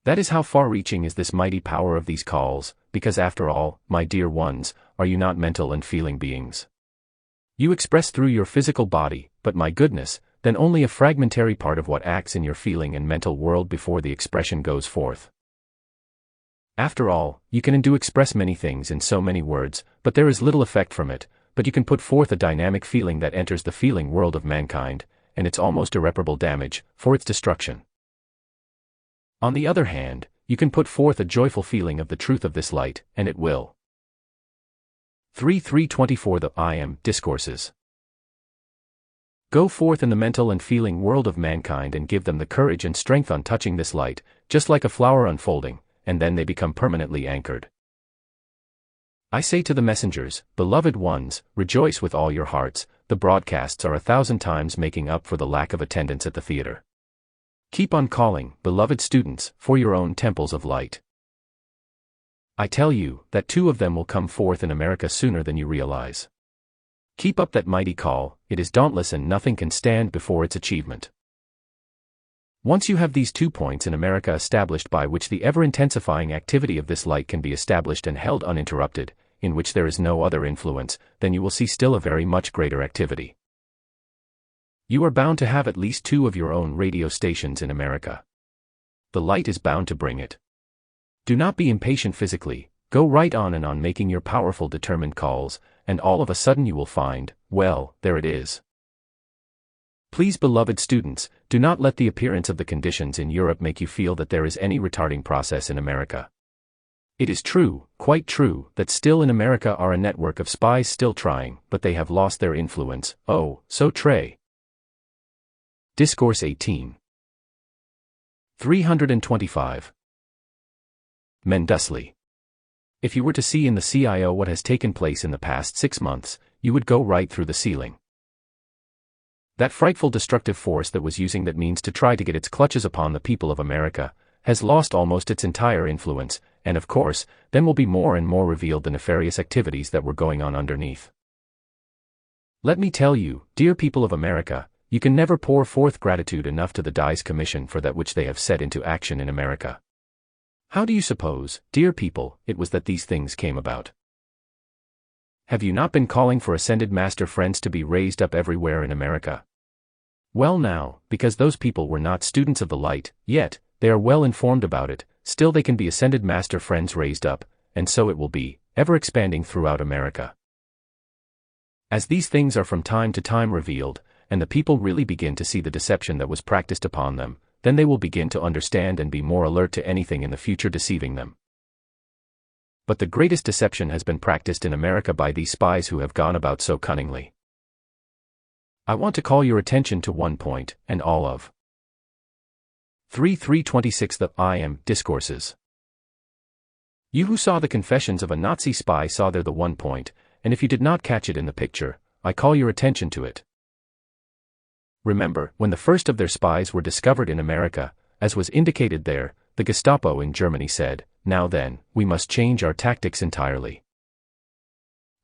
That is how far-reaching is this mighty power of these calls, because after all, my dear ones, are you not mental and feeling beings? You express through your physical body, but my goodness, then only a fragmentary part of what acts in your feeling and mental world before the expression goes forth. After all, you can and do express many things in so many words, but there is little effect from it, but you can put forth a dynamic feeling that enters the feeling world of mankind, and it's almost irreparable damage, for its destruction. On the other hand, you can put forth a joyful feeling of the truth of this light, and it will. 3:324 The I Am Discourses. Go forth in the mental and feeling world of mankind and give them the courage and strength on touching this light, just like a flower unfolding, and then they become permanently anchored. I say to the messengers, beloved ones, rejoice with all your hearts, the broadcasts are 1,000 times making up for the lack of attendance at the theater. Keep on calling, beloved students, for your own temples of light. I tell you, that 2 of them will come forth in America sooner than you realize. Keep up that mighty call, it is dauntless and nothing can stand before its achievement. Once you have these 2 points in America established by which the ever-intensifying activity of this light can be established and held uninterrupted, in which there is no other influence, then you will see still a very much greater activity. You are bound to have at least 2 of your own radio stations in America. The light is bound to bring it. Do not be impatient physically, go right on and on making your powerful determined calls, and all of a sudden you will find, well, there it is. Please, beloved students, do not let the appearance of the conditions in Europe make you feel that there is any retarding process in America. It is true, quite true, that still in America are a network of spies still trying, but they have lost their influence, oh, so trey. Discourse 18. 325. Mendusly. If you were to see in the CIO what has taken place in the past 6 months, you would go right through the ceiling. That frightful destructive force that was using that means to try to get its clutches upon the people of America, has lost almost its entire influence, and of course, then will be more and more revealed the nefarious activities that were going on underneath. Let me tell you, dear people of America, you can never pour forth gratitude enough to the Dice Commission for that which they have set into action in America. How do you suppose, dear people, it was that these things came about? Have you not been calling for ascended master friends to be raised up everywhere in America? Well now, because those people were not students of the light, yet, they are well informed about it, still they can be ascended master friends raised up, and so it will be, ever expanding throughout America. As these things are from time to time revealed, and the people really begin to see the deception that was practiced upon them, then they will begin to understand and be more alert to anything in the future deceiving them. But the greatest deception has been practiced in America by these spies who have gone about so cunningly. I want to call your attention to one point, and all of 3:326 The I Am Discourses. You who saw the confessions of a Nazi spy saw there the one point, and if you did not catch it in the picture, I call your attention to it. Remember, when the first of their spies were discovered in America, as was indicated there, the Gestapo in Germany said, "Now then, we must change our tactics entirely."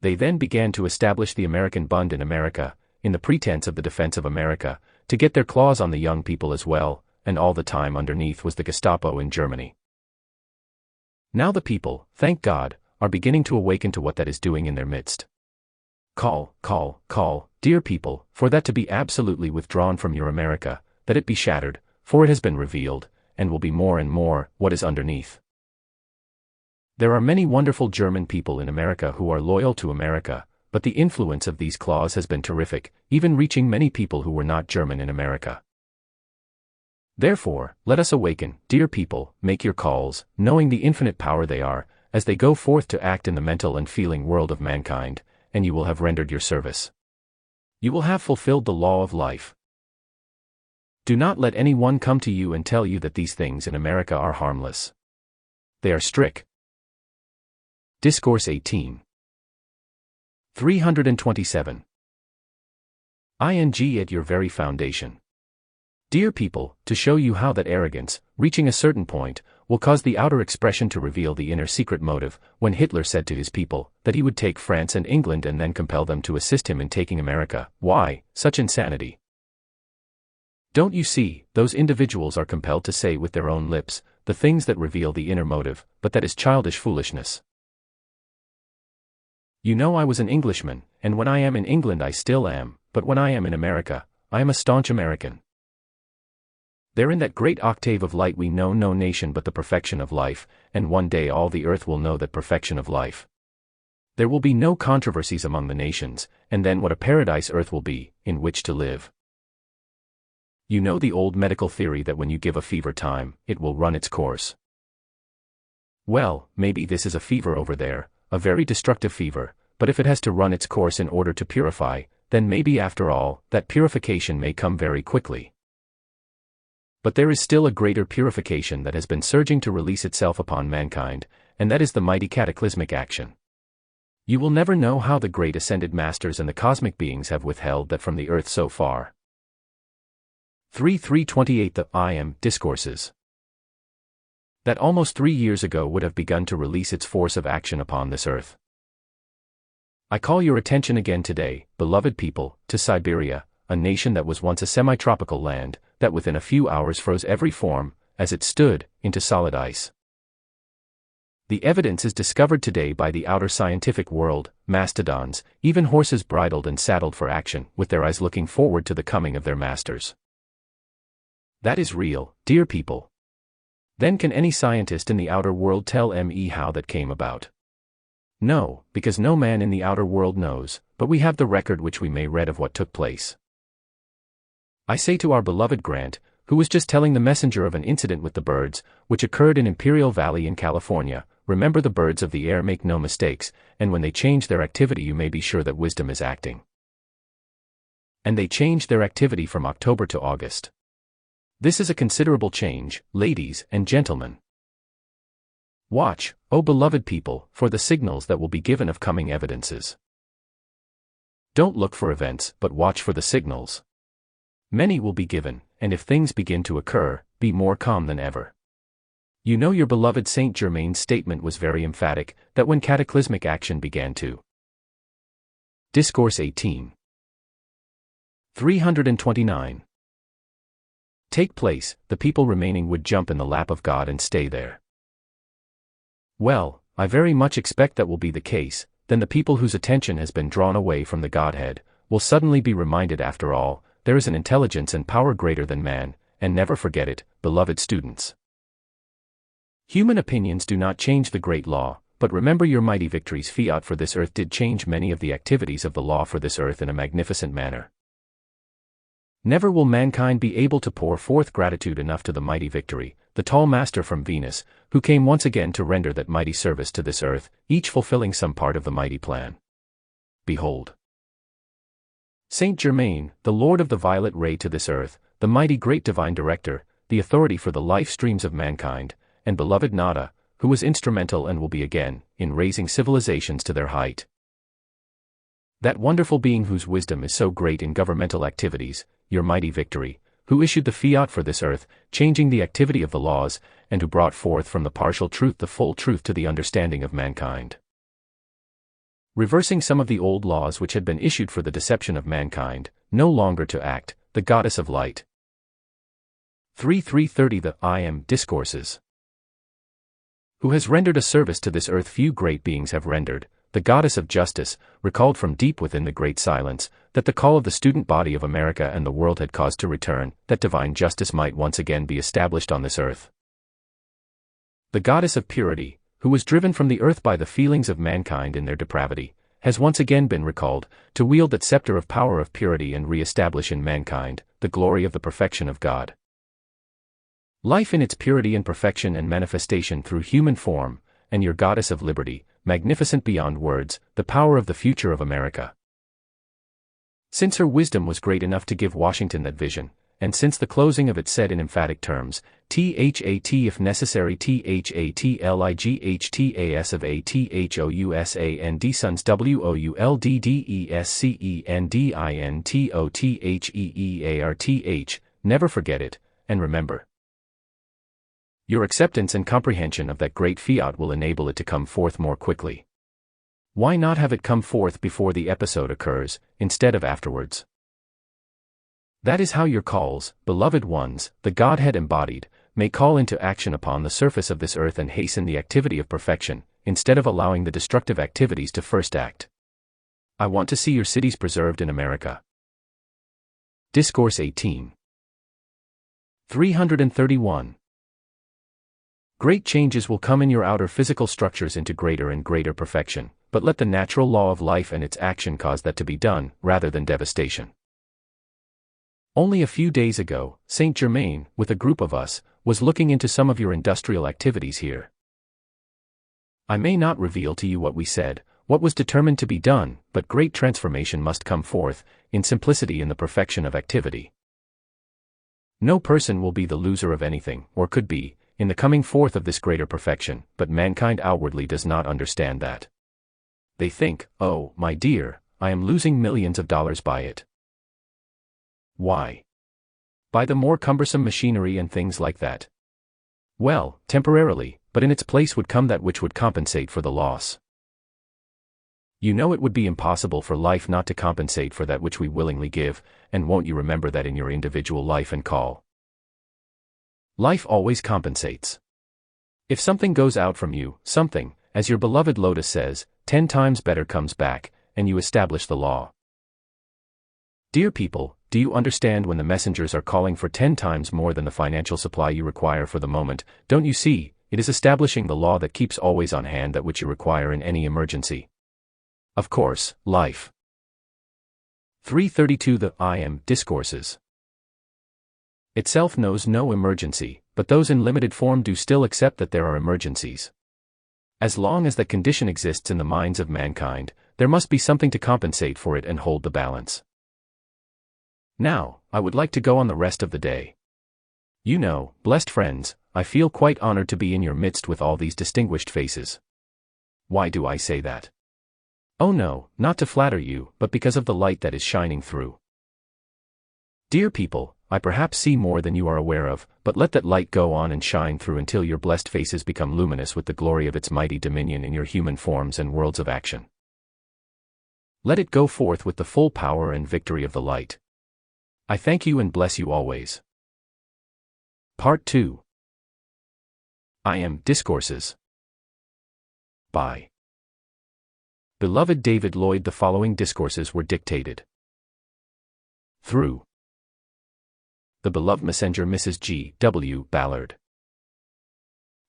They then began to establish the American Bund in America, in the pretense of the defense of America, to get their claws on the young people as well, and all the time underneath was the Gestapo in Germany. Now the people, thank God, are beginning to awaken to what that is doing in their midst. Call, dear people, for that to be absolutely withdrawn from your America, that it be shattered, for it has been revealed, and will be more and more, what is underneath. There are many wonderful German people in America who are loyal to America, but the influence of these claws has been terrific, even reaching many people who were not German in America. Therefore, let us awaken, dear people, make your calls, knowing the infinite power they are, as they go forth to act in the mental and feeling world of mankind, and you will have rendered your service. You will have fulfilled the law of life. Do not let anyone come to you and tell you that these things in America are harmless. They are strict. Discourse 18. 327. ING at your very foundation. Dear people, to show you how that arrogance, reaching a certain point, will cause the outer expression to reveal the inner secret motive, when Hitler said to his people, that he would take France and England and then compel them to assist him in taking America. Why, such insanity? Don't you see, those individuals are compelled to say with their own lips, the things that reveal the inner motive, but that is childish foolishness. You know I was an Englishman, and when I am in England I still am, but when I am in America, I am a staunch American. There in that great octave of light we know no nation but the perfection of life, and one day all the earth will know that perfection of life. There will be no controversies among the nations, and then what a paradise earth will be, in which to live. You know the old medical theory that when you give a fever time, it will run its course. Well, maybe this is a fever over there, a very destructive fever, but if it has to run its course in order to purify, then maybe after all, that purification may come very quickly. But there is still a greater purification that has been surging to release itself upon mankind, and that is the mighty cataclysmic action. You will never know how the great ascended masters and the cosmic beings have withheld that from the earth so far. 3:328 The I Am Discourses. That almost 3 years ago would have begun to release its force of action upon this earth. I call your attention again today, beloved people, to Siberia, a nation that was once a semi-tropical land, that within a few hours froze every form, as it stood, into solid ice. The evidence is discovered today by the outer scientific world, mastodons, even horses bridled and saddled for action, with their eyes looking forward to the coming of their masters. That is real, dear people. Then can any scientist in the outer world tell me how that came about? No, because no man in the outer world knows, but we have the record which we may read of what took place. I say to our beloved Grant, who was just telling the messenger of an incident with the birds, which occurred in Imperial Valley in California, remember the birds of the air make no mistakes, and when they change their activity you may be sure that wisdom is acting. And they changed their activity from October to August. This is a considerable change, ladies and gentlemen. Watch, O beloved people, for the signals that will be given of coming evidences. Don't look for events, but watch for the signals. Many will be given, and if things begin to occur, be more calm than ever. You know your beloved Saint Germain's statement was very emphatic, that when cataclysmic action began to. Discourse 18. 329. Take place, the people remaining would jump in the lap of God and stay there. Well, I very much expect that will be the case, then the people whose attention has been drawn away from the Godhead, will suddenly be reminded after all, there is an intelligence and power greater than man, and never forget it, beloved students. Human opinions do not change the great law, but remember your mighty victories. Fiat for this earth did change many of the activities of the law for this earth in a magnificent manner. Never will mankind be able to pour forth gratitude enough to the mighty victory, the tall master from Venus, who came once again to render that mighty service to this earth, each fulfilling some part of the mighty plan. Behold, Saint Germain, the Lord of the violet ray to this earth, the mighty great divine director, the authority for the life streams of mankind, and beloved Nada, who was instrumental and will be again, in raising civilizations to their height. That wonderful being whose wisdom is so great in governmental activities, your mighty victory, who issued the fiat for this earth, changing the activity of the laws, and who brought forth from the partial truth the full truth to the understanding of mankind. Reversing some of the old laws which had been issued for the deception of mankind, no longer to act, the goddess of light. 3:330 The I Am Discourses. Who has rendered a service to this earth few great beings have rendered, the goddess of justice, recalled from deep within the great silence, that the call of the student body of America and the world had caused to return, that divine justice might once again be established on this earth. The goddess of purity, who was driven from the earth by the feelings of mankind in their depravity, has once again been recalled, to wield that scepter of power of purity and re-establish in mankind the glory of the perfection of God. Life in its purity and perfection and manifestation through human form, and your goddess of liberty, magnificent beyond words, the power of the future of America. Since her wisdom was great enough to give Washington that vision, and since the closing of it said in emphatic terms, THAT if necessary THATLIGHTAS of ATHOUSAND sons WOULDDESCENDINTOTHEEARTH, never forget it, and remember. Your acceptance and comprehension of that great fiat will enable it to come forth more quickly. Why not have it come forth before the episode occurs, instead of afterwards? That is how your calls, beloved ones, the Godhead embodied, may call into action upon the surface of this earth and hasten the activity of perfection, instead of allowing the destructive activities to first act. I want to see your cities preserved in America. Discourse 18. 331. Great changes will come in your outer physical structures into greater and greater perfection, but let the natural law of life and its action cause that to be done, rather than devastation. Only a few days ago, Saint Germain, with a group of us, was looking into some of your industrial activities here. I may not reveal to you what we said, what was determined to be done, but great transformation must come forth, in simplicity in the perfection of activity. No person will be the loser of anything, or could be, in the coming forth of this greater perfection, but mankind outwardly does not understand that. They think, oh, my dear, I am losing millions of dollars by it. Why? By the more cumbersome machinery and things like that. Well, temporarily, but in its place would come that which would compensate for the loss. You know it would be impossible for life not to compensate for that which we willingly give, and won't you remember that in your individual life and call? Life always compensates. If something goes out from you, something, as your beloved Lotus says, 10 times better comes back, and you establish the law. Dear people, do you understand when the messengers are calling for 10 times more than the financial supply you require for the moment? Don't you see, it is establishing the law that keeps always on hand that which you require in any emergency. Of course, life. 332 The I Am Discourses. Itself knows no emergency, but those in limited form do still accept that there are emergencies. As long as that condition exists in the minds of mankind, there must be something to compensate for it and hold the balance. Now, I would like to go on the rest of the day. You know, blessed friends, I feel quite honored to be in your midst with all these distinguished faces. Why do I say that? Oh no, not to flatter you, but because of the light that is shining through. Dear people, I perhaps see more than you are aware of, but let that light go on and shine through until your blessed faces become luminous with the glory of its mighty dominion in your human forms and worlds of action. Let it go forth with the full power and victory of the light. I thank you and bless you always. Part 2. I Am Discourses. By Beloved David Lloyd. The following discourses were dictated through the beloved messenger Mrs. G. W. Ballard.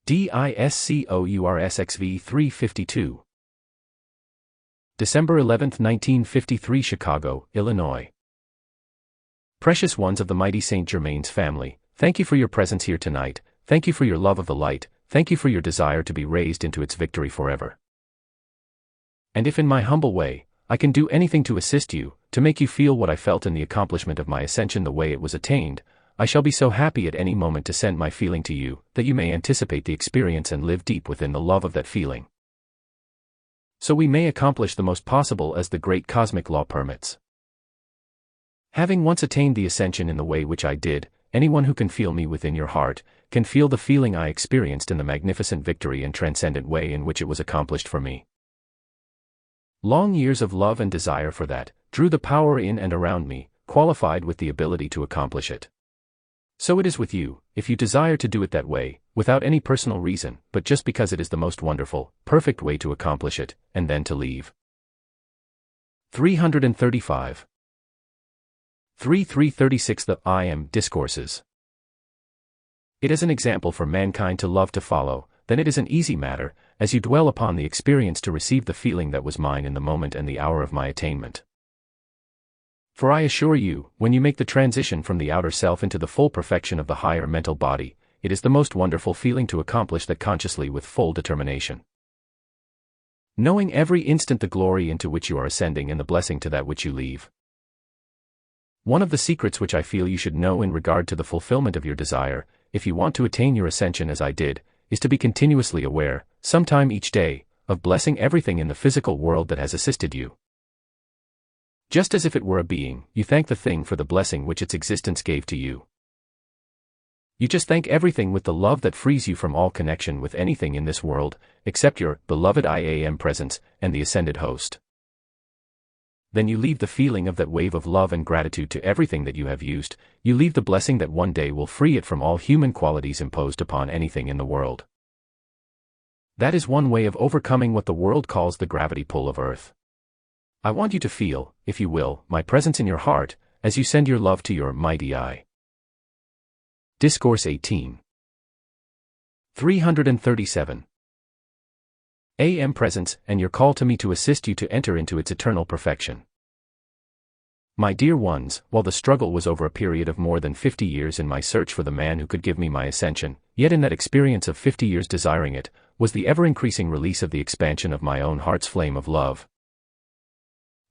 DISCOURSXV 352. December 11, 1953, Chicago, Illinois. Precious ones of the mighty Saint Germain's family, thank you for your presence here tonight, thank you for your love of the light, thank you for your desire to be raised into its victory forever. And if in my humble way, I can do anything to assist you, to make you feel what I felt in the accomplishment of my ascension the way it was attained, I shall be so happy at any moment to send my feeling to you, that you may anticipate the experience and live deep within the love of that feeling. So we may accomplish the most possible as the great cosmic law permits. Having once attained the ascension in the way which I did, anyone who can feel me within your heart, can feel the feeling I experienced in the magnificent victory and transcendent way in which it was accomplished for me. Long years of love and desire for that, drew the power in and around me, qualified with the ability to accomplish it. So it is with you, if you desire to do it that way, without any personal reason, but just because it is the most wonderful, perfect way to accomplish it, and then to leave. 335. 336 The I Am Discourses. It is an example for mankind to love to follow, then it is an easy matter, as you dwell upon the experience to receive the feeling that was mine in the moment and the hour of my attainment. For I assure you, when you make the transition from the outer self into the full perfection of the higher mental body, it is the most wonderful feeling to accomplish that consciously with full determination. Knowing every instant the glory into which you are ascending and the blessing to that which you leave. One of the secrets which I feel you should know in regard to the fulfillment of your desire, if you want to attain your ascension as I did, is to be continuously aware, sometime each day, of blessing everything in the physical world that has assisted you. Just as if it were a being, you thank the thing for the blessing which its existence gave to you. You just thank everything with the love that frees you from all connection with anything in this world, except your beloved I Am presence and the ascended host. Then you leave the feeling of that wave of love and gratitude to everything that you have used, you leave the blessing that one day will free it from all human qualities imposed upon anything in the world. That is one way of overcoming what the world calls the gravity pull of Earth. I want you to feel, if you will, my presence in your heart, as you send your love to your mighty I. Discourse 18. 337. I Am presence, and your call to me to assist you to enter into its eternal perfection. My dear ones, while the struggle was over a period of more than 50 years in my search for the man who could give me my ascension, yet in that experience of 50 years desiring it, was the ever-increasing release of the expansion of my own heart's flame of love.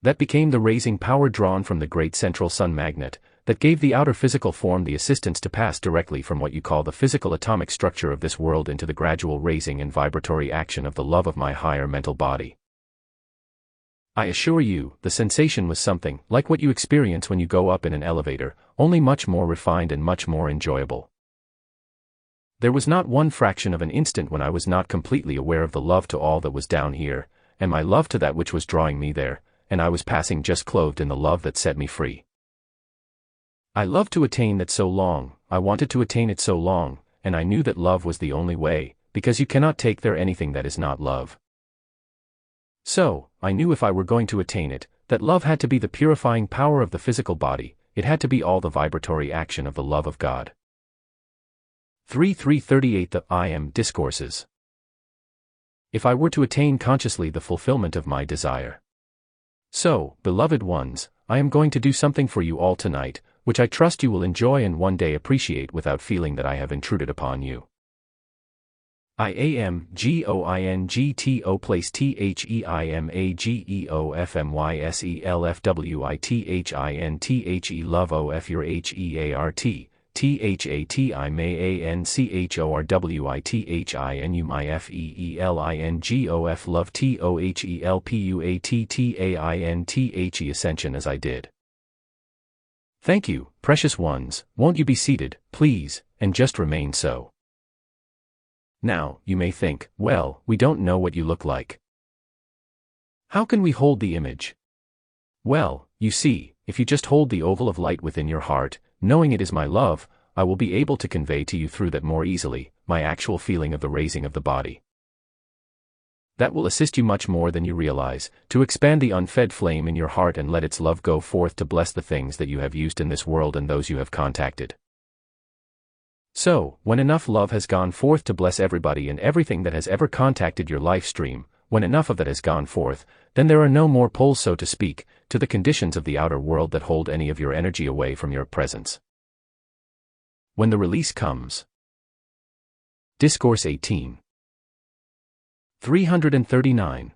That became the raising power drawn from the great central sun magnet, that gave the outer physical form the assistance to pass directly from what you call the physical atomic structure of this world into the gradual raising and vibratory action of the love of my higher mental body. I assure you, the sensation was something like what you experience when you go up in an elevator, only much more refined and much more enjoyable. There was not one fraction of an instant when I was not completely aware of the love to all that was down here, and my love to that which was drawing me there, and I was passing just clothed in the love that set me free. I loved to attain that so long, I wanted to attain it so long, and I knew that love was the only way, because you cannot take there anything that is not love. So, I knew if I were going to attain it, that love had to be the purifying power of the physical body, it had to be all the vibratory action of the love of God. 338 The I Am Discourses. If I were to attain consciously the fulfillment of my desire. So, beloved ones, I am going to do something for you all tonight, which I trust you will enjoy and one day appreciate without feeling that I have intruded upon you. I am GOINGTO place THEIMAGEOFMYSELFWITHINTHE love OF your HEART. THATI may ANCHORWITHINU my FEELINGOF love TOHELPUATTAINTHE ascension as I did. Thank you, precious ones, won't you be seated, please, and just remain so. Now, you may think, well, we don't know what you look like. How can we hold the image? Well, you see, if you just hold the oval of light within your heart, knowing it is my love, I will be able to convey to you through that more easily, my actual feeling of the raising of the body. That will assist you much more than you realize, to expand the unfed flame in your heart and let its love go forth to bless the things that you have used in this world and those you have contacted. So, when enough love has gone forth to bless everybody and everything that has ever contacted your life stream, when enough of that has gone forth, then there are no more pulls, so to speak, to the conditions of the outer world that hold any of your energy away from your presence. When the release comes. Discourse 18. 339.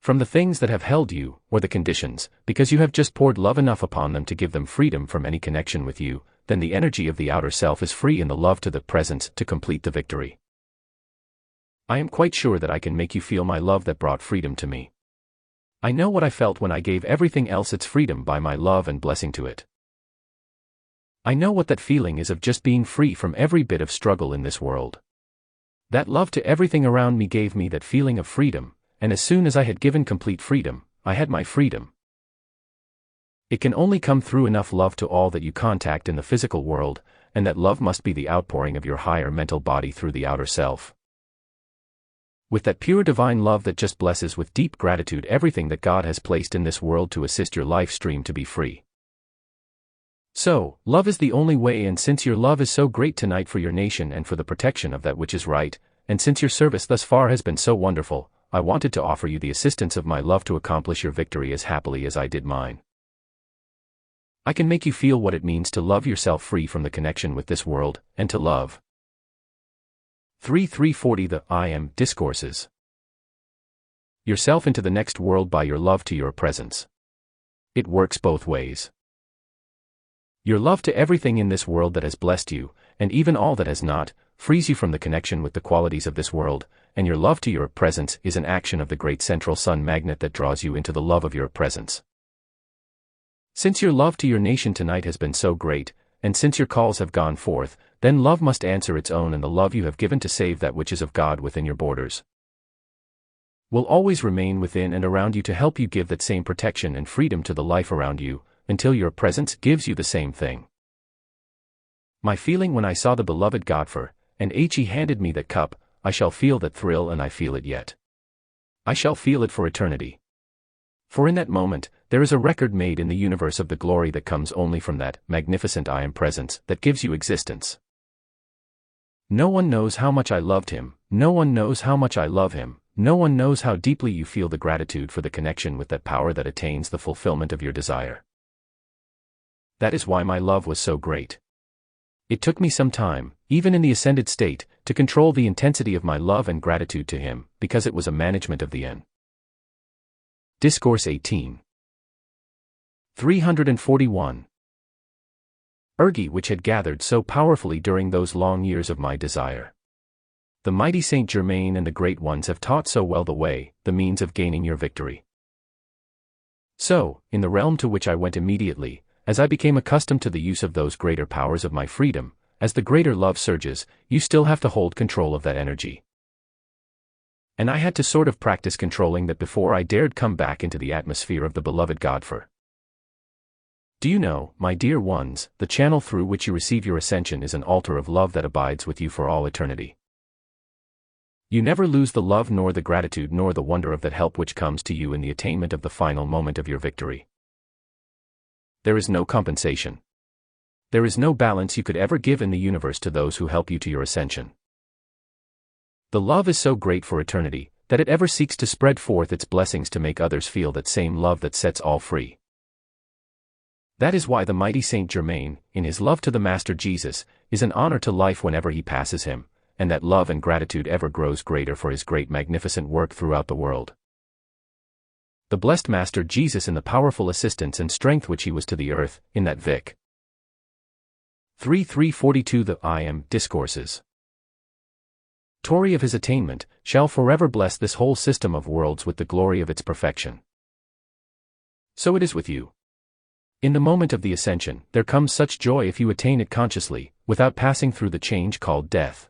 From the things that have held you, or the conditions, because you have just poured love enough upon them to give them freedom from any connection with you, then the energy of the outer self is free in the love to the presence to complete the victory. I am quite sure that I can make you feel my love that brought freedom to me. I know what I felt when I gave everything else its freedom by my love and blessing to it. I know what that feeling is of just being free from every bit of struggle in this world. That love to everything around me gave me that feeling of freedom, and as soon as I had given complete freedom, I had my freedom. It can only come through enough love to all that you contact in the physical world, and that love must be the outpouring of your higher mental body through the outer self. With that pure divine love that just blesses with deep gratitude everything that God has placed in this world to assist your life stream to be free. So, love is the only way, and since your love is so great tonight for your nation and for the protection of that which is right, and since your service thus far has been so wonderful, I wanted to offer you the assistance of my love to accomplish your victory as happily as I did mine. I can make you feel what it means to love yourself free from the connection with this world, and to love. 3:340 The I Am Discourses. Yourself into the next world by your love to your presence. It works both ways. Your love to everything in this world that has blessed you, and even all that has not, frees you from the connection with the qualities of this world, and your love to your presence is an action of the great central sun magnet that draws you into the love of your presence. Since your love to your nation tonight has been so great, and since your calls have gone forth, then love must answer its own, and the love you have given to save that which is of God within your borders will always remain within and around you to help you give that same protection and freedom to the life around you, until your presence gives you the same thing. My feeling when I saw the beloved Godfrey, and he handed me that cup, I shall feel that thrill, and I feel it yet. I shall feel it for eternity. For in that moment, there is a record made in the universe of the glory that comes only from that magnificent I Am presence that gives you existence. No one knows how much I loved him, no one knows how much I love him, no one knows how deeply you feel the gratitude for the connection with that power that attains the fulfillment of your desire. That is why my love was so great. It took me some time, even in the ascended state, to control the intensity of my love and gratitude to him, because it was a management of the N. Discourse 18. 341. Ergi, which had gathered so powerfully during those long years of my desire. The mighty Saint Germain and the great ones have taught so well the way, the means of gaining your victory. So, in the realm to which I went immediately, as I became accustomed to the use of those greater powers of my freedom, as the greater love surges, you still have to hold control of that energy. And I had to sort of practice controlling that before I dared come back into the atmosphere of the beloved Godfrey. Do you know, my dear ones, the channel through which you receive your ascension is an altar of love that abides with you for all eternity. You never lose the love nor the gratitude nor the wonder of that help which comes to you in the attainment of the final moment of your victory. There is no compensation. There is no balance you could ever give in the universe to those who help you to your ascension. The love is so great for eternity, that it ever seeks to spread forth its blessings to make others feel that same love that sets all free. That is why the mighty Saint Germain, in his love to the Master Jesus, is an honor to life whenever he passes him, and that love and gratitude ever grows greater for his great magnificent work throughout the world. The blessed Master Jesus in the powerful assistance and strength which he was to the earth, in that Vic. 3:342 The I Am Discourses. Tory of his attainment, shall forever bless this whole system of worlds with the glory of its perfection. So it is with you. In the moment of the ascension, there comes such joy if you attain it consciously, without passing through the change called death.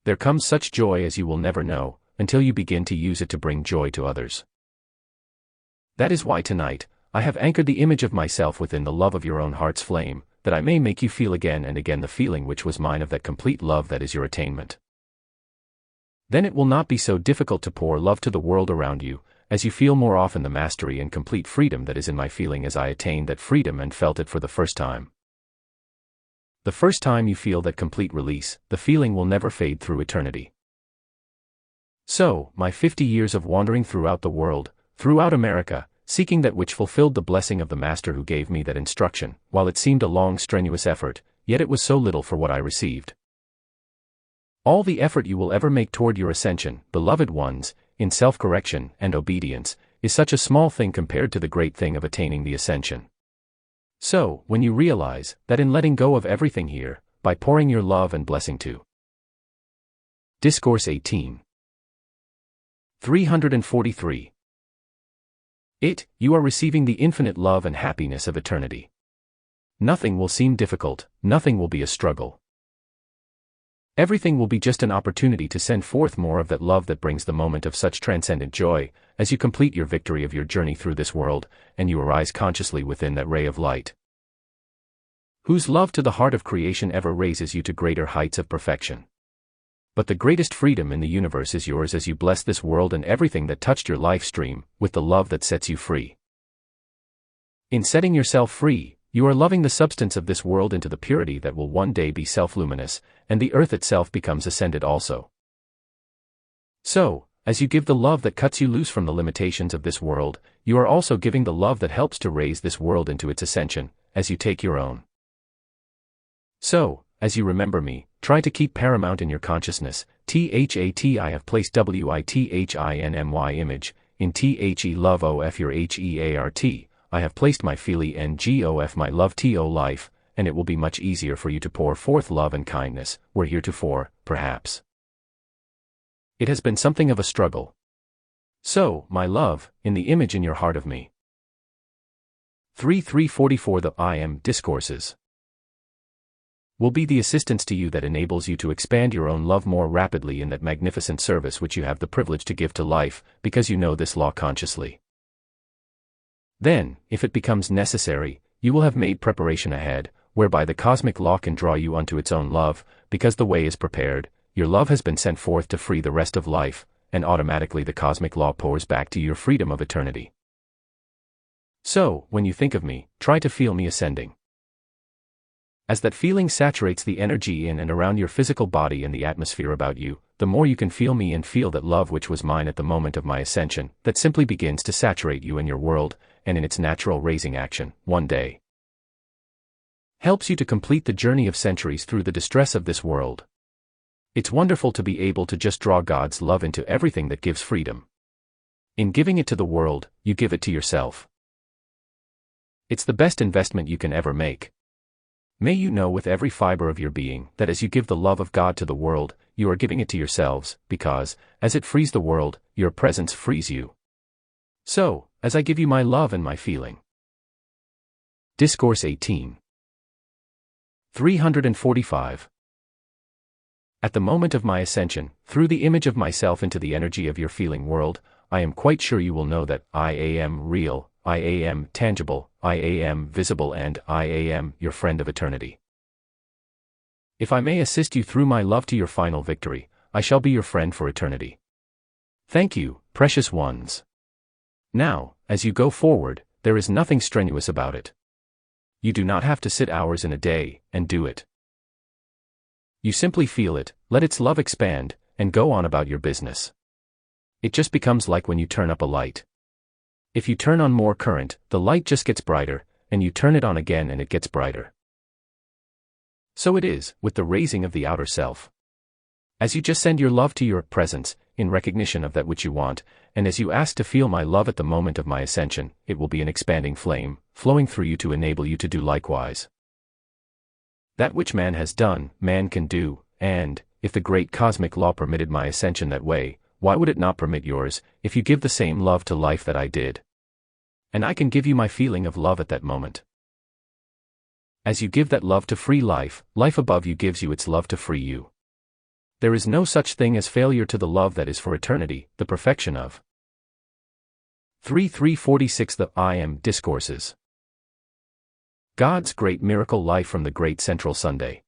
There comes such joy as you will never know, until you begin to use it to bring joy to others. That is why tonight, I have anchored the image of myself within the love of your own heart's flame, that I may make you feel again and again the feeling which was mine of that complete love that is your attainment. Then it will not be so difficult to pour love to the world around you, as you feel more often the mastery and complete freedom that is in my feeling as I attained that freedom and felt it for the first time. The first time you feel that complete release, the feeling will never fade through eternity. So, my 50 years of wandering throughout the world, throughout America, seeking that which fulfilled the blessing of the Master who gave me that instruction, while it seemed a long strenuous effort, yet it was so little for what I received. All the effort you will ever make toward your ascension, beloved ones, in self-correction and obedience, is such a small thing compared to the great thing of attaining the ascension. So, when you realize that in letting go of everything here, by pouring your love and blessing to Discourse 18. 343. You are receiving the infinite love and happiness of eternity. Nothing will seem difficult, nothing will be a struggle. Everything will be just an opportunity to send forth more of that love that brings the moment of such transcendent joy, as you complete your victory of your journey through this world, and you arise consciously within that ray of light, whose love to the heart of creation ever raises you to greater heights of perfection. But the greatest freedom in the universe is yours as you bless this world and everything that touched your life stream, with the love that sets you free. In setting yourself free, you are loving the substance of this world into the purity that will one day be self-luminous, and the earth itself becomes ascended also. So, as you give the love that cuts you loose from the limitations of this world, you are also giving the love that helps to raise this world into its ascension, as you take your own. So, as you remember me, try to keep paramount in your consciousness. I have placed WITHINMY image, in THE love OF your HEART, I have placed my feely NGOF my love TO life, and it will be much easier for you to pour forth love and kindness, where heretofore, perhaps, it has been something of a struggle. So, my love, in the image in your heart of me. 344 The I Am Discourses will be the assistance to you that enables you to expand your own love more rapidly in that magnificent service which you have the privilege to give to life, because you know this law consciously. Then, if it becomes necessary, you will have made preparation ahead, whereby the cosmic law can draw you unto its own love, because the way is prepared, your love has been sent forth to free the rest of life, and automatically the cosmic law pours back to your freedom of eternity. So, when you think of me, try to feel me ascending. As that feeling saturates the energy in and around your physical body and the atmosphere about you, the more you can feel me and feel that love which was mine at the moment of my ascension, that simply begins to saturate you and your world, and in its natural raising action, one day, helps you to complete the journey of centuries through the distress of this world. It's wonderful to be able to just draw God's love into everything that gives freedom. In giving it to the world, you give it to yourself. It's the best investment you can ever make. May you know with every fiber of your being that as you give the love of God to the world, you are giving it to yourselves, because, as it frees the world, your presence frees you. So, as I give you my love and my feeling. Discourse 18. 345. At the moment of my ascension, through the image of myself into the energy of your feeling world, I am quite sure you will know that I am real, I am tangible, I am visible, and I am your friend of eternity. If I may assist you through my love to your final victory, I shall be your friend for eternity. Thank you, precious ones. Now, as you go forward, there is nothing strenuous about it. You do not have to sit hours in a day and do it. You simply feel it, let its love expand, and go on about your business. It just becomes like when you turn up a light. If you turn on more current, the light just gets brighter, and you turn it on again and it gets brighter. So it is with the raising of the outer self. As you just send your love to your presence, in recognition of that which you want, and as you ask to feel my love at the moment of my ascension, it will be an expanding flame, flowing through you to enable you to do likewise. That which man has done, man can do, and, if the great cosmic law permitted my ascension that way, why would it not permit yours, if you give the same love to life that I did? And I can give you my feeling of love at that moment. As you give that love to free life, life above you gives you its love to free you. There is no such thing as failure to the love that is for eternity, the perfection of. 346 The I Am Discourses. God's great miracle life from the great central Sunday.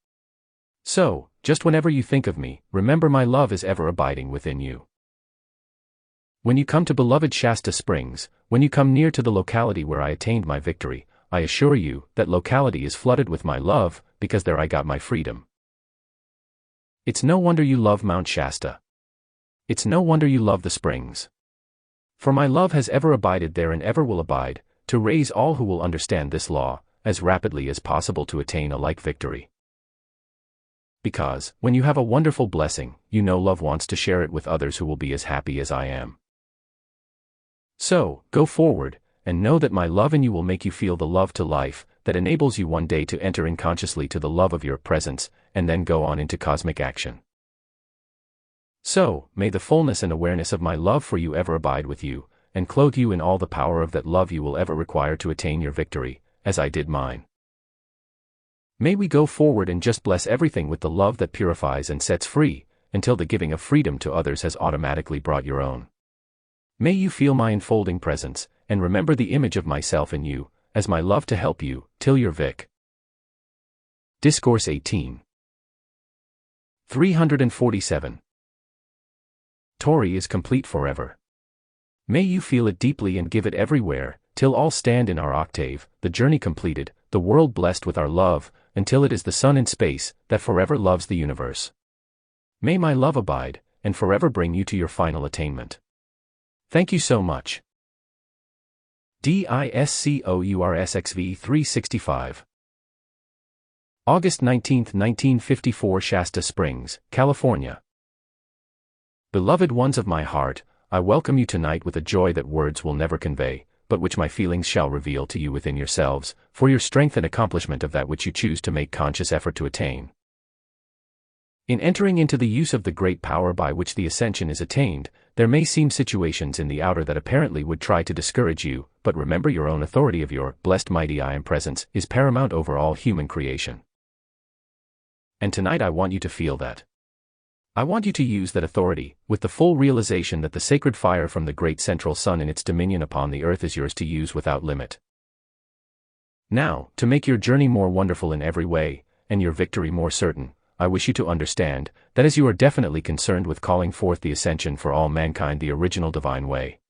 So, just whenever you think of me, remember my love is ever abiding within you. When you come to beloved Shasta Springs, when you come near to the locality where I attained my victory, I assure you, that locality is flooded with my love, because there I got my freedom. It's no wonder you love Mount Shasta. It's no wonder you love the springs. For my love has ever abided there and ever will abide, to raise all who will understand this law, as rapidly as possible to attain a like victory. Because, when you have a wonderful blessing, you know love wants to share it with others who will be as happy as I am. So, go forward, and know that my love in you will make you feel the love to life, that enables you one day to enter unconsciously to the love of your presence, and then go on into cosmic action. So, may the fullness and awareness of my love for you ever abide with you, and clothe you in all the power of that love you will ever require to attain your victory, as I did mine. May we go forward and just bless everything with the love that purifies and sets free, until the giving of freedom to others has automatically brought your own. May you feel my enfolding presence, and remember the image of myself in you, as my love to help you, till your Vic. Discourse 18. 347. Tory is complete forever. May you feel it deeply and give it everywhere, till all stand in our octave, the journey completed, the world blessed with our love, until it is the sun in space, that forever loves the universe. May my love abide, and forever bring you to your final attainment. Thank you so much. DISCOURSXV 365. August 19, 1954, Shasta Springs, California. Beloved ones of my heart, I welcome you tonight with a joy that words will never convey, but which my feelings shall reveal to you within yourselves, for your strength and accomplishment of that which you choose to make conscious effort to attain. In entering into the use of the great power by which the ascension is attained, there may seem situations in the outer that apparently would try to discourage you, but remember your own authority of your blessed mighty I Am presence is paramount over all human creation. And tonight I want you to feel that. I want you to use that authority, with the full realization that the sacred fire from the great central sun in its dominion upon the earth is yours to use without limit. Now, to make your journey more wonderful in every way, and your victory more certain, I wish you to understand that as you are definitely concerned with calling forth the ascension for all mankind the original divine way,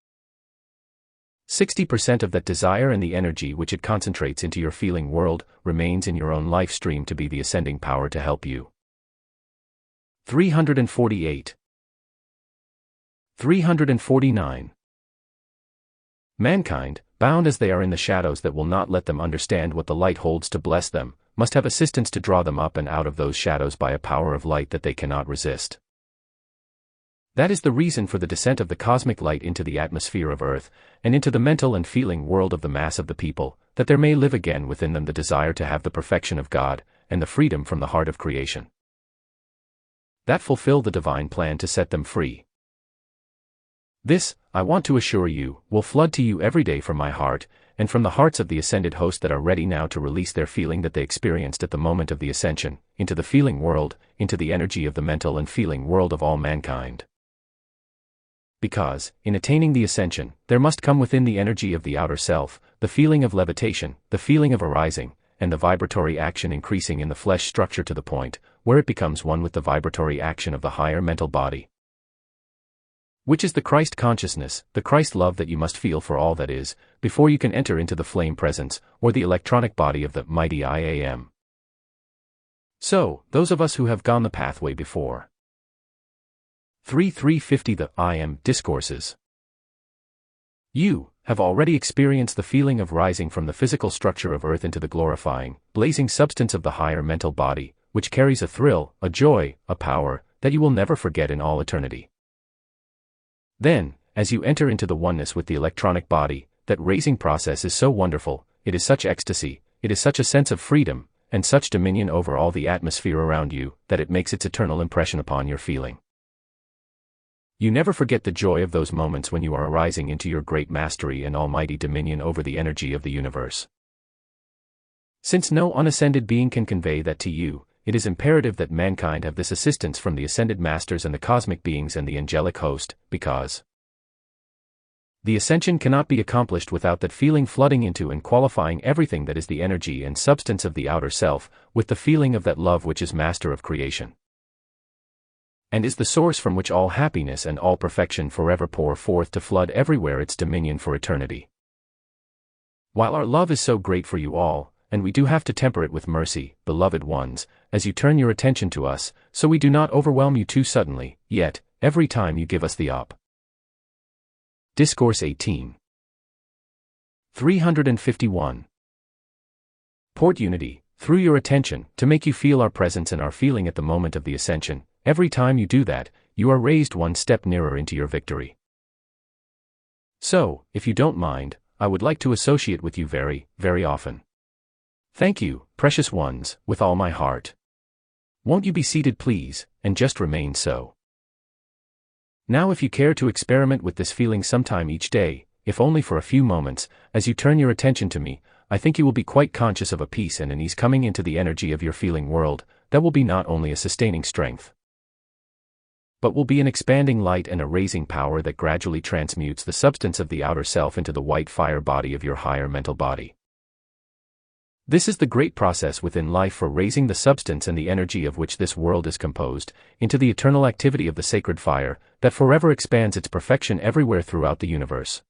60% of that desire and the energy which it concentrates into your feeling world remains in your own life stream to be the ascending power to help you. 348. 349. Mankind, bound as they are in the shadows that will not let them understand what the light holds to bless them, must have assistance to draw them up and out of those shadows by a power of light that they cannot resist. That is the reason for the descent of the cosmic light into the atmosphere of Earth, and into the mental and feeling world of the mass of the people, that there may live again within them the desire to have the perfection of God, and the freedom from the heart of creation. That fulfill the divine plan to set them free. This, I want to assure you, will flood to you every day from my heart, and from the hearts of the ascended host that are ready now to release their feeling that they experienced at the moment of the ascension, into the feeling world, into the energy of the mental and feeling world of all mankind. Because, in attaining the ascension, there must come within the energy of the outer self, the feeling of levitation, the feeling of arising, and the vibratory action increasing in the flesh structure to the point where it becomes one with the vibratory action of the higher mental body, which is the Christ consciousness, the Christ love that you must feel for all that is, before you can enter into the flame presence, or the electronic body of the mighty I Am. So, those of us who have gone the pathway before. 350 The I Am Discourses. You have already experienced the feeling of rising from the physical structure of earth into the glorifying, blazing substance of the higher mental body, which carries a thrill, a joy, a power, that you will never forget in all eternity. Then, as you enter into the oneness with the electronic body, that raising process is so wonderful, it is such ecstasy, it is such a sense of freedom, and such dominion over all the atmosphere around you, that it makes its eternal impression upon your feeling. You never forget the joy of those moments when you are arising into your great mastery and almighty dominion over the energy of the universe. Since no unascended being can convey that to you, it is imperative that mankind have this assistance from the ascended masters and the cosmic beings and the angelic host, because the ascension cannot be accomplished without that feeling flooding into and qualifying everything that is the energy and substance of the outer self, with the feeling of that love which is master of creation, and is the source from which all happiness and all perfection forever pour forth to flood everywhere its dominion for eternity. While our love is so great for you all, and we do have to temper it with mercy, beloved ones, as you turn your attention to us, so we do not overwhelm you too suddenly, yet, every time you give us the up. Discourse 18. 351. Port unity, through your attention, to make you feel our presence and our feeling at the moment of the ascension. Every time you do that, you are raised one step nearer into your victory. So, if you don't mind, I would like to associate with you very, very often. Thank you, precious ones, with all my heart. Won't you be seated please, and just remain so. Now if you care to experiment with this feeling sometime each day, if only for a few moments, as you turn your attention to me, I think you will be quite conscious of a peace and an ease coming into the energy of your feeling world, that will be not only a sustaining strength, but will be an expanding light and a raising power that gradually transmutes the substance of the outer self into the white fire body of your higher mental body. This is the great process within life for raising the substance and the energy of which this world is composed, into the eternal activity of the sacred fire, that forever expands its perfection everywhere throughout the universe.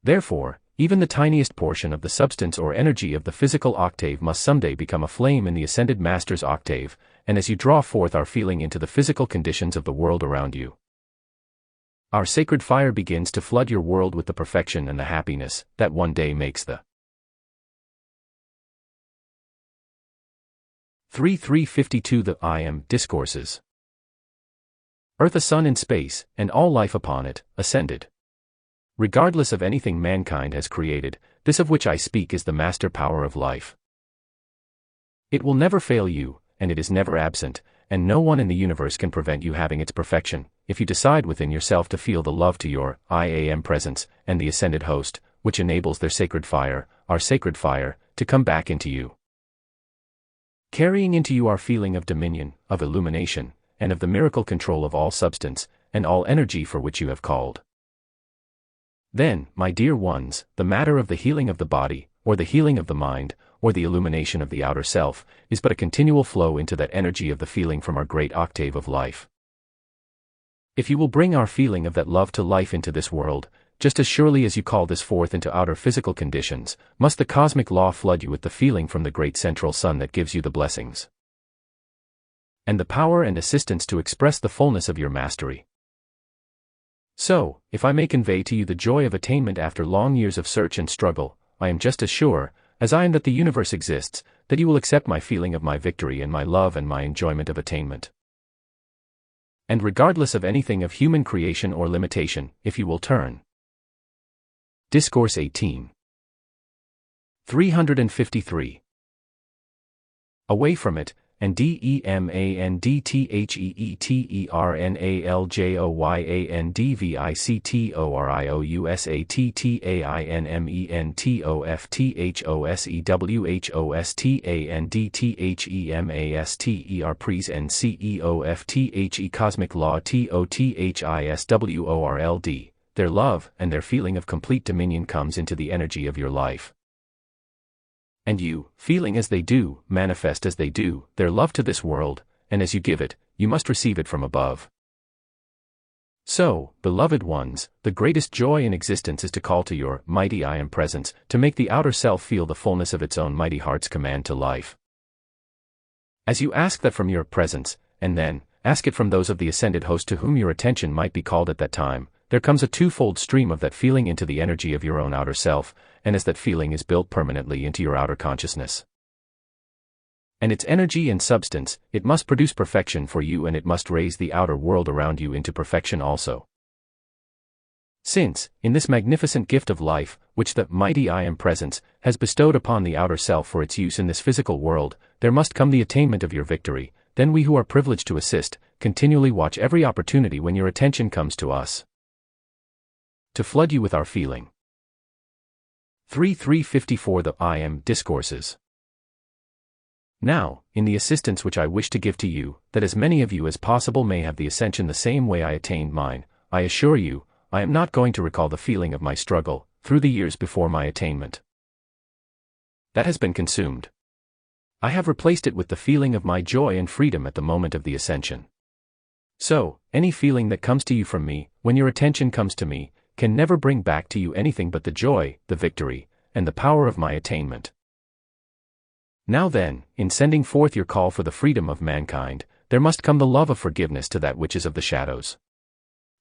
Therefore, even the tiniest portion of the substance or energy of the physical octave must someday become a flame in the ascended Master's octave, and as you draw forth our feeling into the physical conditions of the world around you, our sacred fire begins to flood your world with the perfection and the happiness that one day makes the 3:352 The I Am Discourses. Earth, a sun in space, and all life upon it, ascended. Regardless of anything mankind has created, this of which I speak is the master power of life. It will never fail you, and it is never absent, and no one in the universe can prevent you having its perfection, if you decide within yourself to feel the love to your I Am presence, and the ascended host, which enables their sacred fire, our sacred fire, to come back into you, carrying into you our feeling of dominion, of illumination, and of the miracle control of all substance, and all energy for which you have called. Then, my dear ones, the matter of the healing of the body, or the healing of the mind, or the illumination of the outer self, is but a continual flow into that energy of the feeling from our great octave of life. If you will bring our feeling of that love to life into this world, just as surely as you call this forth into outer physical conditions, must the cosmic law flood you with the feeling from the great central sun that gives you the blessings and the power and assistance to express the fullness of your mastery. So, if I may convey to you the joy of attainment after long years of search and struggle, I am just as sure, as I am that the universe exists, that you will accept my feeling of my victory and my love and my enjoyment of attainment. And regardless of anything of human creation or limitation, if you will turn. Discourse 18. 353. Away from it, and DEMANDTHETHEOYANDVICTORAIOUSATTORIOUSCEOFTHENCEOFTHE cosmic law TOTHISWORLD, their love and their feeling of complete dominion comes into the energy of your life. And you, feeling as they do, manifest as they do, their love to this world, and as you give it, you must receive it from above. So, beloved ones, the greatest joy in existence is to call to your mighty I Am presence, to make the outer self feel the fullness of its own mighty heart's command to life. As you ask that from your presence, and then, ask it from those of the ascended host to whom your attention might be called at that time, there comes a twofold stream of that feeling into the energy of your own outer self, and as that feeling is built permanently into your outer consciousness and its energy and substance, it must produce perfection for you, and it must raise the outer world around you into perfection also. Since, in this magnificent gift of life, which the mighty I Am presence has bestowed upon the outer self for its use in this physical world, there must come the attainment of your victory, then we who are privileged to assist, continually watch every opportunity when your attention comes to us, to flood you with our feeling. 3:354 The I Am Discourses. Now, in the assistance which I wish to give to you, that as many of you as possible may have the ascension the same way I attained mine, I assure you, I am not going to recall the feeling of my struggle, through the years before my attainment. That has been consumed. I have replaced it with the feeling of my joy and freedom at the moment of the ascension. So, any feeling that comes to you from me, when your attention comes to me, can never bring back to you anything but the joy, the victory, and the power of my attainment. Now then, in sending forth your call for the freedom of mankind, there must come the love of forgiveness to that which is of the shadows.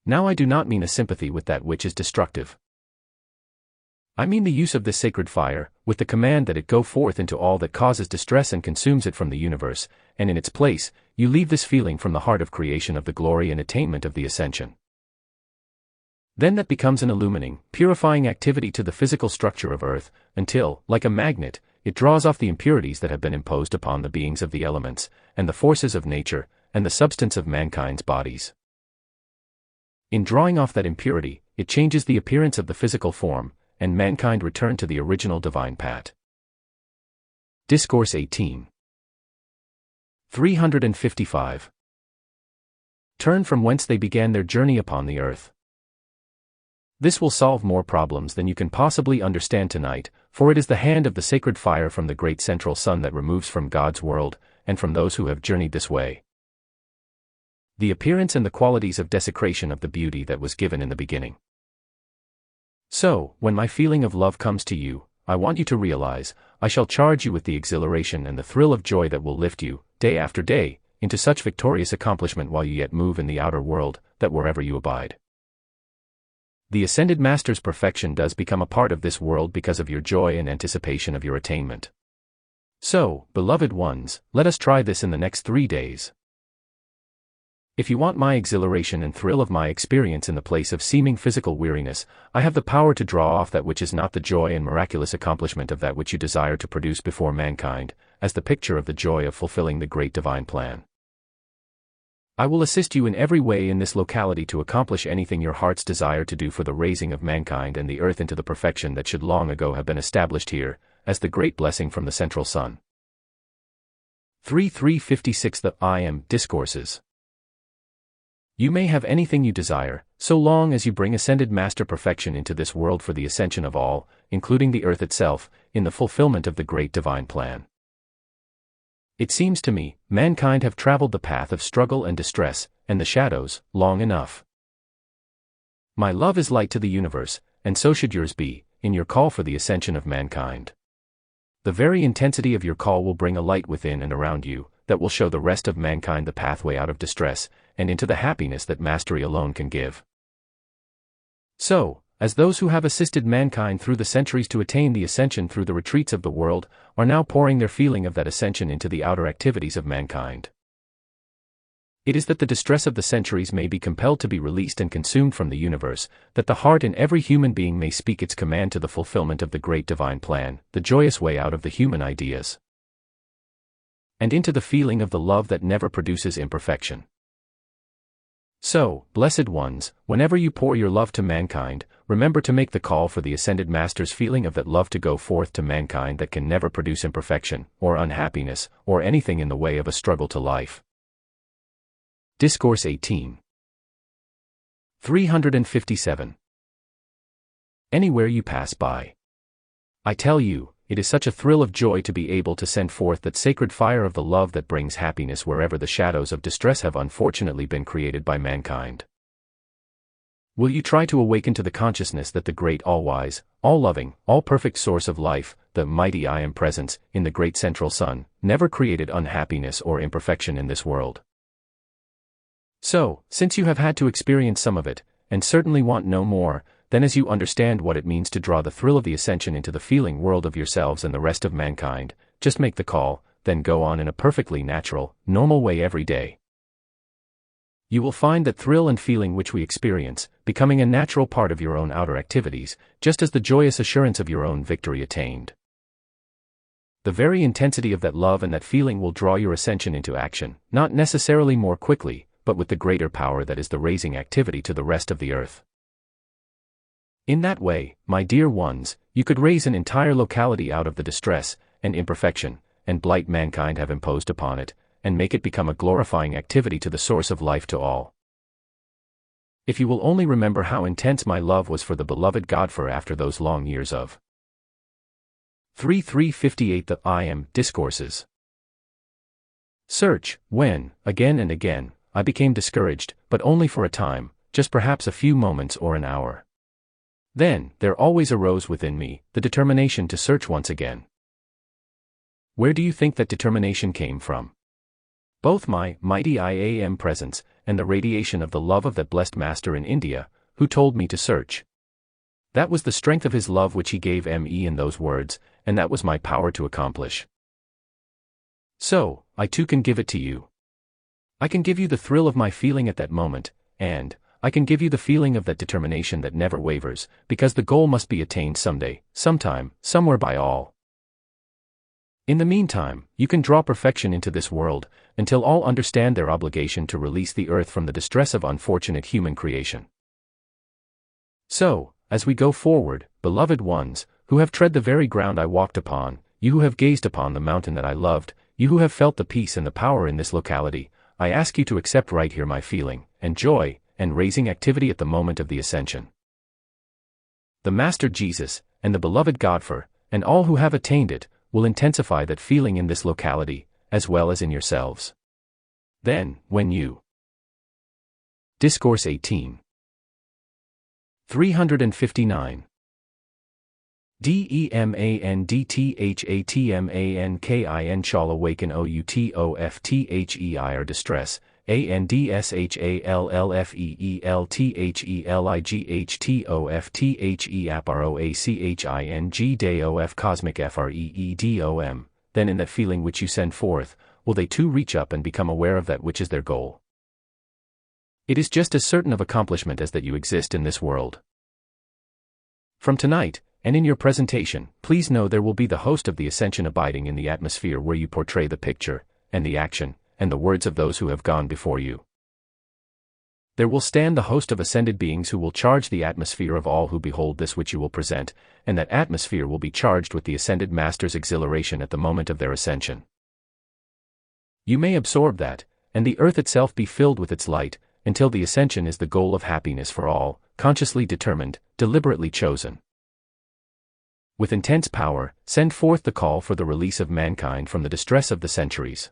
Now I do not mean a sympathy with that which is destructive. I mean the use of this sacred fire, with the command that it go forth into all that causes distress and consumes it from the universe, and in its place, you leave this feeling from the heart of creation of the glory and attainment of the ascension. Then that becomes an illumining, purifying activity to the physical structure of earth, until, like a magnet, it draws off the impurities that have been imposed upon the beings of the elements, and the forces of nature, and the substance of mankind's bodies. In drawing off that impurity, it changes the appearance of the physical form, and mankind return to the original divine path. Discourse 18. 355. Turn from whence they began their journey upon the earth. This will solve more problems than you can possibly understand tonight, for it is the hand of the sacred fire from the great central sun that removes from God's world, and from those who have journeyed this way, the appearance and the qualities of desecration of the beauty that was given in the beginning. So, when my feeling of love comes to you, I want you to realize, I shall charge you with the exhilaration and the thrill of joy that will lift you, day after day, into such victorious accomplishment while you yet move in the outer world, that wherever you abide, the ascended Master's perfection does become a part of this world because of your joy and anticipation of your attainment. So, beloved ones, let us try this in the next 3 days. If you want my exhilaration and thrill of my experience in the place of seeming physical weariness, I have the power to draw off that which is not the joy and miraculous accomplishment of that which you desire to produce before mankind, as the picture of the joy of fulfilling the great divine plan. I will assist you in every way in this locality to accomplish anything your hearts desire to do for the raising of mankind and the earth into the perfection that should long ago have been established here, as the great blessing from the central sun. 356. The I Am Discourses. You may have anything you desire, so long as you bring ascended Master perfection into this world for the ascension of all, including the earth itself, in the fulfillment of the great divine plan. It seems to me, mankind have traveled the path of struggle and distress, and the shadows, long enough. My love is light to the universe, and so should yours be, in your call for the ascension of mankind. The very intensity of your call will bring a light within and around you, that will show the rest of mankind the pathway out of distress, and into the happiness that mastery alone can give. So, as those who have assisted mankind through the centuries to attain the ascension through the retreats of the world, are now pouring their feeling of that ascension into the outer activities of mankind, it is that the distress of the centuries may be compelled to be released and consumed from the universe, that the heart in every human being may speak its command to the fulfillment of the great divine plan, the joyous way out of the human ideas, and into the feeling of the love that never produces imperfection. So, blessed ones, whenever you pour your love to mankind, remember to make the call for the ascended Master's feeling of that love to go forth to mankind that can never produce imperfection, or unhappiness, or anything in the way of a struggle to life. Discourse 18. 357. Anywhere you pass by, I tell you, it is such a thrill of joy to be able to send forth that sacred fire of the love that brings happiness wherever the shadows of distress have unfortunately been created by mankind. Will you try to awaken to the consciousness that the great all-wise, all-loving, all-perfect source of life, the mighty I Am Presence, in the great central sun, never created unhappiness or imperfection in this world? So, since you have had to experience some of it, and certainly want no more, then as you understand what it means to draw the thrill of the ascension into the feeling world of yourselves and the rest of mankind, just make the call, then go on in a perfectly natural, normal way every day. You will find that thrill and feeling which we experience, becoming a natural part of your own outer activities, just as the joyous assurance of your own victory attained. The very intensity of that love and that feeling will draw your ascension into action, not necessarily more quickly, but with the greater power that is the raising activity to the rest of the earth. In that way, my dear ones, you could raise an entire locality out of the distress, and imperfection, and blight mankind have imposed upon it, and make it become a glorifying activity to the source of life to all. If you will only remember how intense my love was for the beloved God for after those long years of 358. The I Am Discourses. Search, when, again and again, I became discouraged, but only for a time, just perhaps a few moments or an hour. Then, there always arose within me, the determination to search once again. Where do you think that determination came from? Both my mighty I Am Presence, and the radiation of the love of that blessed Master in India, who told me to search. That was the strength of his love which he gave me in those words, and that was my power to accomplish. So, I too can give it to you. I can give you the thrill of my feeling at that moment, and I can give you the feeling of that determination that never wavers, because the goal must be attained someday, sometime, somewhere by all. In the meantime, you can draw perfection into this world, until all understand their obligation to release the earth from the distress of unfortunate human creation. So, as we go forward, beloved ones, who have tread the very ground I walked upon, you who have gazed upon the mountain that I loved, you who have felt the peace and the power in this locality, I ask you to accept right here my feeling, and joy, and raising activity at the moment of the ascension. The Master Jesus, and the beloved Godfrey, and all who have attained it, will intensify that feeling in this locality, as well as in yourselves. Then, when you Discourse 18 359 DEMANDTHATMANKIN shall awaken OUTOFTHEI or distress, ANDSHALLFEELTHELIGHTOFTHE APROACHING DAOF cosmic FREEDOM, then in that feeling which you send forth, will they too reach up and become aware of that which is their goal. It is just as certain of accomplishment as that you exist in this world. From tonight, and in your presentation, please know there will be the host of the ascension abiding in the atmosphere where you portray the picture, and the action, and the words of those who have gone before you. There will stand the host of ascended beings who will charge the atmosphere of all who behold this which you will present, and that atmosphere will be charged with the ascended master's exhilaration at the moment of their ascension. You may absorb that, and the earth itself be filled with its light, until the ascension is the goal of happiness for all, consciously determined, deliberately chosen. With intense power, send forth the call for the release of mankind from the distress of the centuries.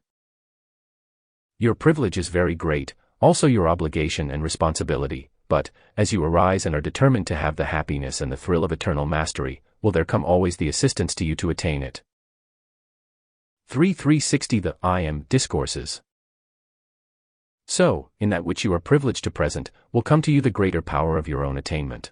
Your privilege is very great, also your obligation and responsibility, but, as you arise and are determined to have the happiness and the thrill of eternal mastery, will there come always the assistance to you to attain it. 360 The I Am Discourses. So, in that which you are privileged to present, will come to you the greater power of your own attainment.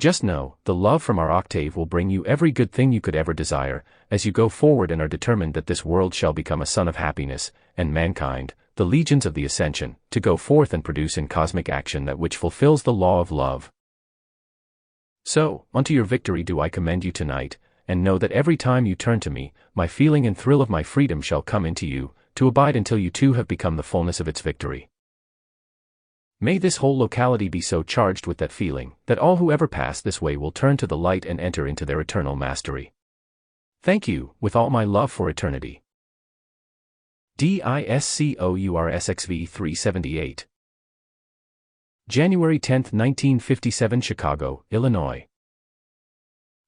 Just know, the love from our octave will bring you every good thing you could ever desire, as you go forward and are determined that this world shall become a sun of happiness, and mankind, the legions of the ascension, to go forth and produce in cosmic action that which fulfills the law of love. So, unto your victory do I commend you tonight, and know that every time you turn to me, my feeling and thrill of my freedom shall come into you, to abide until you too have become the fullness of its victory. May this whole locality be so charged with that feeling, that all who ever pass this way will turn to the light and enter into their eternal mastery. Thank you, with all my love for eternity. DISCOURSXV 378 January 10, 1957 Chicago, Illinois.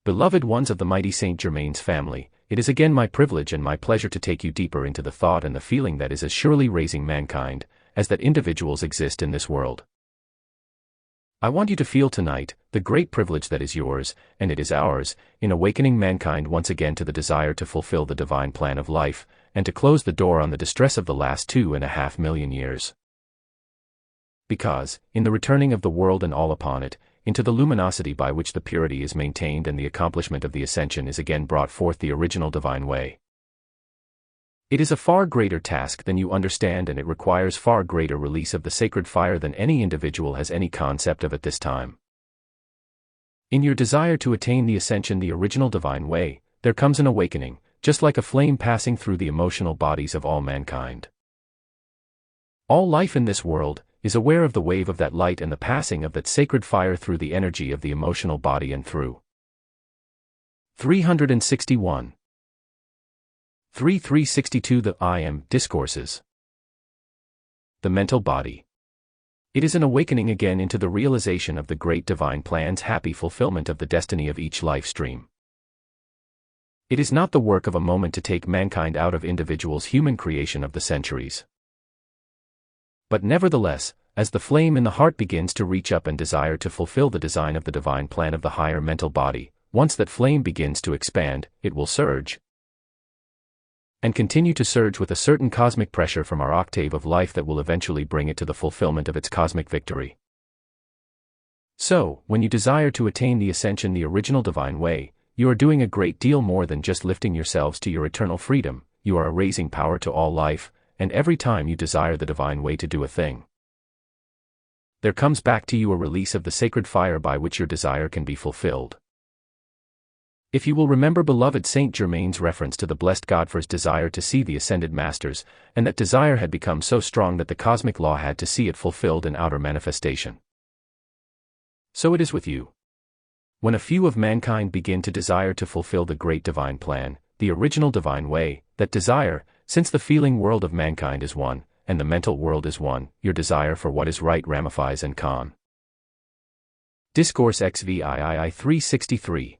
Beloved ones of the mighty Saint Germain's family, it is again my privilege and my pleasure to take you deeper into the thought and the feeling that is as surely raising mankind, as that individuals exist in this world. I want you to feel tonight, the great privilege that is yours, and it is ours, in awakening mankind once again to the desire to fulfill the divine plan of life, and to close the door on the distress of the last 2.5 million years. Because, in the returning of the world and all upon it, into the luminosity by which the purity is maintained and the accomplishment of the ascension is again brought forth the original divine way. It is a far greater task than you understand, and it requires far greater release of the sacred fire than any individual has any concept of at this time. In your desire to attain the ascension, the original divine way, there comes an awakening, just like a flame passing through the emotional bodies of all mankind. All life in this world is aware of the wave of that light and the passing of that sacred fire through the energy of the emotional body and through. 361 362 The I Am Discourses. The mental body. It is an awakening again into the realization of the great divine plan's happy fulfillment of the destiny of each life stream. It is not the work of a moment to take mankind out of individuals' human creation of the centuries. But nevertheless, as the flame in the heart begins to reach up and desire to fulfill the design of the divine plan of the higher mental body, once that flame begins to expand, it will surge, and continue to surge with a certain cosmic pressure from our octave of life that will eventually bring it to the fulfillment of its cosmic victory. So, when you desire to attain the ascension, the original divine way, you are doing a great deal more than just lifting yourselves to your eternal freedom, you are raising power to all life, and every time you desire the divine way to do a thing, there comes back to you a release of the sacred fire by which your desire can be fulfilled. If you will remember beloved Saint Germain's reference to the blessed Godfrey's desire to see the ascended masters, and that desire had become so strong that the cosmic law had to see it fulfilled in outer manifestation. So it is with you. When a few of mankind begin to desire to fulfill the great divine plan, the original divine way, that desire, since the feeling world of mankind is one, and the mental world is one, your desire for what is right ramifies and Discourse XVII 363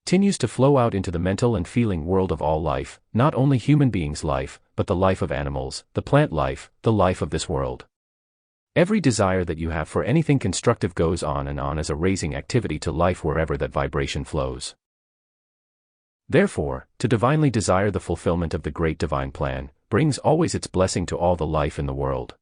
continues to flow out into the mental and feeling world of all life, not only human beings' life, but the life of animals, the plant life, the life of this world. Every desire that you have for anything constructive goes on and on as a raising activity to life wherever that vibration flows. Therefore, to divinely desire the fulfillment of the great divine plan, brings always its blessing to all the life in the world.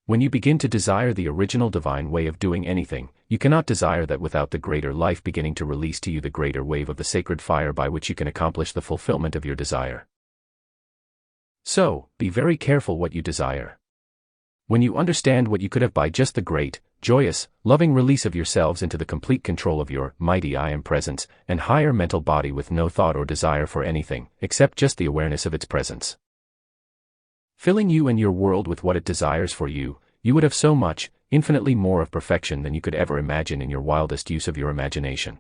When you begin to desire the original divine way of doing anything, you cannot desire that without the greater life beginning to release to you the greater wave of the sacred fire by which you can accomplish the fulfillment of your desire. So, be very careful what you desire. When you understand what you could have by just the great, joyous, loving release of yourselves into the complete control of your mighty I Am presence, and higher mental body with no thought or desire for anything, except just the awareness of its presence, filling you and your world with what it desires for you, you would have so much, infinitely more of perfection than you could ever imagine in your wildest use of your imagination.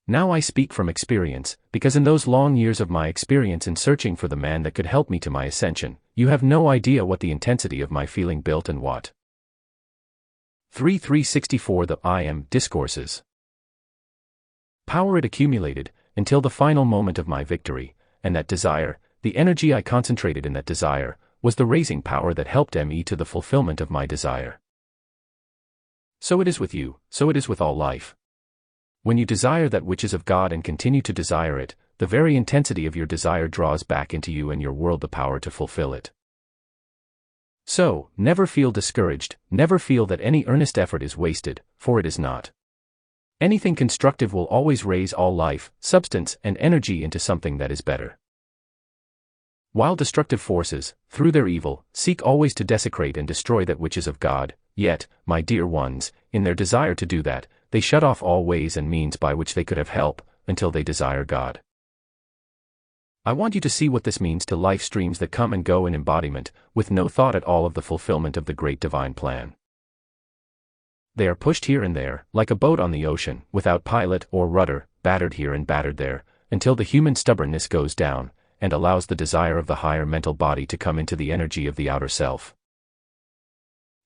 Now I speak from experience, because in those long years of my experience in searching for the man that could help me to my ascension, you have no idea what the intensity of my feeling built and what. 364 The I Am Discourses. Power it accumulated, until the final moment of my victory, and that desire, the energy I concentrated in that desire, was the raising power that helped me to the fulfillment of my desire. So it is with you, so it is with all life. When you desire that which is of God and continue to desire it, the very intensity of your desire draws back into you and your world the power to fulfill it. So, never feel discouraged, never feel that any earnest effort is wasted, for it is not. Anything constructive will always raise all life, substance, and energy into something that is better. While destructive forces, through their evil, seek always to desecrate and destroy that which is of God, yet, my dear ones, in their desire to do that, they shut off all ways and means by which they could have help, until they desire God. I want you to see what this means to life streams that come and go in embodiment, with no thought at all of the fulfillment of the great divine plan. They are pushed here and there, like a boat on the ocean, without pilot or rudder, battered here and battered there, until the human stubbornness goes down, and allows the desire of the higher mental body to come into the energy of the outer self,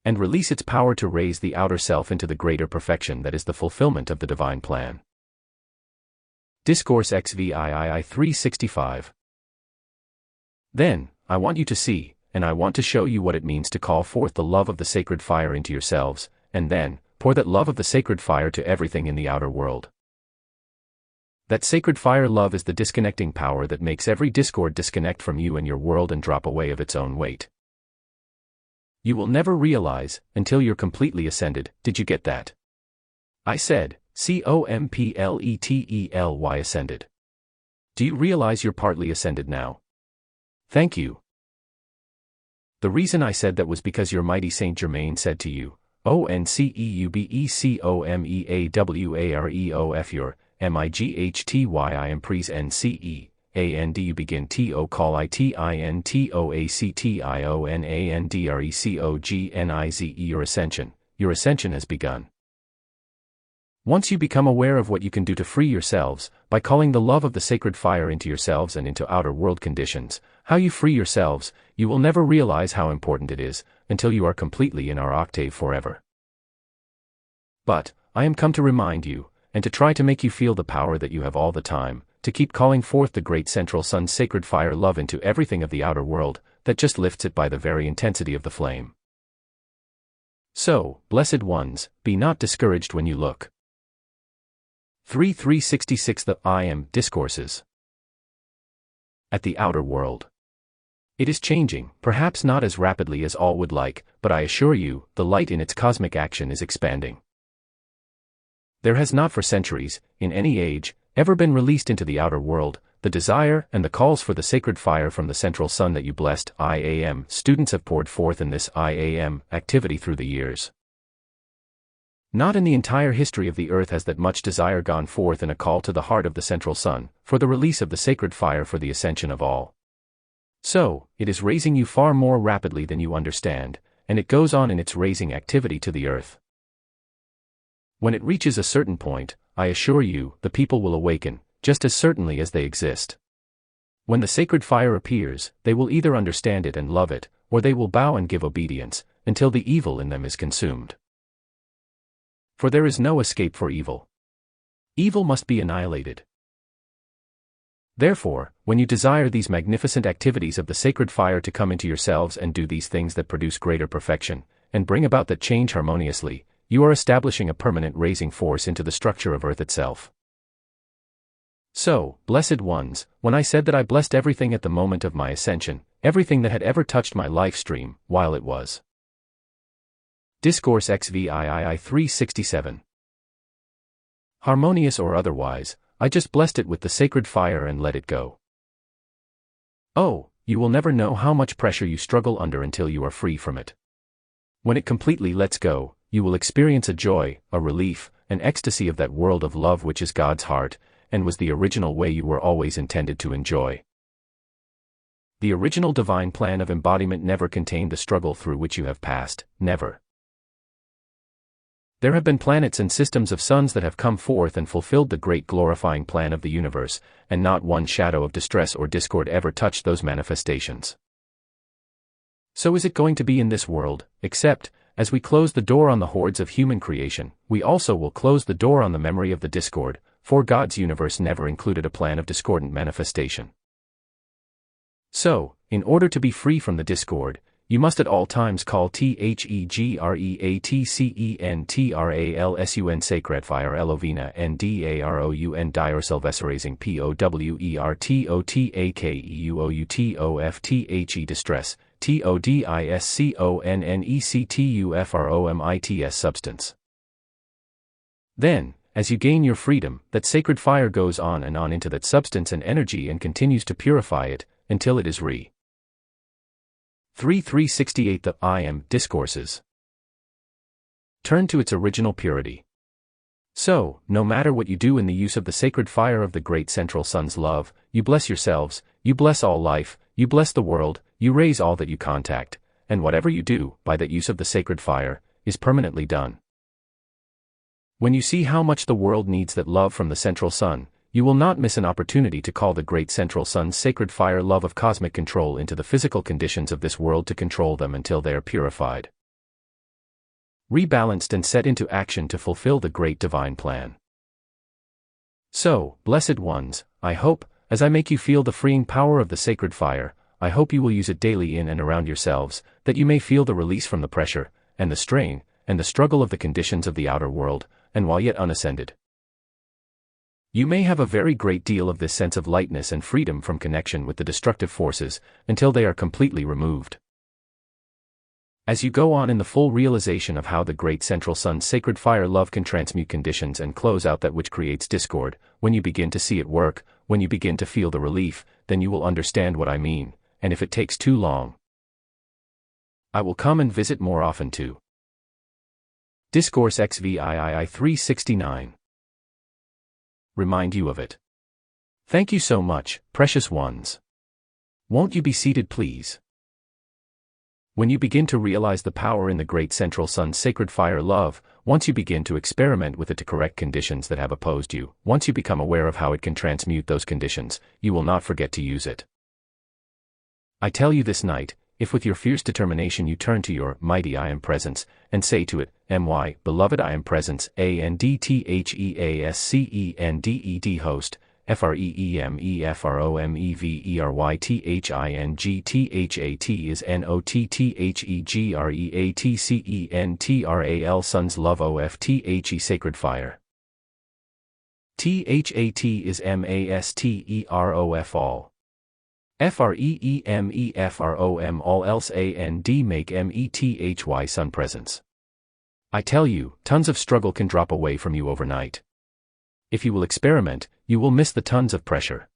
and release its power to raise the outer self into the greater perfection that is the fulfillment of the divine plan. Discourse XVII 365. Then, I want you to see, and I want to show you what it means to call forth the love of the sacred fire into yourselves, and then, pour that love of the sacred fire to everything in the outer world. That sacred fire love is the disconnecting power that makes every discord disconnect from you and your world and drop away of its own weight. You will never realize, until you're completely ascended, did you get that? I said, completely ascended. Do you realize you're partly ascended now? Thank you. The reason I said that was because your mighty Saint Germain said to you, ONCEUBECOMEAWAREOF your, MIGHTY I am pres NCE, and you begin to call ITINTOACTIONANDRECOGNIZE your ascension has begun. Once you become aware of what you can do to free yourselves, by calling the love of the sacred fire into yourselves and into outer world conditions, how you free yourselves, you will never realize how important it is, until you are completely in our octave forever. But, I am come to remind you, and to try to make you feel the power that you have all the time, to keep calling forth the great central sun's sacred fire love into everything of the outer world, that just lifts it by the very intensity of the flame. So, blessed ones, be not discouraged when you look. 366 The I Am Discourses. At the outer world. It is changing, perhaps not as rapidly as all would like, but I assure you, the light in its cosmic action is expanding. There has not for centuries, in any age, ever been released into the outer world, the desire and the calls for the sacred fire from the central sun that you blessed IAM students have poured forth in this IAM activity through the years. Not in the entire history of the earth has that much desire gone forth in a call to the heart of the central sun, for the release of the sacred fire for the ascension of all. So, it is raising you far more rapidly than you understand, and it goes on in its raising activity to the earth. When it reaches a certain point, I assure you, the people will awaken, just as certainly as they exist. When the sacred fire appears, they will either understand it and love it, or they will bow and give obedience, until the evil in them is consumed. For there is no escape for evil. Evil must be annihilated. Therefore, when you desire these magnificent activities of the sacred fire to come into yourselves and do these things that produce greater perfection, and bring about that change harmoniously, you are establishing a permanent raising force into the structure of earth itself. So, blessed ones, when I said that I blessed everything at the moment of my ascension, everything that had ever touched my life stream, while it was. Discourse XVII 367. Harmonious or otherwise, I just blessed it with the sacred fire and let it go. Oh, you will never know how much pressure you struggle under until you are free from it. When it completely lets go, you will experience a joy, a relief, an ecstasy of that world of love which is God's heart, and was the original way you were always intended to enjoy. The original divine plan of embodiment never contained the struggle through which you have passed, never. There have been planets and systems of suns that have come forth and fulfilled the great glorifying plan of the universe, and not one shadow of distress or discord ever touched those manifestations. So is it going to be in this world, except, as we close the door on the hordes of human creation, we also will close the door on the memory of the discord, for God's universe never included a plan of discordant manifestation. So, in order to be free from the discord, you must at all times call THEGREATCENTRALSUN sacred fire Elovina NDAROUN Dioselveserazing POWERTOTAKEUOUTOFTHE distress, TODISCONNECTUFROMITS substance. Then, as you gain your freedom, that sacred fire goes on and on into that substance and energy and continues to purify it, until it is 368 The I Am Discourses. Turn to its original purity. So, no matter what you do in the use of the sacred fire of the great central sun's love, you bless yourselves, you bless all life, you bless the world, you raise all that you contact, and whatever you do, by that use of the sacred fire, is permanently done. When you see how much the world needs that love from the central sun, you will not miss an opportunity to call the great central sun's sacred fire love of cosmic control into the physical conditions of this world to control them until they are purified, rebalanced and set into action to fulfill the great divine plan. So, blessed ones, I hope, as I make you feel the freeing power of the sacred fire, I hope you will use it daily in and around yourselves, that you may feel the release from the pressure, and the strain, and the struggle of the conditions of the outer world, and while yet unascended, you may have a very great deal of this sense of lightness and freedom from connection with the destructive forces, until they are completely removed. As you go on in the full realization of how the great central sun's sacred fire love can transmute conditions and close out that which creates discord, when you begin to see it work, when you begin to feel the relief, then you will understand what I mean, and if it takes too long, I will come and visit more often too. Discourse XVII 369. Remind you of it. Thank you so much, precious ones. Won't you be seated, please? When you begin to realize the power in the great central sun's sacred fire love, once you begin to experiment with it to correct conditions that have opposed you, once you become aware of how it can transmute those conditions, you will not forget to use it. I tell you this night, if with your fierce determination you turn to your mighty I Am Presence, and say to it, My beloved I Am Presence, ANDTHEASCENDED host, FREEMEFROMEVERYTHINGTHAT is NOTTHEGREATCENTRAL Sun's Love OFTHE Sacred Fire. THAT is MASTEROF all. FREEMEFROM all else AND make METHY Sun Presence. I tell you, tons of struggle can drop away from you overnight. If you will experiment, you will miss the tons of pressure.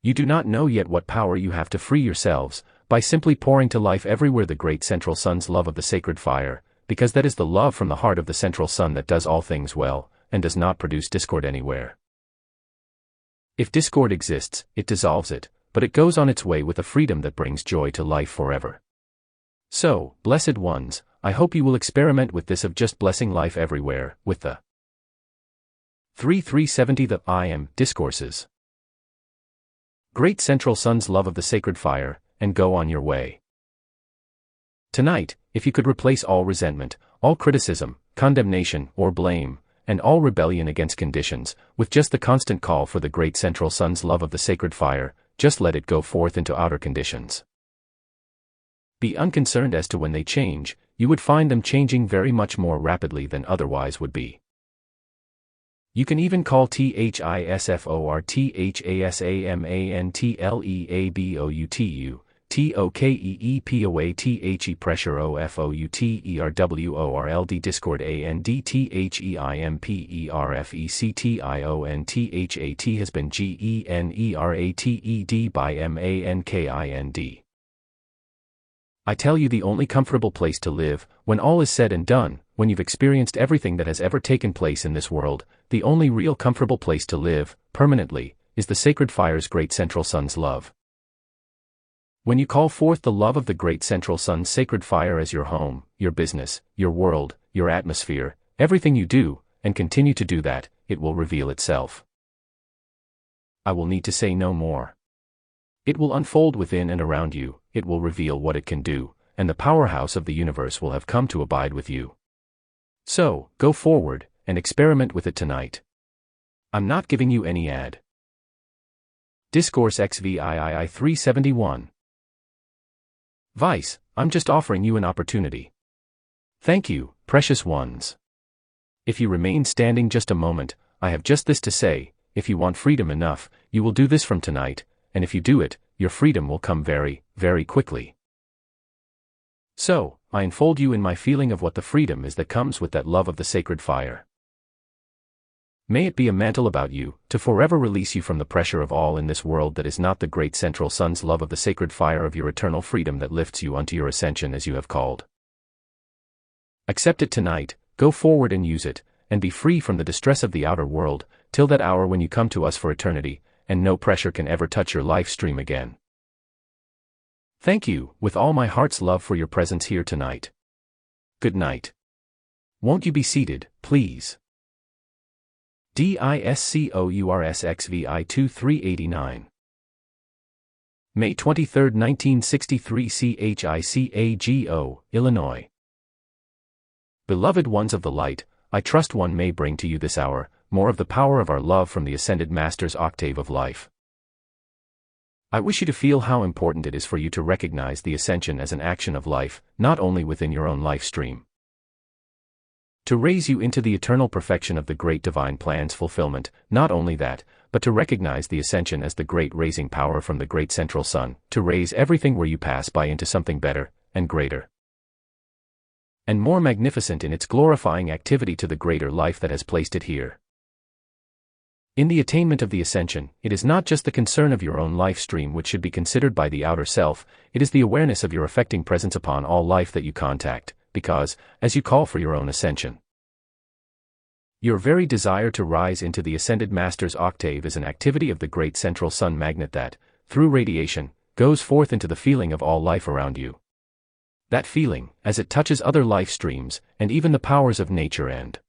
You do not know yet what power you have to free yourselves, by simply pouring to life everywhere the great central sun's love of the sacred fire, because that is the love from the heart of the central sun that does all things well, and does not produce discord anywhere. If discord exists, it dissolves it, but it goes on its way with a freedom that brings joy to life forever. So, blessed ones, I hope you will experiment with this of just blessing life everywhere, with the 370 The I Am Discourses. Great central sun's love of the sacred fire, and go on your way. Tonight, if you could replace all resentment, all criticism, condemnation, or blame, and all rebellion against conditions, with just the constant call for the great central sun's love of the sacred fire, just let it go forth into outer conditions. Be unconcerned as to when they change, you would find them changing very much more rapidly than otherwise would be. You can even call THISFORTHASAMANTLEABOUTU, TOKEEPOATHE pressure OFOUTERWORLD discord ANDTHEIMPERFECTIONTHAT has been GENERATED by MANKIND. I tell you the only comfortable place to live, when all is said and done, when you've experienced everything that has ever taken place in this world, the only real comfortable place to live, permanently, is the sacred fire's great central sun's love. When you call forth the love of the great central sun's sacred fire as your home, your business, your world, your atmosphere, everything you do, and continue to do that, it will reveal itself. I will need to say no more. It will unfold within and around you, it will reveal what it can do, and the powerhouse of the universe will have come to abide with you. So, go forward, and experiment with it tonight. I'm not giving you any ad. Discourse XVII 371. Vice, I'm just offering you an opportunity. Thank you, precious ones. If you remain standing just a moment, I have just this to say: if you want freedom enough, you will do this from tonight, and if you do it, your freedom will come very, very quickly. So, I enfold you in my feeling of what the freedom is that comes with that love of the sacred fire. May it be a mantle about you, to forever release you from the pressure of all in this world that is not the great central sun's love of the sacred fire of your eternal freedom that lifts you unto your ascension as you have called. Accept it tonight, go forward and use it, and be free from the distress of the outer world, till that hour when you come to us for eternity, and no pressure can ever touch your life stream again. Thank you, with all my heart's love for your presence here tonight. Good night. Won't you be seated, please? DISCOURSXVI 2389. May 23, 1963 CHICAGO, Illinois. Beloved ones of the light, I trust one may bring to you this hour more of the power of our love from the Ascended Master's octave of life. I wish you to feel how important it is for you to recognize the ascension as an action of life, not only within your own life stream. To raise you into the eternal perfection of the great divine plan's fulfillment, not only that, but to recognize the ascension as the great raising power from the great central sun, to raise everything where you pass by into something better, and greater, and more magnificent in its glorifying activity to the greater life that has placed it here. In the attainment of the ascension, it is not just the concern of your own life stream which should be considered by the outer self, it is the awareness of your affecting presence upon all life that you contact, because, as you call for your own ascension, your very desire to rise into the Ascended Master's octave is an activity of the great central sun magnet that, through radiation, goes forth into the feeling of all life around you. That feeling, as it touches other life streams, and even the powers of nature and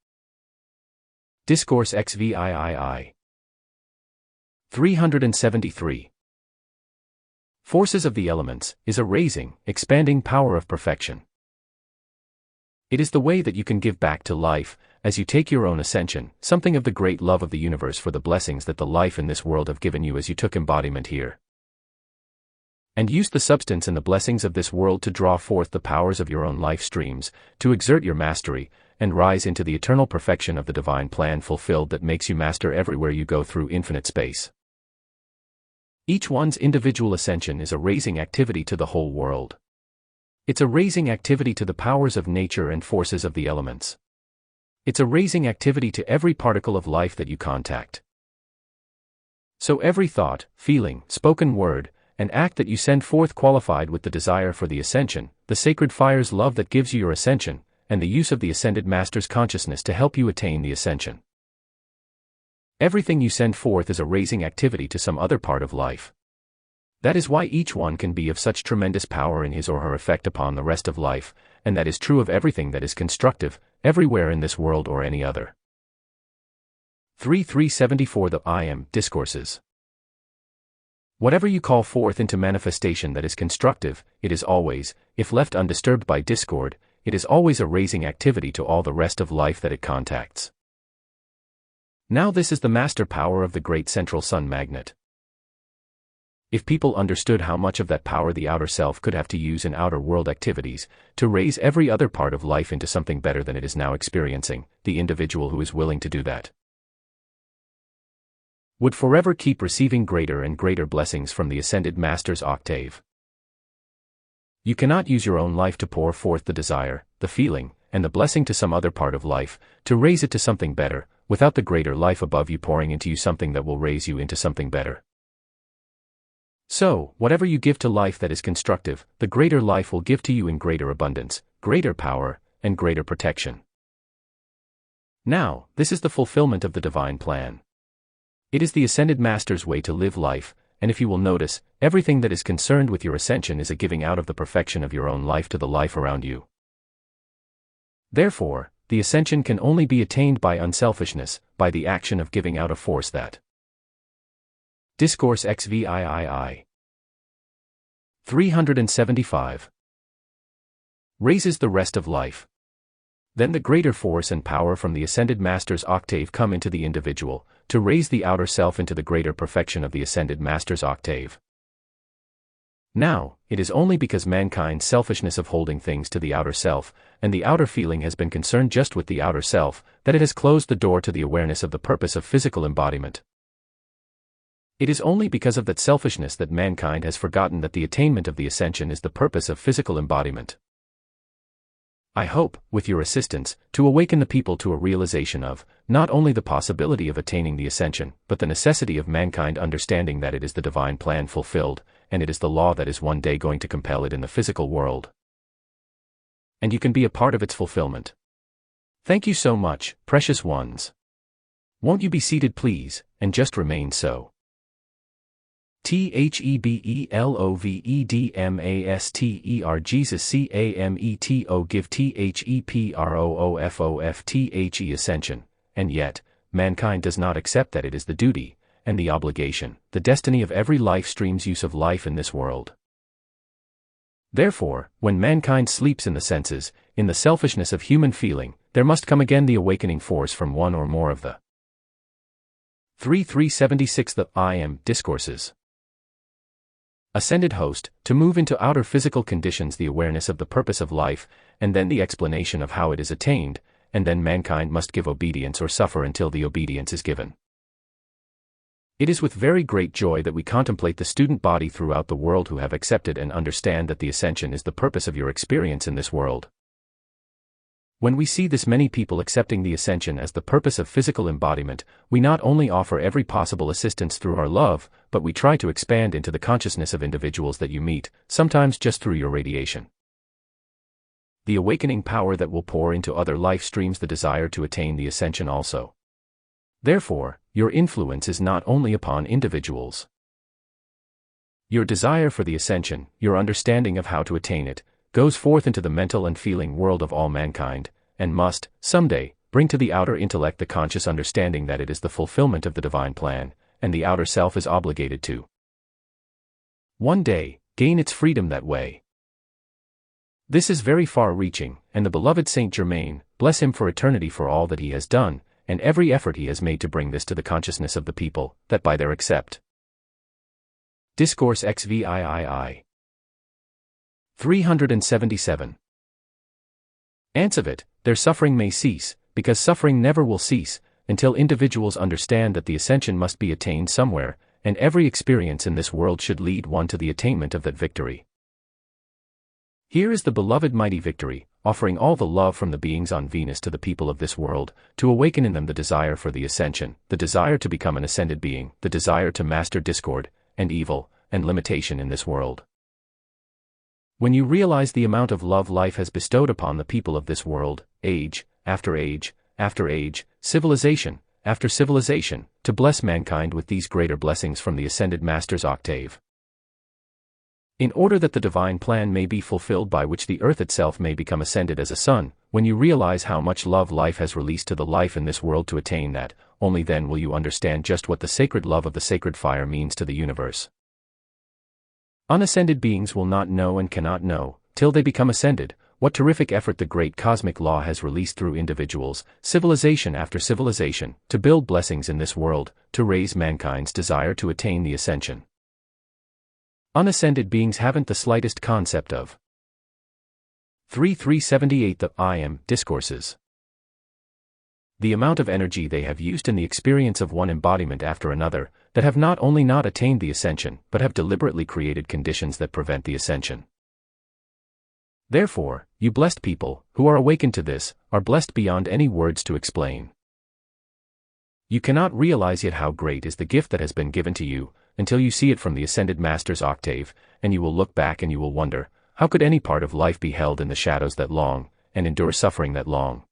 Discourse XVII 373. Forces of the elements, is a raising, expanding power of perfection. It is the way that you can give back to life, as you take your own ascension, something of the great love of the universe for the blessings that the life in this world have given you as you took embodiment here. And use the substance and the blessings of this world to draw forth the powers of your own life streams, to exert your mastery, and rise into the eternal perfection of the divine plan fulfilled that makes you master everywhere you go through infinite space. Each one's individual ascension is a raising activity to the whole world. It's a raising activity to the powers of nature and forces of the elements. It's a raising activity to every particle of life that you contact. So every thought, feeling, spoken word, and act that you send forth qualified with the desire for the ascension, the sacred fire's love that gives you your ascension, and the use of the Ascended Master's consciousness to help you attain the ascension. Everything you send forth is a raising activity to some other part of life. That is why each one can be of such tremendous power in his or her effect upon the rest of life, and that is true of everything that is constructive, everywhere in this world or any other. 374 The I Am Discourses. Whatever you call forth into manifestation that is constructive, it is always, if left undisturbed by discord, it is always a raising activity to all the rest of life that it contacts. Now this is the master power of the great central sun magnet. If people understood how much of that power the outer self could have to use in outer world activities, to raise every other part of life into something better than it is now experiencing, the individual who is willing to do that would forever keep receiving greater and greater blessings from the Ascended Master's octave. You cannot use your own life to pour forth the desire, the feeling, and the blessing to some other part of life, to raise it to something better, without the greater life above you pouring into you something that will raise you into something better. So, whatever you give to life that is constructive, the greater life will give to you in greater abundance, greater power, and greater protection. Now, this is the fulfillment of the divine plan. It is the Ascended Master's way to live life, and if you will notice, everything that is concerned with your ascension is a giving out of the perfection of your own life to the life around you. Therefore, the ascension can only be attained by unselfishness, by the action of giving out a force that Discourse XVIII 375 raises the rest of life. Then the greater force and power from the Ascended Master's octave come into the individual, to raise the outer self into the greater perfection of the Ascended Master's octave. Now, it is only because mankind's selfishness of holding things to the outer self, and the outer feeling has been concerned just with the outer self, that it has closed the door to the awareness of the purpose of physical embodiment. It is only because of that selfishness that mankind has forgotten that the attainment of the ascension is the purpose of physical embodiment. I hope, with your assistance, to awaken the people to a realization of, not only the possibility of attaining the ascension, but the necessity of mankind understanding that it is the divine plan fulfilled, and it is the law that is one day going to compel it in the physical world. And you can be a part of its fulfillment. Thank you so much, precious ones. Won't you be seated please, and just remain so. THEBELOVEDMASTER Jesus CAMETO give THEPROOFOFTHE ascension, and yet, mankind does not accept that it is the duty, and the obligation, the destiny of every life stream's use of life in this world. Therefore, when mankind sleeps in the senses, in the selfishness of human feeling, there must come again the awakening force from one or more of the 376 The I Am Discourses. Ascended Host, to move into outer physical conditions the awareness of the purpose of life, and then the explanation of how it is attained, and then mankind must give obedience or suffer until the obedience is given. It is with very great joy that we contemplate the student body throughout the world who have accepted and understand that the ascension is the purpose of your experience in this world. When we see this many people accepting the ascension as the purpose of physical embodiment, we not only offer every possible assistance through our love, but we try to expand into the consciousness of individuals that you meet, sometimes just through your radiation. The awakening power that will pour into other life streams the desire to attain the ascension also. Therefore, your influence is not only upon individuals. Your desire for the ascension, your understanding of how to attain it, goes forth into the mental and feeling world of all mankind, and must, someday, bring to the outer intellect the conscious understanding that it is the fulfillment of the divine plan, and the outer self is obligated to one day gain its freedom that way. This is very far-reaching, and the beloved Saint Germain, bless him for eternity for all that he has done, and every effort he has made to bring this to the consciousness of the people, that by their accept. Discourse XVIII 377 Ants of it, their suffering may cease, because suffering never will cease, until individuals understand that the ascension must be attained somewhere, and every experience in this world should lead one to the attainment of that victory. Here is the beloved mighty victory, offering all the love from the beings on Venus to the people of this world, to awaken in them the desire for the ascension, the desire to become an ascended being, the desire to master discord, and evil, and limitation in this world. When you realize the amount of love life has bestowed upon the people of this world, age, after age, after age, civilization, after civilization, to bless mankind with these greater blessings from the Ascended Master's octave. In order that the divine plan may be fulfilled by which the earth itself may become ascended as a sun, when you realize how much love life has released to the life in this world to attain that, only then will you understand just what the sacred love of the sacred fire means to the universe. Unascended beings will not know and cannot know, till they become ascended, what terrific effort the great cosmic law has released through individuals, civilization after civilization, to build blessings in this world, to raise mankind's desire to attain the ascension. Unascended beings haven't the slightest concept of 378 The I Am Discourses. The amount of energy they have used in the experience of one embodiment after another, that have not only not attained the ascension, but have deliberately created conditions that prevent the ascension. Therefore, you blessed people, who are awakened to this, are blessed beyond any words to explain. You cannot realize yet how great is the gift that has been given to you, until you see it from the Ascended Master's octave, and you will look back and you will wonder, how could any part of life be held in the shadows that long, and endure suffering that long?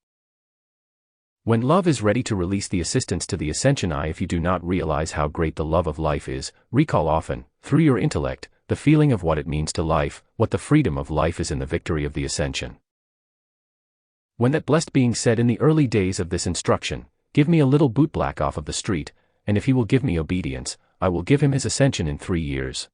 When love is ready to release the assistance to the ascension, if you do not realize how great the love of life is, recall often, through your intellect, the feeling of what it means to life, what the freedom of life is in the victory of the ascension. When that blessed being said in the early days of this instruction, "Give me a little bootblack off of the street, and if he will give me obedience, I will give him his ascension in 3 years."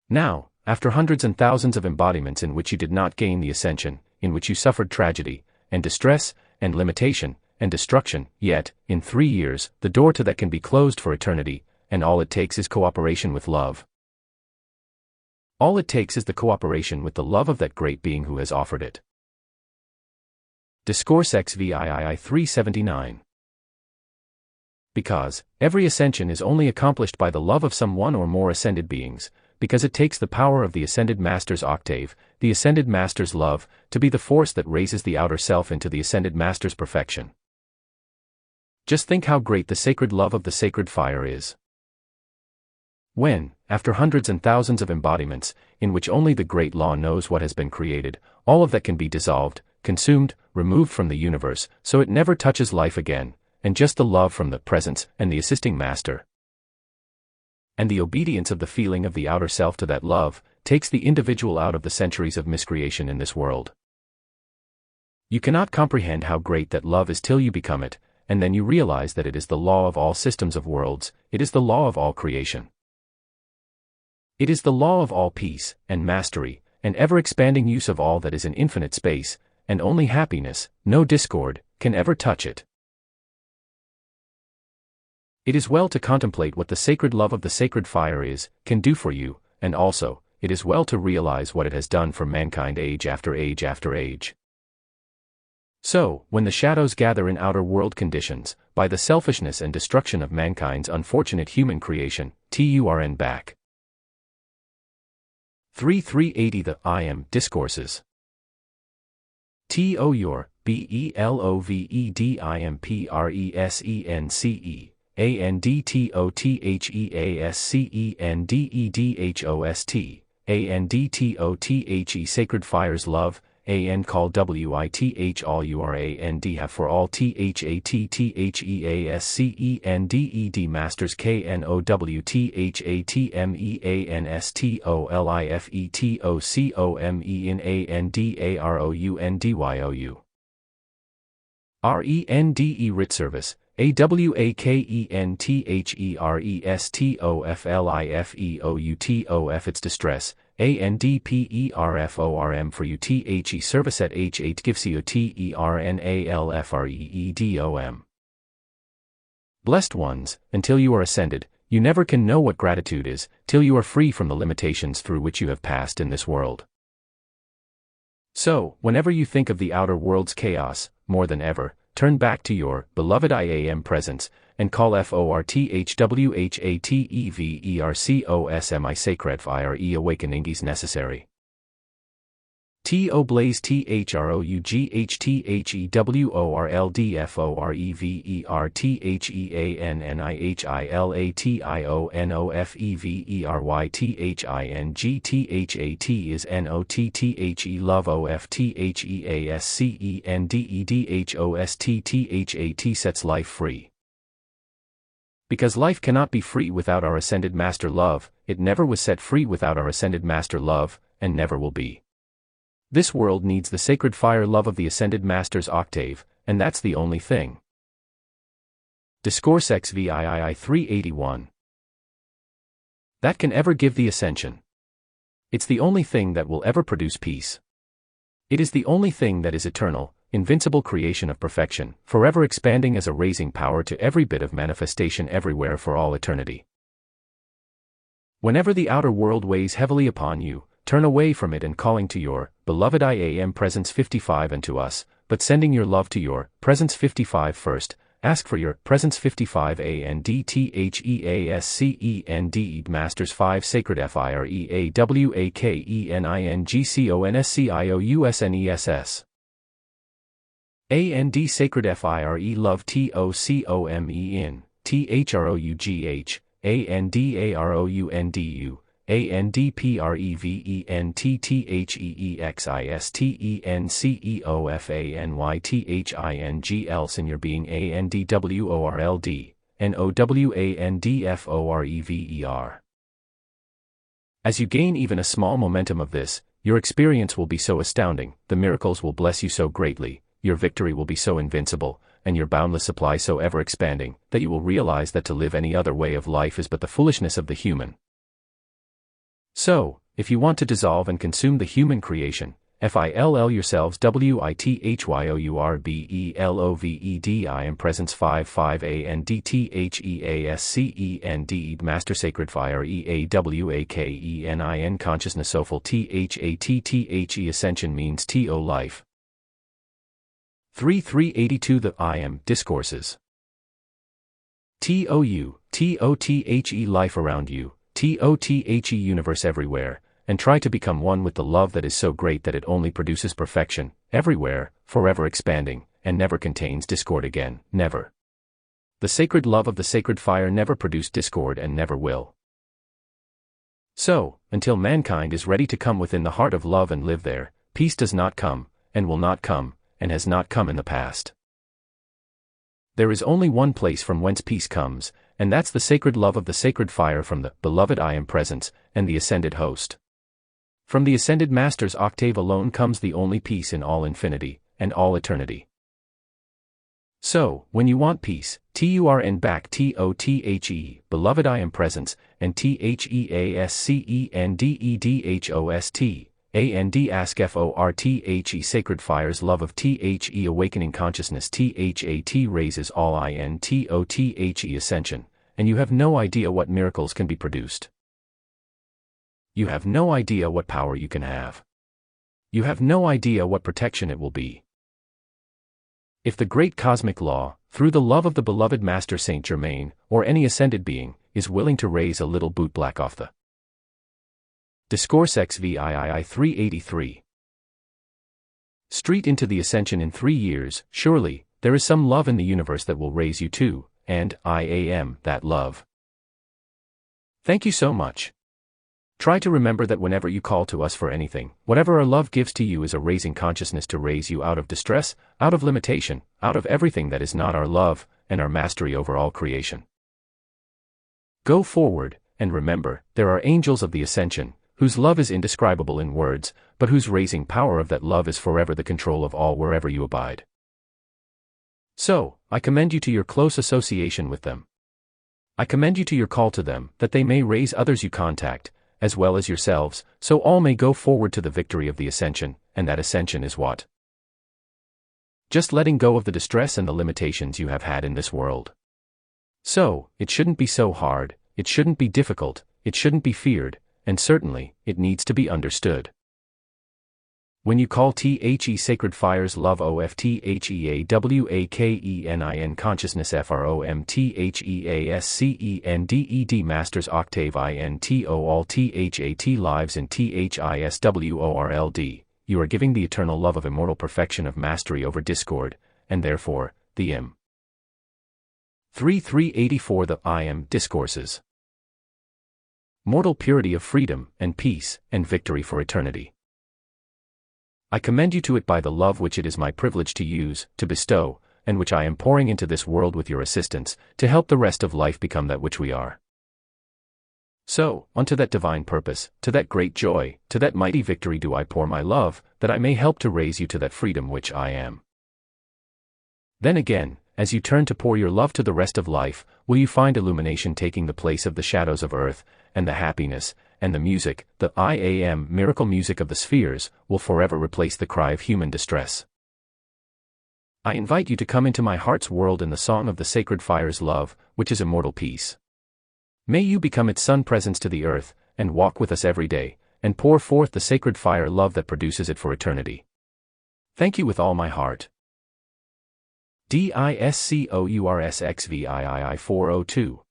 Now, after hundreds and thousands of embodiments in which you did not gain the ascension, in which you suffered tragedy, and distress, and limitation, and destruction, yet, in 3 years, the door to that can be closed for eternity, and all it takes is cooperation with love. All it takes is the cooperation with the love of that great being who has offered it. Discourse XVII 379. Because every ascension is only accomplished by the love of some one or more ascended beings, because it takes the power of the Ascended Master's octave, the Ascended Master's love, to be the force that raises the outer self into the Ascended Master's perfection. Just think how great the sacred love of the sacred fire is. When, after hundreds and thousands of embodiments, in which only the great law knows what has been created, all of that can be dissolved, consumed, removed from the universe, so it never touches life again, and just the love from the presence and the assisting master, and the obedience of the feeling of the outer self to that love, takes the individual out of the centuries of miscreation in this world. You cannot comprehend how great that love is till you become it, and then you realize that it is the law of all systems of worlds, it is the law of all creation. It is the law of all peace, and mastery, and ever-expanding use of all that is in infinite space, and only happiness, no discord, can ever touch it. It is well to contemplate what the sacred love of the sacred fire can do for you, and also, it is well to realize what it has done for mankind age after age after age. So, when the shadows gather in outer world conditions, by the selfishness and destruction of mankind's unfortunate human creation, turn back. 380 The I Am Discourses. To your, BELOVEDIMPRESENCE, ANDTOTHEASCENDEDHOST, ANDTOTHE Sacred Fire's love, AN call WITH all URAND have for all THATTHEASCENDED Masters KNOWTHATMEANSTOLIFETOCOME in ANDAROUNDYOU. RENDE Writ Service, AWAKENTHERESTOFLIFEOUTOF Its Distress, ANDPERFORM for UTHE Service at H8 GIVSIOTERNALFREEDOM. Blessed ones, until you are ascended, you never can know what gratitude is, till you are free from the limitations through which you have passed in this world. So, whenever you think of the outer world's chaos, more than ever, turn back to your beloved I Am presence, and call FORTHWHATEVERCOSMI Sacred Fire awakening is necessary. To blaze THROUGHTHEWORLDFOREVERTHINGTHINGT is NOTTHE love OFTHEASCENDEDHOSTTHAT sets life free. Because life cannot be free without our Ascended Master love, it never was set free without our Ascended Master love, and never will be. This world needs the sacred fire love of the Ascended Master's octave, and that's the only thing. Discourse XVII 381. That can ever give the ascension. It's the only thing that will ever produce peace. It is the only thing that is eternal, invincible creation of perfection, forever expanding as a raising power to every bit of manifestation everywhere for all eternity. Whenever the outer world weighs heavily upon you, turn away from it and calling to your beloved I am presence 55 and to us, but sending your love to your presence 55 first. Ask for your presence 55 ANDTHEASCEND Masters 5 Sacred FIREAWAKENINGCONSCIOUSNESS AND Sacred FIRE Love TOCOME in THROUGH ANDAROUNDU ANDPREVENTTHEXISTENCEOFANYTHING else in your being ANDWORLD NOWANDFOREVER. As you gain even a small momentum of this, your experience will be so astounding, the miracles will bless you so greatly, your victory will be so invincible, and your boundless supply so ever expanding, that you will realize that to live any other way of life is but the foolishness of the human. So, if you want to dissolve and consume the human creation, FILL yourselves WITHYOURBELOVED I am presence 55 ANDTHEASCEND Master Sacred Fire EAWAKENIN Consciousness Soulful THATTHE Ascension means TO life. 382 The I Am Discourses. TOTHE life around you, TOTHE universe everywhere, and try to become one with the love that is so great that it only produces perfection, everywhere, forever expanding, and never contains discord again, never. The sacred love of the sacred fire never produced discord and never will. So, until mankind is ready to come within the heart of love and live there, peace does not come, and will not come, and has not come in the past. There is only one place from whence peace comes, and that's the sacred love of the sacred fire from the beloved I am presence, and the ascended host. From the ascended Master's octave alone comes the only peace in all infinity, and all eternity. So, when you want peace, TURN back TOTHE, beloved I am presence, and THEASCENDEDHOST, AND ask FORTHE sacred fire's love of THE awakening consciousness THAT raises all INTOTHE ascension, and you have no idea what miracles can be produced. You have no idea what power you can have. You have no idea what protection it will be. If the great cosmic law, through the love of the beloved Master Saint Germain, or any ascended being, is willing to raise a little bootblack off the Discourse XVII 383 Street into the ascension in 3 years, surely, there is some love in the universe that will raise you too, and I am that love. Thank you so much. Try to remember that whenever you call to us for anything, whatever our love gives to you is a raising consciousness to raise you out of distress, out of limitation, out of everything that is not our love, and our mastery over all creation. Go forward, and remember, there are angels of the ascension, whose love is indescribable in words, but whose raising power of that love is forever the control of all wherever you abide. So, I commend you to your close association with them. I commend you to your call to them, that they may raise others you contact, as well as yourselves, so all may go forward to the victory of the ascension, and that ascension is what? Just letting go of the distress and the limitations you have had in this world. So, it shouldn't be so hard, it shouldn't be difficult, it shouldn't be feared, and certainly, it needs to be understood. When you call THE sacred fire's love OFTHEAWAKENIN consciousness FROMTHEASCENDED Masters octave INTO all THAT lives in THISWORLD, you are giving the eternal love of immortal perfection of mastery over discord, and therefore, the Im. 384 The I Am Discourses. Mortal purity of freedom, and peace, and victory for eternity. I commend you to it by the love which it is my privilege to use, to bestow, and which I am pouring into this world with your assistance, to help the rest of life become that which we are. So, unto that divine purpose, to that great joy, to that mighty victory do I pour my love, that I may help to raise you to that freedom which I am. Then again, as you turn to pour your love to the rest of life, will you find illumination taking the place of the shadows of earth, and the happiness, and the music, the I Am miracle music of the spheres, will forever replace the cry of human distress. I invite you to come into my heart's world in the song of the sacred fire's love, which is immortal peace. May you become its sun presence to the earth, and walk with us every day, and pour forth the sacred fire love that produces it for eternity. Thank you with all my heart. DISCOURSXVIII 402.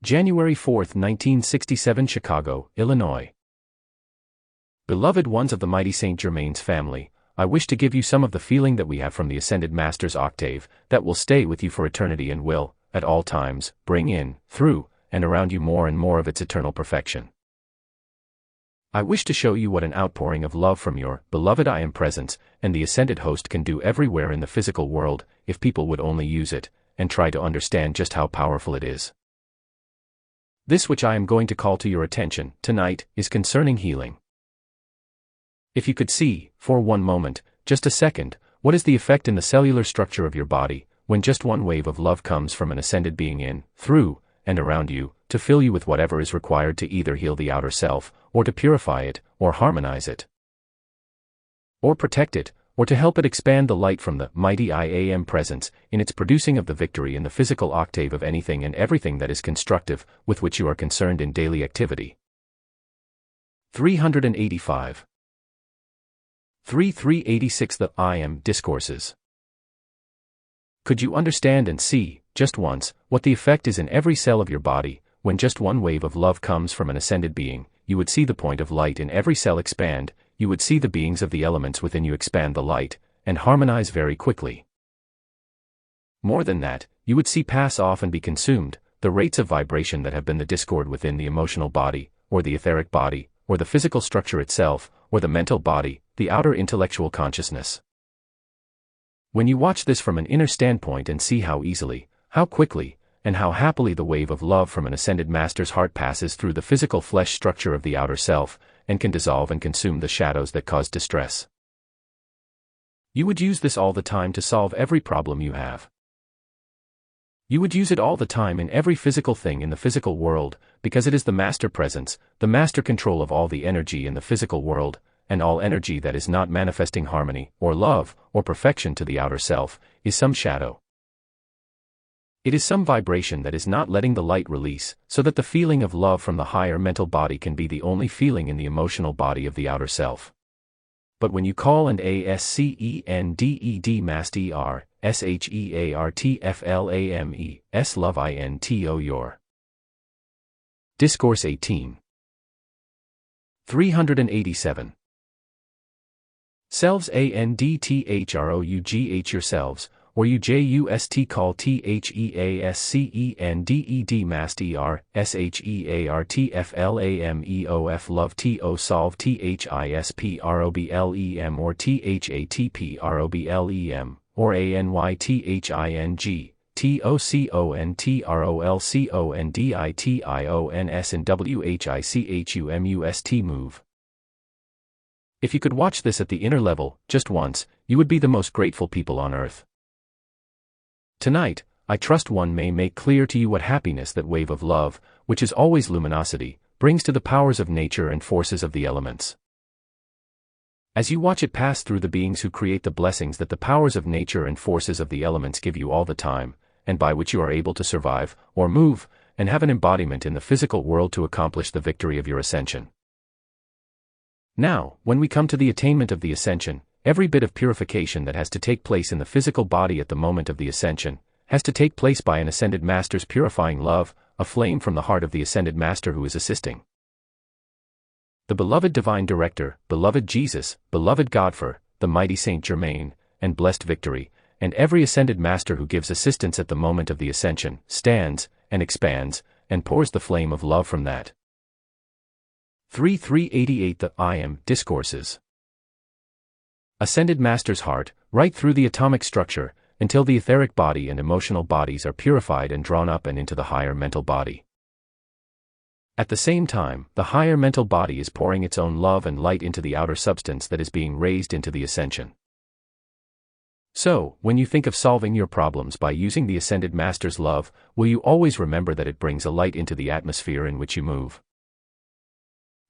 January 4, 1967 Chicago, Illinois. Beloved ones of the mighty Saint Germain's family, I wish to give you some of the feeling that we have from the Ascended Master's octave, that will stay with you for eternity and will, at all times, bring in, through, and around you more and more of its eternal perfection. I wish to show you what an outpouring of love from your beloved I Am presence, and the Ascended Host can do everywhere in the physical world, if people would only use it, and try to understand just how powerful it is. This which I am going to call to your attention, tonight, is concerning healing. If you could see, for one moment, just a second, what is the effect in the cellular structure of your body, when just one wave of love comes from an ascended being in, through, and around you, to fill you with whatever is required to either heal the outer self, or to purify it, or harmonize it, or protect it, or to help it expand the light from the mighty I Am presence, in its producing of the victory in the physical octave of anything and everything that is constructive, with which you are concerned in daily activity. 385. 386 The I Am Discourses. Could you understand and see, just once, what the effect is in every cell of your body, when just one wave of love comes from an ascended being? You would see the point of light in every cell expand, you would see the beings of the elements within you expand the light, and harmonize very quickly. More than that, you would see pass off and be consumed, the rates of vibration that have been the discord within the emotional body, or the etheric body, or the physical structure itself, or the mental body, the outer intellectual consciousness. When you watch this from an inner standpoint and see how easily, how quickly, and how happily the wave of love from an ascended master's heart passes through the physical flesh structure of the outer self, and can dissolve and consume the shadows that cause distress. You would use this all the time to solve every problem you have. You would use it all the time in every physical thing in the physical world, because it is the master presence, the master control of all the energy in the physical world, and all energy that is not manifesting harmony, or love, or perfection to the outer self, is some shadow. It is some vibration that is not letting the light release, so that the feeling of love from the higher mental body can be the only feeling in the emotional body of the outer self. But when you call and ASCENDED MASTER, SHEARTFLAME, love INTO your. Discourse 18. 387. Selves ANDTHROUGH yourselves, or you JUST call THEASCENDED MASTER, SHEARTFLAMEOF love TO solve THISPROBLEM or THATPROBLEM, or ANYTHING, TOCONTROLCONDITIONS and WHICHUMUST move. If you could watch this at the inner level, just once, you would be the most grateful people on earth. Tonight, I trust one may make clear to you what happiness that wave of love, which is always luminosity, brings to the powers of nature and forces of the elements. As you watch it pass through the beings who create the blessings that the powers of nature and forces of the elements give you all the time, and by which you are able to survive, or move, and have an embodiment in the physical world to accomplish the victory of your ascension. Now, when we come to the attainment of the ascension, every bit of purification that has to take place in the physical body at the moment of the ascension, has to take place by an ascended master's purifying love, a flame from the heart of the ascended master who is assisting. The the beloved Divine Director, beloved Jesus, beloved Godfather, the mighty Saint Germain, and blessed Victory, and every ascended master who gives assistance at the moment of the ascension, stands, and expands, and pours the flame of love from that. 388 The I Am Discourses. Ascended Master's heart, right through the atomic structure, until the etheric body and emotional bodies are purified and drawn up and into the higher mental body. At the same time, the higher mental body is pouring its own love and light into the outer substance that is being raised into the ascension. So, when you think of solving your problems by using the Ascended Master's love, will you always remember that it brings a light into the atmosphere in which you move?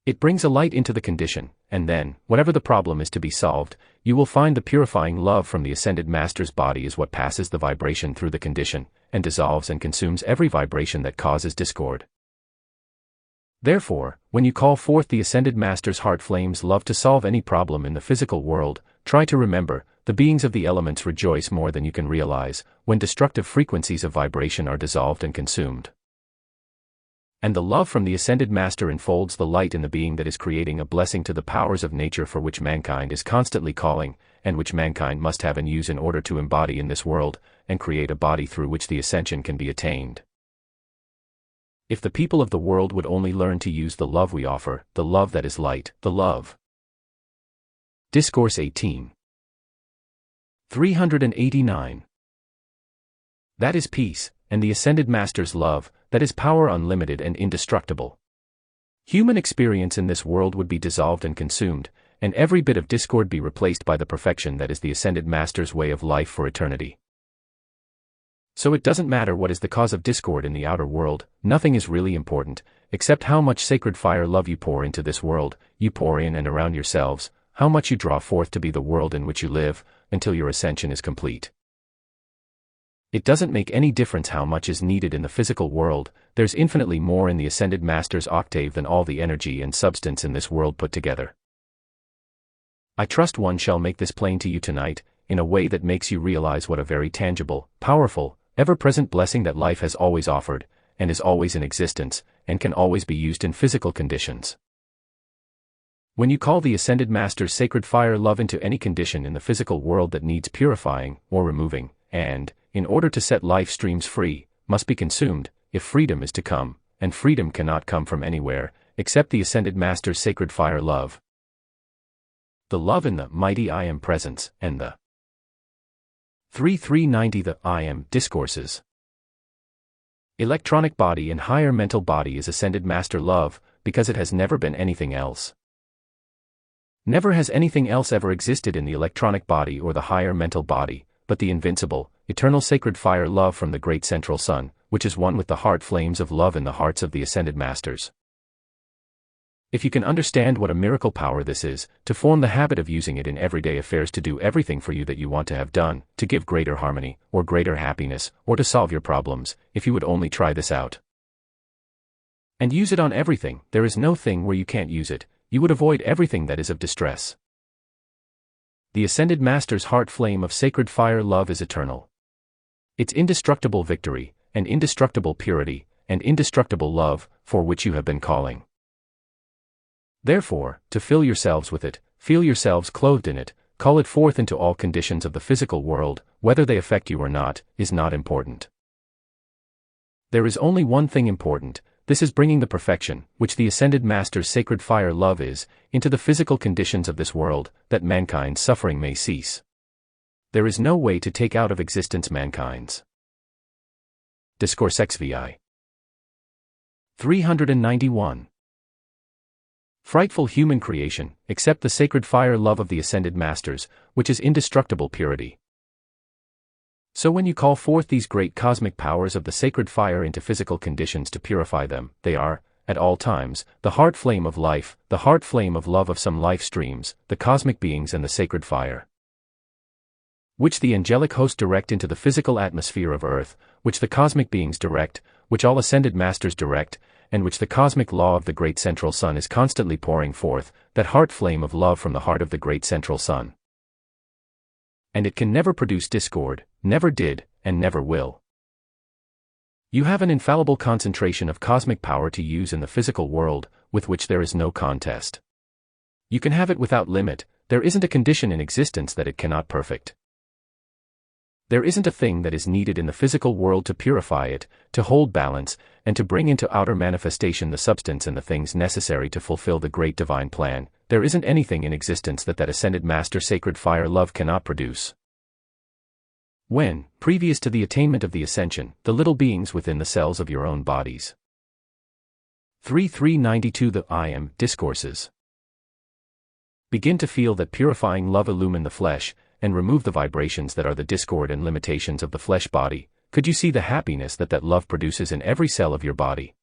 It brings a light into the condition, and then, whatever the problem is to be solved, you will find the purifying love from the Ascended Master's body is what passes the vibration through the condition, and dissolves and consumes every vibration that causes discord. Therefore, when you call forth the Ascended Master's heart flames love to solve any problem in the physical world, try to remember, the beings of the elements rejoice more than you can realize, when destructive frequencies of vibration are dissolved and consumed. And the love from the Ascended Master enfolds the light in the being that is creating a blessing to the powers of nature for which mankind is constantly calling, and which mankind must have and use in order to embody in this world, and create a body through which the ascension can be attained. If the people of the world would only learn to use the love we offer, the love that is light, the love. Discourse 18. 389. That is peace, and the Ascended Master's love, that is power unlimited and indestructible. Human experience in this world would be dissolved and consumed, and every bit of discord be replaced by the perfection that is the Ascended Master's way of life for eternity. So it doesn't matter what is the cause of discord in the outer world, nothing is really important, except how much sacred fire love you pour into this world, you pour in and around yourselves, how much you draw forth to be the world in which you live, until your ascension is complete. It doesn't make any difference how much is needed in the physical world, there's infinitely more in the Ascended Master's octave than all the energy and substance in this world put together. I trust one shall make this plain to you tonight, in a way that makes you realize what a very tangible, powerful, ever-present blessing that life has always offered, and is always in existence, and can always be used in physical conditions. When you call the Ascended Master's sacred fire love into any condition in the physical world that needs purifying, or removing, and, in order to set life streams free, must be consumed, if freedom is to come, and freedom cannot come from anywhere, except the Ascended Master's sacred fire love. The love in the mighty I Am presence, and the 390 The I Am Discourses. Electronic body and higher mental body is Ascended Master love, because it has never been anything else. Never has anything else ever existed in the electronic body or the higher mental body, but the invincible, eternal sacred fire love from the great central sun, which is one with the heart flames of love in the hearts of the Ascended Masters. If you can understand what a miracle power this is, to form the habit of using it in everyday affairs to do everything for you that you want to have done, to give greater harmony, or greater happiness, or to solve your problems, if you would only try this out. And use it on everything, there is no thing where you can't use it, you would avoid everything that is of distress. The Ascended Master's heart flame of sacred fire love is eternal. Its indestructible victory, and indestructible purity, and indestructible love, for which you have been calling. Therefore, to fill yourselves with it, feel yourselves clothed in it, call it forth into all conditions of the physical world, whether they affect you or not, is not important. There is only one thing important, this is bringing the perfection, which the Ascended Master's sacred fire love is, into the physical conditions of this world, that mankind's suffering may cease. There is no way to take out of existence mankind's. Discourse XVI. 391. Frightful human creation, except the sacred fire love of the Ascended Masters, which is indestructible purity. So when you call forth these great cosmic powers of the sacred fire into physical conditions to purify them, they are, at all times, the heart flame of life, the heart flame of love of some life streams, the cosmic beings and the sacred fire, which the angelic host direct into the physical atmosphere of earth, which the cosmic beings direct, which all Ascended Masters direct, and which the cosmic law of the great central sun is constantly pouring forth, that heart flame of love from the heart of the great central sun. And it can never produce discord, never did, and never will. You have an infallible concentration of cosmic power to use in the physical world, with which there is no contest. You can have it without limit. There isn't a condition in existence that it cannot perfect. There isn't a thing that is needed in the physical world to purify it, to hold balance, and to bring into outer manifestation the substance and the things necessary to fulfill the great divine plan. There isn't anything in existence that ascended master sacred fire love cannot produce. When, previous to the attainment of the ascension, the little beings within the cells of your own bodies. 392 The I Am Discourses. Begin to feel that purifying love illumine the flesh, and remove the vibrations that are the discord and limitations of the flesh body. Could you see the happiness that love produces in every cell of your body?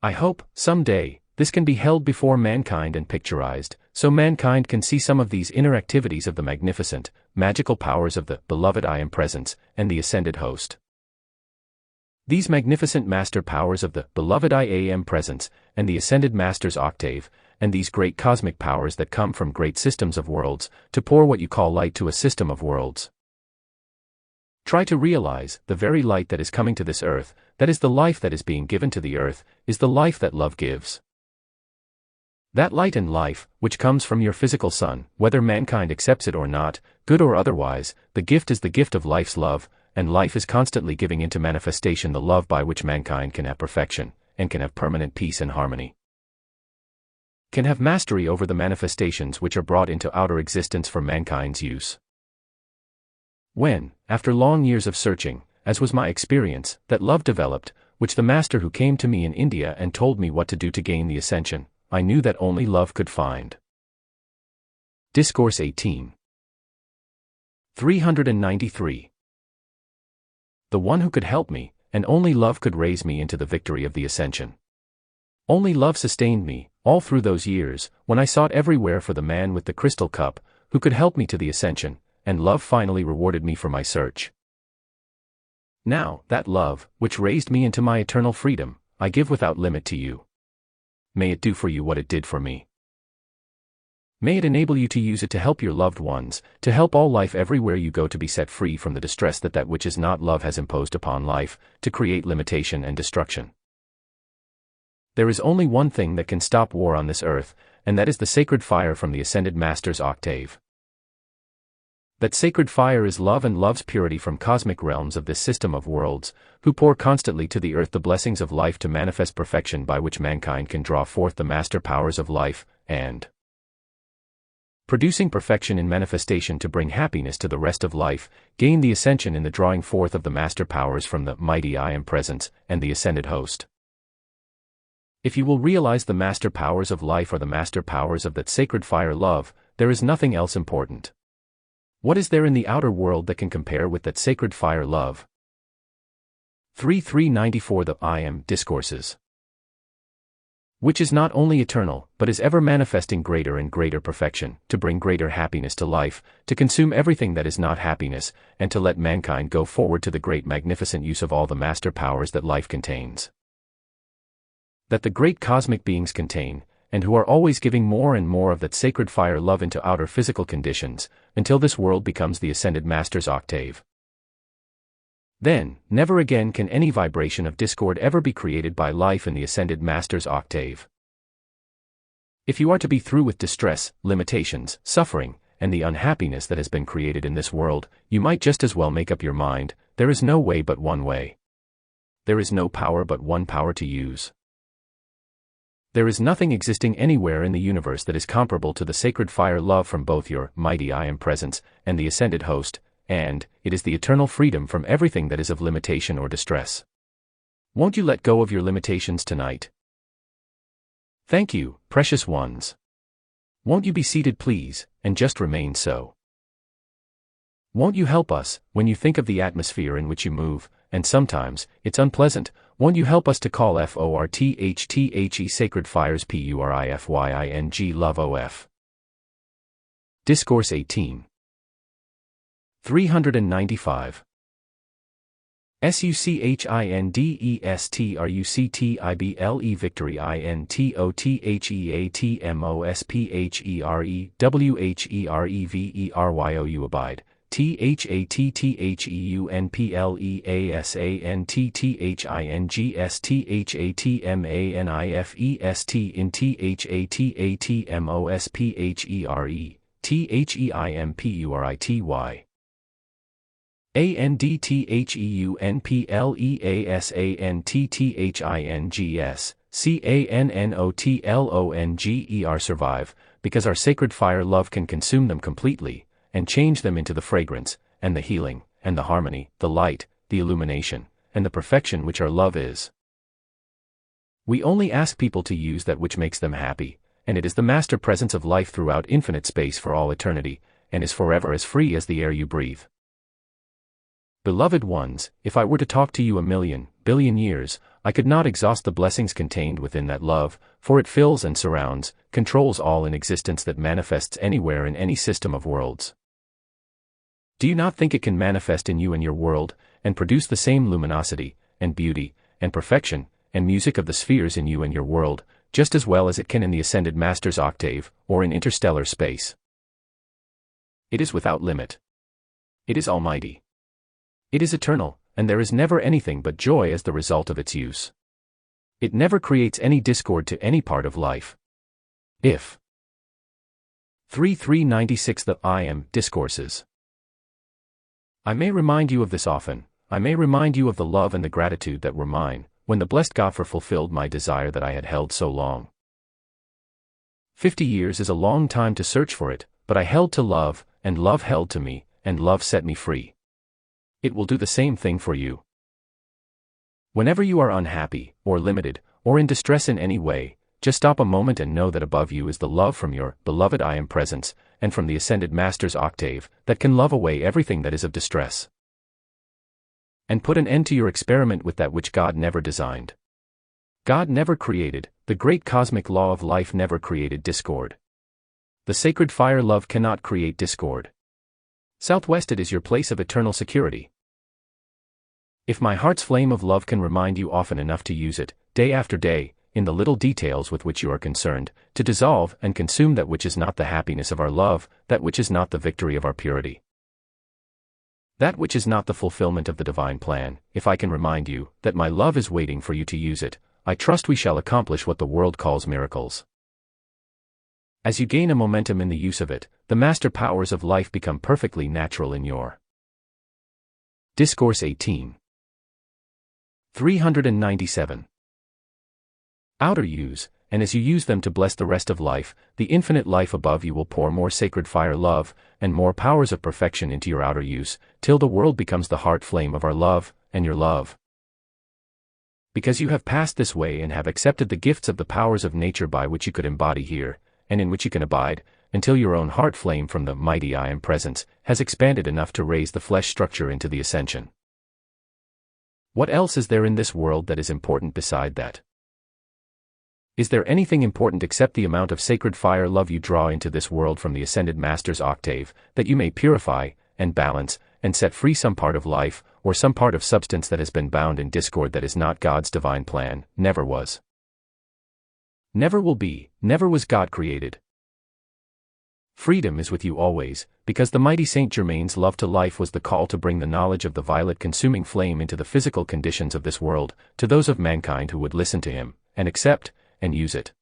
I hope, someday, this can be held before mankind and picturized, so mankind can see some of these inner activities of the magnificent, magical powers of the beloved I Am Presence, and the Ascended Host. These magnificent master powers of the beloved I Am Presence, and the Ascended Master's Octave, and these great cosmic powers that come from great systems of worlds, to pour what you call light to a system of worlds. Try to realize, the very light that is coming to this earth, that is the life that is being given to the earth, is the life that love gives. That light and life, which comes from your physical sun, whether mankind accepts it or not, good or otherwise, the gift is the gift of life's love, and life is constantly giving into manifestation the love by which mankind can have perfection, and can have permanent peace and harmony. Can have mastery over the manifestations which are brought into outer existence for mankind's use. When, after long years of searching, as was my experience, that love developed, which the master who came to me in India and told me what to do to gain the ascension, I knew that only love could find. Discourse 18. 393. The one who could help me, and only love could raise me into the victory of the ascension. Only love sustained me, all through those years, when I sought everywhere for the man with the crystal cup, who could help me to the ascension, and love finally rewarded me for my search. Now, that love, which raised me into my eternal freedom, I give without limit to you. May it do for you what it did for me. May it enable you to use it to help your loved ones, to help all life everywhere you go to be set free from the distress that which is not love has imposed upon life, to create limitation and destruction. There is only one thing that can stop war on this earth, and that is the sacred fire from the Ascended Master's Octave. That sacred fire is love and love's purity from cosmic realms of this system of worlds, who pour constantly to the earth the blessings of life to manifest perfection by which mankind can draw forth the master powers of life, and producing perfection in manifestation to bring happiness to the rest of life, gain the ascension in the drawing forth of the master powers from the mighty I Am Presence, and the Ascended Host. If you will realize the master powers of life are the master powers of that sacred fire love, there is nothing else important. What is there in the outer world that can compare with that sacred fire love? 394 The I Am Discourses. Which is not only eternal, but is ever manifesting greater and greater perfection, to bring greater happiness to life, to consume everything that is not happiness, and to let mankind go forward to the great magnificent use of all the master powers that life contains. That the great cosmic beings contain, and who are always giving more and more of that sacred fire love into outer physical conditions, until this world becomes the Ascended Master's Octave. Then, never again can any vibration of discord ever be created by life in the Ascended Master's Octave. If you are to be through with distress, limitations, suffering, and the unhappiness that has been created in this world, you might just as well make up your mind, there is no way but one way. There is no power but one power to use. There is nothing existing anywhere in the universe that is comparable to the sacred fire love from both your mighty I Am Presence and the Ascended Host, and it is the eternal freedom from everything that is of limitation or distress. Won't you let go of your limitations tonight? Thank you, precious ones. Won't you be seated please, and just remain so? Won't you help us, when you think of the atmosphere in which you move, and sometimes, it's unpleasant, won't you help us to call FORTHTHE sacred fires PURIFYING love OF. Discourse 18. 395. SUCHINDESTRUCTIBLE victory INTOTHEATMOSPHERE WHEREVERYOU abide, survive, because our sacred fire love can consume them completely, and change them into the fragrance, and the healing, and the harmony, the light, the illumination, and the perfection which our love is. We only ask people to use that which makes them happy, and it is the master presence of life throughout infinite space for all eternity, and is forever as free as the air you breathe. Beloved ones, if I were to talk to you a million, billion years, I could not exhaust the blessings contained within that love, for it fills and surrounds, controls all in existence that manifests anywhere in any system of worlds. Do you not think it can manifest in you and your world, and produce the same luminosity, and beauty, and perfection, and music of the spheres in you and your world, just as well as it can in the Ascended Master's octave, or in interstellar space? It is without limit. It is almighty. It is eternal, and there is never anything but joy as the result of its use. It never creates any discord to any part of life. If 3396 The I Am Discourses. I may remind you of this often, I may remind you of the love and the gratitude that were mine, when the blessed Gopher fulfilled my desire that I had held so long. 50 years is a long time to search for it, but I held to love, and love held to me, and love set me free. It will do the same thing for you. Whenever you are unhappy, or limited, or in distress in any way, just stop a moment and know that above you is the love from your beloved I Am presence, and from the Ascended Master's octave, that can love away everything that is of distress. And put an end to your experiment with that which God never designed. God never created, the great cosmic law of life never created discord. The sacred fire love cannot create discord. Southwested is your place of eternal security. If my heart's flame of love can remind you often enough to use it, day after day, in the little details with which you are concerned, to dissolve and consume that which is not the happiness of our love, that which is not the victory of our purity, that which is not the fulfillment of the divine plan, if I can remind you that my love is waiting for you to use it, I trust we shall accomplish what the world calls miracles. As you gain a momentum in the use of it, the master powers of life become perfectly natural in your Discourse 18. 397. Outer use, and as you use them to bless the rest of life, the infinite life above you will pour more sacred fire love, and more powers of perfection into your outer use, till the world becomes the heart flame of our love, and your love. Because you have passed this way and have accepted the gifts of the powers of nature by which you could embody here, and in which you can abide, until your own heart flame from the mighty I Am presence has expanded enough to raise the flesh structure into the ascension. What else is there in this world that is important beside that? Is there anything important except the amount of sacred fire love you draw into this world from the Ascended Master's octave, that you may purify, and balance, and set free some part of life, or some part of substance that has been bound in discord that is not God's divine plan, never was, never will be, never was God created? Freedom is with you always, because the mighty Saint Germain's love to life was the call to bring the knowledge of the violet consuming flame into the physical conditions of this world, to those of mankind who would listen to him, and accept, and use it.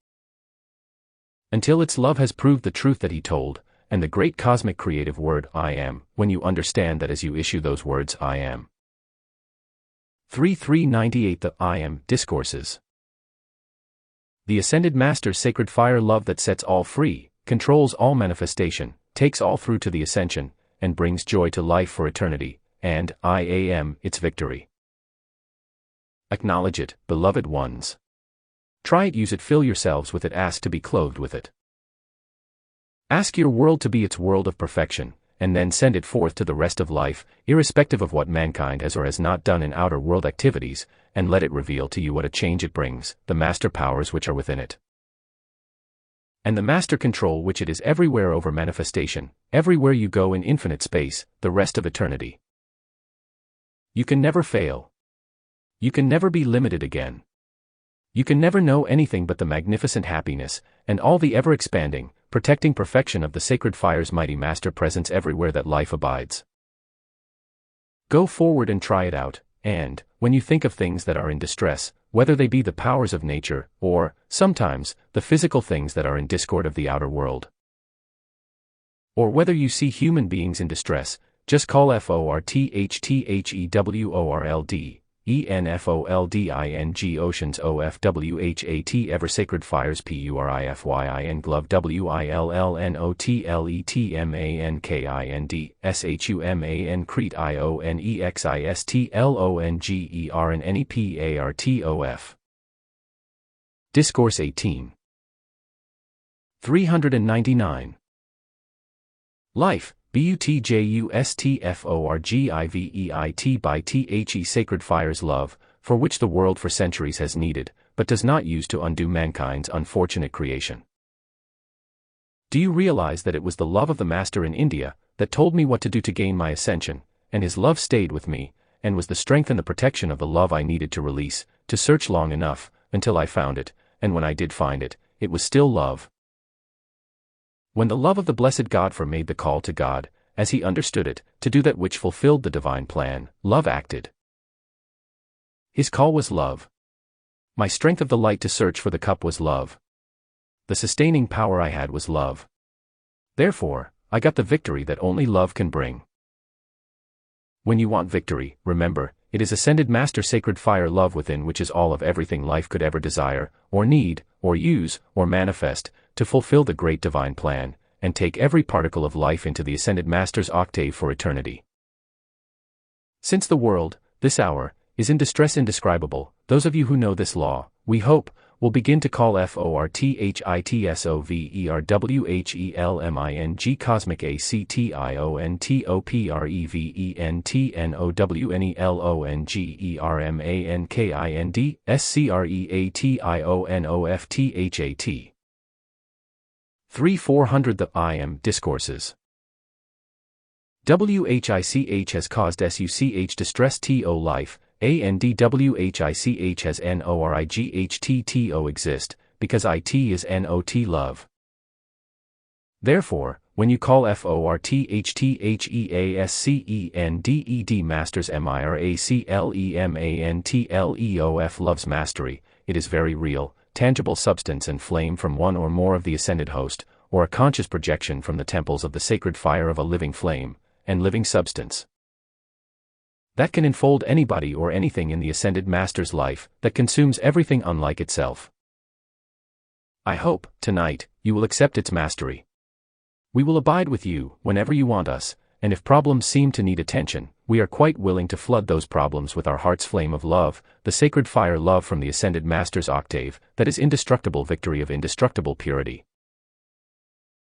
Until its love has proved the truth that he told, and the great cosmic creative word, I am, when you understand that as you issue those words, I am. 3398 The I Am Discourses. The Ascended Master's sacred fire love that sets all free, controls all manifestation, takes all through to the ascension, and brings joy to life for eternity, and I am its victory. Acknowledge it, beloved ones. Try it, use it, fill yourselves with it, ask to be clothed with it. Ask your world to be its world of perfection, and then send it forth to the rest of life, irrespective of what mankind has or has not done in outer world activities, and let it reveal to you what a change it brings, the master powers which are within it, and the master control which it is everywhere over manifestation, everywhere you go in infinite space, the rest of eternity. You can never fail. You can never be limited again. You can never know anything but the magnificent happiness, and all the ever-expanding, protecting perfection of the sacred fire's mighty master presence everywhere that life abides. Go forward and try it out, and, when you think of things that are in distress, whether they be the powers of nature, or, sometimes, the physical things that are in discord of the outer world, or whether you see human beings in distress, just call FORTHTHEWORLD, ENFOLDING oceans OFWHAT ever sacred fires PURIFYIN glove WILLNOTLETMANKIND SHUMAN Crete IONEXISTLONGERNNEPARTOF. Discourse 18. 399. Life, BUTJUSTFORGIVEIT by THE sacred fires love, for which the world for centuries has needed, but does not use to undo mankind's unfortunate creation. Do you realize that it was the love of the Master in India that told me what to do to gain my ascension, and his love stayed with me, and was the strength and the protection of the love I needed to release, to search long enough, until I found it, and when I did find it, it was still love. When the love of the blessed Godfrey made the call to God, as he understood it, to do that which fulfilled the divine plan, love acted. His call was love. My strength of the light to search for the cup was love. The sustaining power I had was love. Therefore, I got the victory that only love can bring. When you want victory, remember, it is ascended Master sacred fire love within which is all of everything life could ever desire, or need, or use, or manifest, to fulfill the great divine plan, and take every particle of life into the ascended Master's octave for eternity. Since the world, this hour, is in distress indescribable, those of you who know this law, we hope, will begin to call FORTHITSOVERWHELMING cosmic ACTIONTOPREVENTNOWNELONGERMANKIND SCREATIONOFTHAT. 3-400 The I Am Discourses. WHICH has caused SUCH distress TO life, ANDWHICH has NORIGHTTO exist, because IT is NOT love. Therefore, when you call FORTHTHEASCENDED Masters MIRACLEMANTLEOF love's mastery, it is very real, tangible substance and flame from one or more of the ascended host, or a conscious projection from the temples of the sacred fire of a living flame, and living substance, that can enfold anybody or anything in the ascended Master's life, that consumes everything unlike itself. I hope, tonight, you will accept its mastery. We will abide with you, whenever you want us, and if problems seem to need attention, we are quite willing to flood those problems with our heart's flame of love, the sacred fire love from the ascended Master's octave, that is indestructible victory of indestructible purity,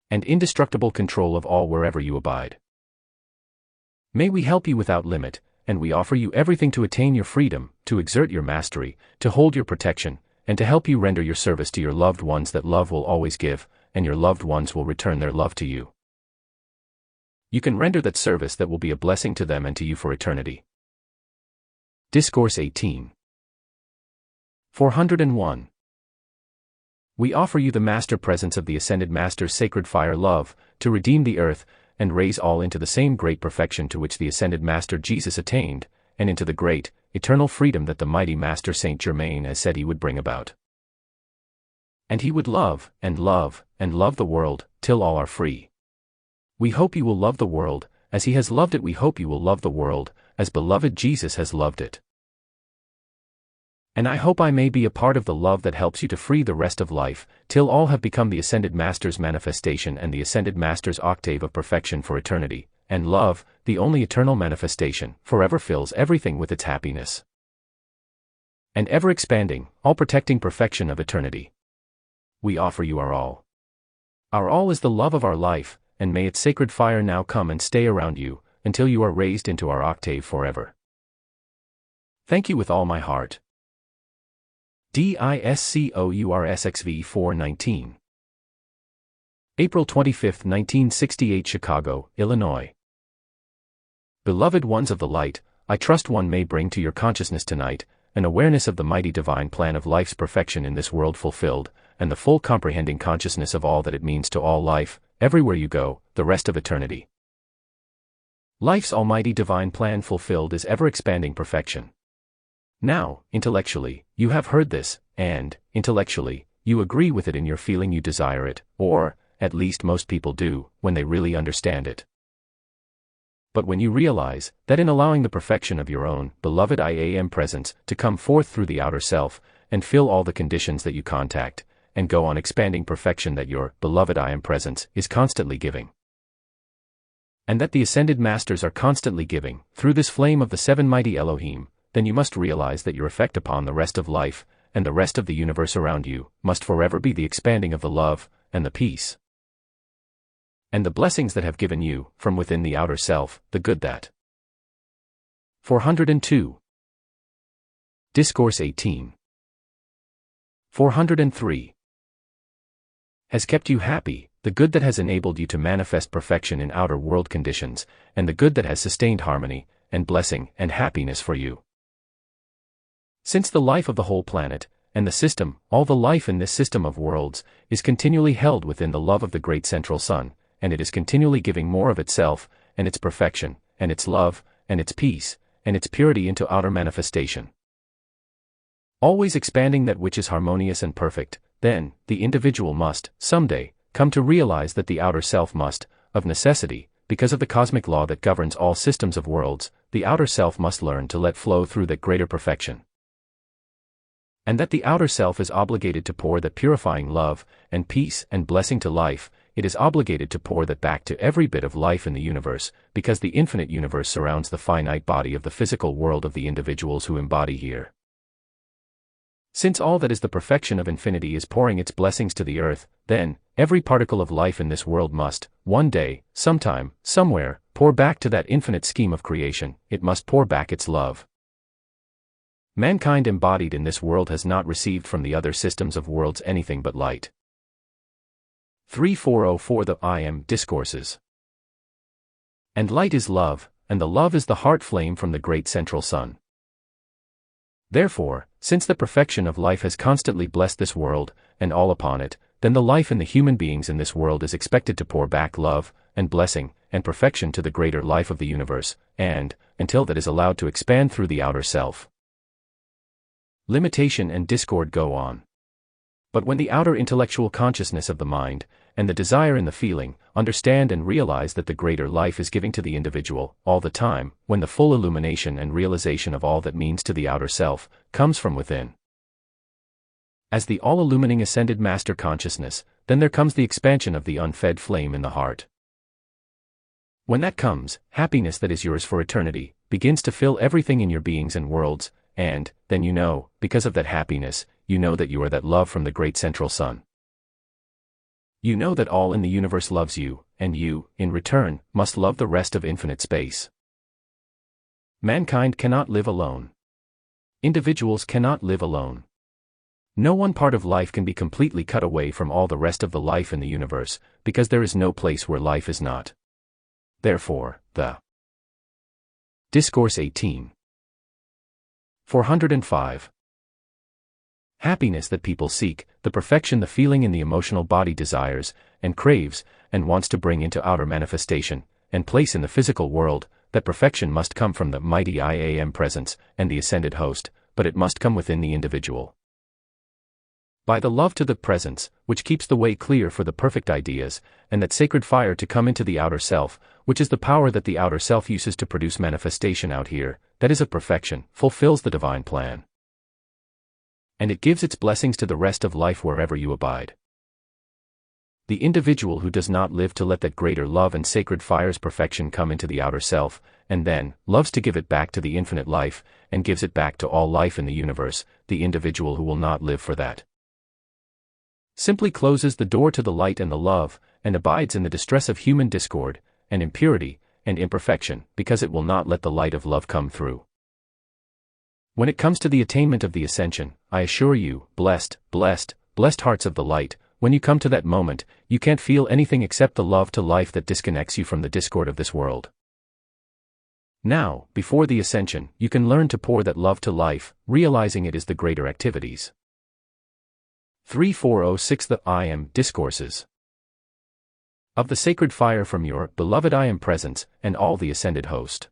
and indestructible control of all wherever you abide. May we help you without limit, and we offer you everything to attain your freedom, to exert your mastery, to hold your protection, and to help you render your service to your loved ones that love will always give, and your loved ones will return their love to you. You can render that service that will be a blessing to them and to you for eternity. Discourse 18. 401. We offer you the master presence of the ascended Master's sacred fire love, to redeem the earth, and raise all into the same great perfection to which the ascended Master Jesus attained, and into the great, eternal freedom that the mighty Master Saint Germain has said he would bring about. And he would love, and love, and love the world, till all are free. We hope you will love the world, as he has loved it. We hope you will love the world, as beloved Jesus has loved it. And I hope I may be a part of the love that helps you to free the rest of life, till all have become the ascended Master's manifestation and the ascended Master's octave of perfection for eternity, and love, the only eternal manifestation, forever fills everything with its happiness and ever expanding, all protecting perfection of eternity. We offer you our all. Our all is the love of our life, and may its sacred fire now come and stay around you, until you are raised into our octave forever. Thank you with all my heart. DISCOURSXV 419. April 25, 1968 Chicago, Illinois. Beloved ones of the light, I trust one may bring to your consciousness tonight, an awareness of the mighty divine plan of life's perfection in this world fulfilled, and the full comprehending consciousness of all that it means to all life, everywhere you go, the rest of eternity. Life's almighty divine plan fulfilled is ever-expanding perfection. Now, intellectually, you have heard this, and, intellectually, you agree with it in your feeling you desire it, or, at least most people do, when they really understand it. But when you realize that in allowing the perfection of your own beloved I Am presence to come forth through the outer self, and fill all the conditions that you contact, and go on expanding perfection that your beloved I Am presence is constantly giving, and that the ascended masters are constantly giving, through this flame of the seven mighty Elohim, then you must realize that your effect upon the rest of life, and the rest of the universe around you, must forever be the expanding of the love, and the peace, and the blessings that have given you, from within the outer self, the good that. 402. Discourse 18. 403. Has kept you happy, the good that has enabled you to manifest perfection in outer world conditions, and the good that has sustained harmony, and blessing, and happiness for you. Since the life of the whole planet, and the system, all the life in this system of worlds, is continually held within the love of the great central sun, and it is continually giving more of itself, and its perfection, and its love, and its peace, and its purity into outer manifestation, always expanding that which is harmonious and perfect, then, the individual must, someday, come to realize that the outer self must, of necessity, because of the cosmic law that governs all systems of worlds, the outer self must learn to let flow through that greater perfection, and that the outer self is obligated to pour that purifying love, and peace, and blessing to life. It is obligated to pour that back to every bit of life in the universe, because the infinite universe surrounds the finite body of the physical world of the individuals who embody here. Since all that is the perfection of infinity is pouring its blessings to the earth, then, every particle of life in this world must, one day, sometime, somewhere, pour back to that infinite scheme of creation. It must pour back its love. Mankind embodied in this world has not received from the other systems of worlds anything but light. 3404 The I Am Discourses. And light is love, and the love is the heart flame from the great central sun. Therefore, since the perfection of life has constantly blessed this world, and all upon it, then the life in the human beings in this world is expected to pour back love, and blessing, and perfection to the greater life of the universe, and, until that is allowed to expand through the outer self, limitation and discord go on. But when the outer intellectual consciousness of the mind, and the desire in the feeling, understand and realize that the greater life is giving to the individual, all the time, when the full illumination and realization of all that means to the outer self, comes from within, as the all-illumining ascended master consciousness, then there comes the expansion of the unfed flame in the heart. When that comes, happiness that is yours for eternity, begins to fill everything in your beings and worlds, and, then you know, because of that happiness, you know that you are that love from the great central sun. You know that all in the universe loves you, and you, in return, must love the rest of infinite space. Mankind cannot live alone. Individuals cannot live alone. No one part of life can be completely cut away from all the rest of the life in the universe, because there is no place where life is not. Therefore, the Discourse 18. 405. Happiness that people seek, the perfection the feeling in the emotional body desires, and craves, and wants to bring into outer manifestation, and place in the physical world, that perfection must come from the mighty I Am presence, and the ascended host, but it must come within the individual. By the love to the presence, which keeps the way clear for the perfect ideas, and that sacred fire to come into the outer self, which is the power that the outer self uses to produce manifestation out here, that is of perfection, fulfills the divine plan. And it gives its blessings to the rest of life wherever you abide. The individual who does not live to let that greater love and sacred fire's perfection come into the outer self, and then, loves to give it back to the infinite life, and gives it back to all life in the universe, the individual who will not live for that, simply closes the door to the light and the love, and abides in the distress of human discord, and impurity, and imperfection, because it will not let the light of love come through. When it comes to the attainment of the ascension, I assure you, blessed hearts of the light, when you come to that moment, you can't feel anything except the love to life that disconnects you from the discord of this world. Now, before the ascension, you can learn to pour that love to life, realizing it is the greater activities. 3406 The I Am Discourses. of the sacred fire from your beloved I am presence and all the ascended host.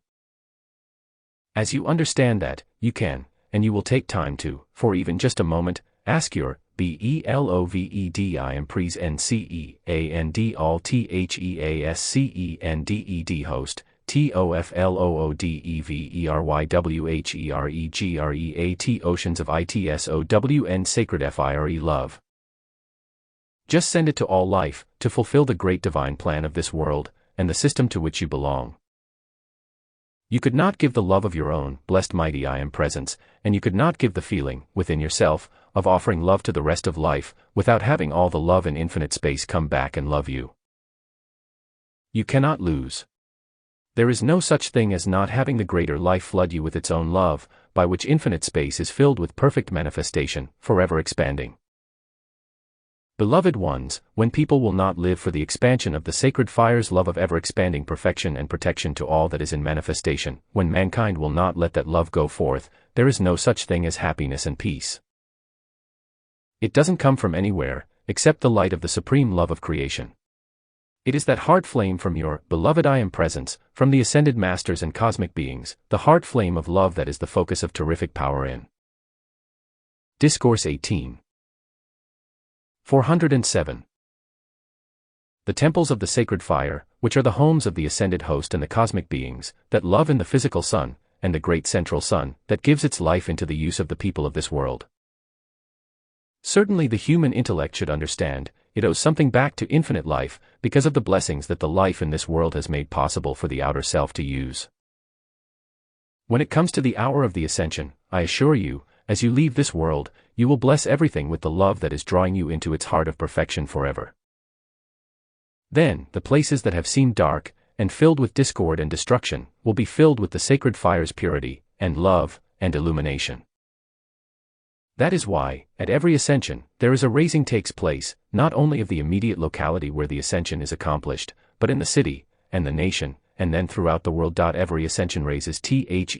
As you understand that, you can, and you will take time to, for even just a moment, ask your BELOVED I am PresNCEAND all THEASCENDED host, TOFLOODEVERYWHEREGREAT oceans of ITSOWN sacred FIRE love. Just send it to all life, to fulfill the great divine plan of this world, and the system to which you belong. You could not give the love of your own, blessed mighty I am presence, and you could not give the feeling, within yourself, of offering love to the rest of life, without having all the love in infinite space come back and love you. You cannot lose. There is no such thing as not having the greater life flood you with its own love, by which infinite space is filled with perfect manifestation, forever expanding. Beloved ones, when people will not live for the expansion of the sacred fire's love of ever-expanding perfection and protection to all that is in manifestation, when mankind will not let that love go forth, there is no such thing as happiness and peace. It doesn't come from anywhere, except the light of the supreme love of creation. It is that heart flame from your beloved I am presence, from the ascended masters and cosmic beings, the heart flame of love that is the focus of terrific power in. Discourse 18. 407. The temples of the sacred fire, which are the homes of the ascended host and the cosmic beings, that love in the physical sun, and the great central sun, that gives its life into the use of the people of this world. Certainly the human intellect should understand, it owes something back to infinite life, because of the blessings that the life in this world has made possible for the outer self to use. When it comes to the hour of the ascension, I assure you, as you leave this world, you will bless everything with the love that is drawing you into its heart of perfection forever. Then, the places that have seemed dark, and filled with discord and destruction, will be filled with the sacred fire's purity, and love, and illumination. That is why, at every ascension, there is a raising takes place, not only of the immediate locality where the ascension is accomplished, but in the city, and the nation, and then throughout the world. Every ascension raises THEARTH,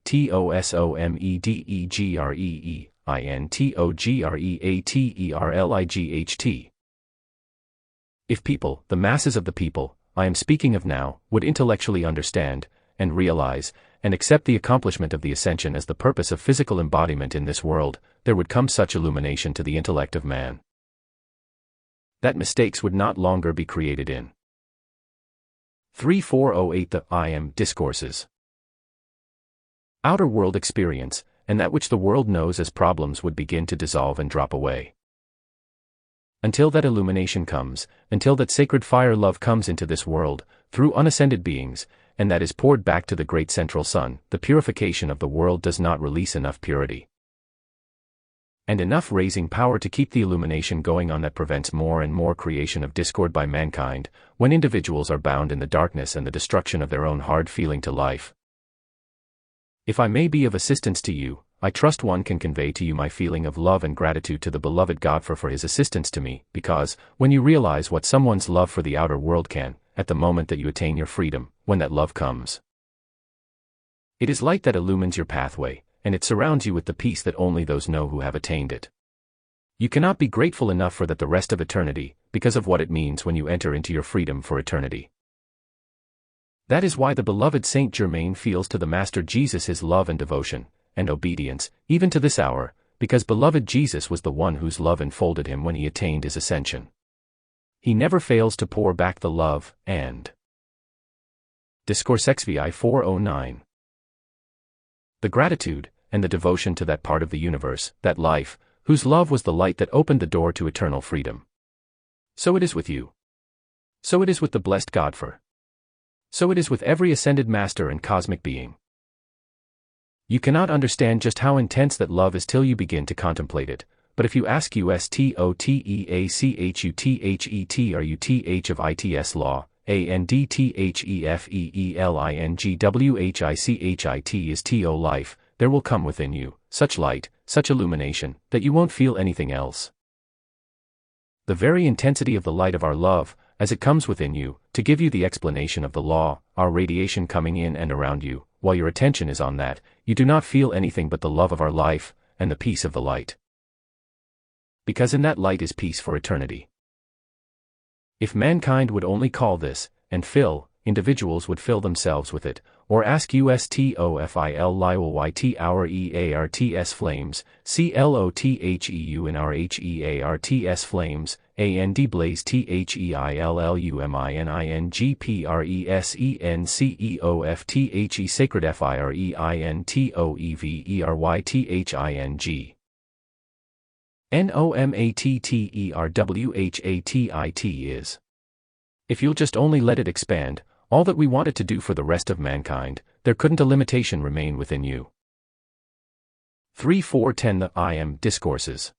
TOSOMEDEGREEINTOGREATERLIGHT. If people, the masses of the people, I am speaking of now, would intellectually understand, and realize, and accept the accomplishment of the ascension as the purpose of physical embodiment in this world, there would come such illumination to the intellect of man that mistakes would not longer be created in. 3408 The I Am Discourses. Outer world experience, and that which the world knows as problems would begin to dissolve and drop away. Until that illumination comes, until that sacred fire love comes into this world, through unascended beings, and that is poured back to the great central sun, the purification of the world does not release enough purity and enough raising power to keep the illumination going on that prevents more and more creation of discord by mankind, when individuals are bound in the darkness and the destruction of their own hard feeling to life. If I may be of assistance to you, I trust one can convey to you my feeling of love and gratitude to the beloved God for his assistance to me, because, when you realize what someone's love for the outer world can, at the moment that you attain your freedom, when that love comes, it is light that illumines your pathway, and it surrounds you with the peace that only those know who have attained it. You cannot be grateful enough for that the rest of eternity, because of what it means when you enter into your freedom for eternity. That is why the beloved Saint Germain feels to the Master Jesus his love and devotion, and obedience, even to this hour, because beloved Jesus was the one whose love enfolded him when he attained his ascension. He never fails to pour back the love, and Discourse XVI 409. The gratitude, and the devotion to that part of the universe, that life, whose love was the light that opened the door to eternal freedom. So it is with you. So it is with the blessed Godfor. So it is with every ascended master and cosmic being. You cannot understand just how intense that love is till you begin to contemplate it, but if you ask USTOTEACHUTHET of ITS law, ANDTHEFEELINGWHICHIT is TO life, there will come within you such light, such illumination, that you won't feel anything else. The very intensity of the light of our love, as it comes within you, to give you the explanation of the law, our radiation coming in and around you, while your attention is on that, you do not feel anything but the love of our life, and the peace of the light. Because in that light is peace for eternity. If mankind would only call this, and fill, individuals would fill themselves with it, or ask USTOFIL our EARTS flames, CLOTHEU in our HEARTS flames, AND blaze THEILLUMININGPRESENCEOFTHE sacred FIREINTOEVERYTHING. NOMATTERWHATIT is. If you'll just only let it expand, all that we want it to do for the rest of mankind, there couldn't a limitation remain within you. 3-4-10 The I Am Discourses.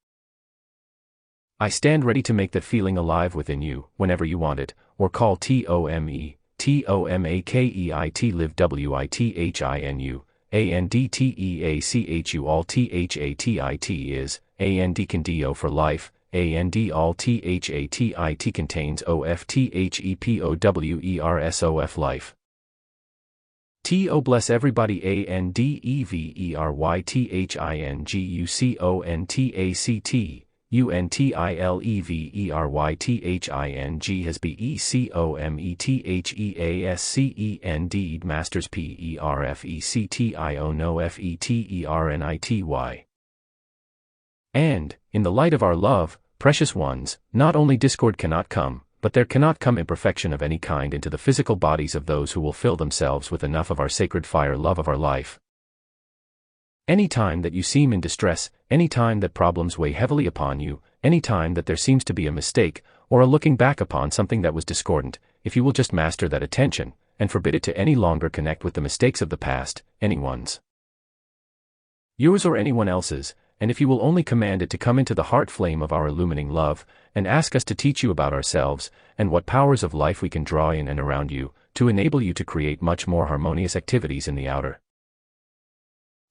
I stand ready to make that feeling alive within you, whenever you want it, or call TOMAKEIT live WITHINU, ANDTEACHU all THATIT is, AND for life, AND all THATIT contains OFTHEPOWERSOF life. TO bless everybody ANDEVERYTHINGUCONTACT UNTILEVERYTHING has BECOMETHEASCEND Masters PERFECTIO no FETERNITY. And, in the light of our love, precious ones, not only discord cannot come, but there cannot come imperfection of any kind into the physical bodies of those who will fill themselves with enough of our sacred fire love of our life. Any time that you seem in distress, any time that problems weigh heavily upon you, any time that there seems to be a mistake, or a looking back upon something that was discordant, if you will just master that attention, and forbid it to any longer connect with the mistakes of the past, anyone's, yours or anyone else's, and if you will only command it to come into the heart flame of our illumining love, and ask us to teach you about ourselves, and what powers of life we can draw in and around you, to enable you to create much more harmonious activities in the outer.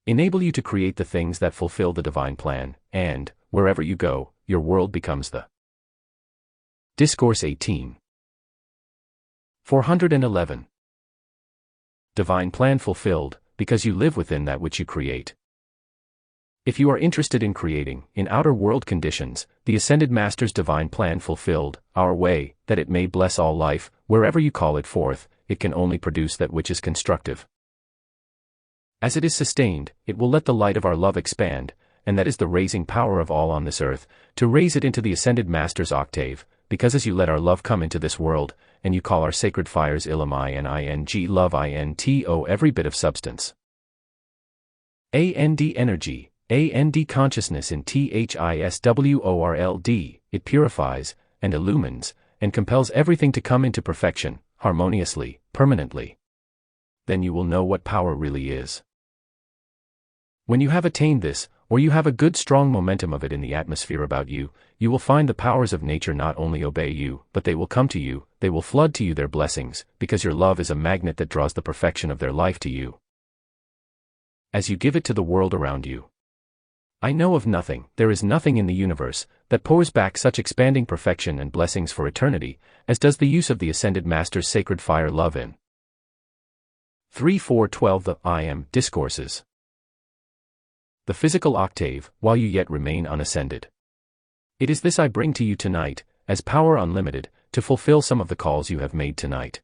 Enable you to create the things that fulfill the divine plan, and, wherever you go, your world becomes the Discourse 18. 411. Divine plan fulfilled, because you live within that which you create. If you are interested in creating, in outer world conditions, the Ascended Master's divine plan fulfilled, our way, that it may bless all life, wherever you call it forth, it can only produce that which is constructive. As it is sustained, it will let the light of our love expand, and that is the raising power of all on this earth, to raise it into the Ascended Master's octave, because as you let our love come into this world, and you call our sacred fires ILLUMINING love INTO every bit of substance. AND energy, AND consciousness in THISWORLD, it purifies, and illumines, and compels everything to come into perfection, harmoniously, permanently. Then you will know what power really is. When you have attained this, or you have a good strong momentum of it in the atmosphere about you, you will find the powers of nature not only obey you, but they will come to you, they will flood to you their blessings, because your love is a magnet that draws the perfection of their life to you, as you give it to the world around you. I know of nothing, there is nothing in the universe, that pours back such expanding perfection and blessings for eternity, as does the use of the Ascended Master's sacred fire love in 3-4-12 The I Am Discourses. The physical octave, while you yet remain unascended. It is this I bring to you tonight, as power unlimited, to fulfill some of the calls you have made tonight.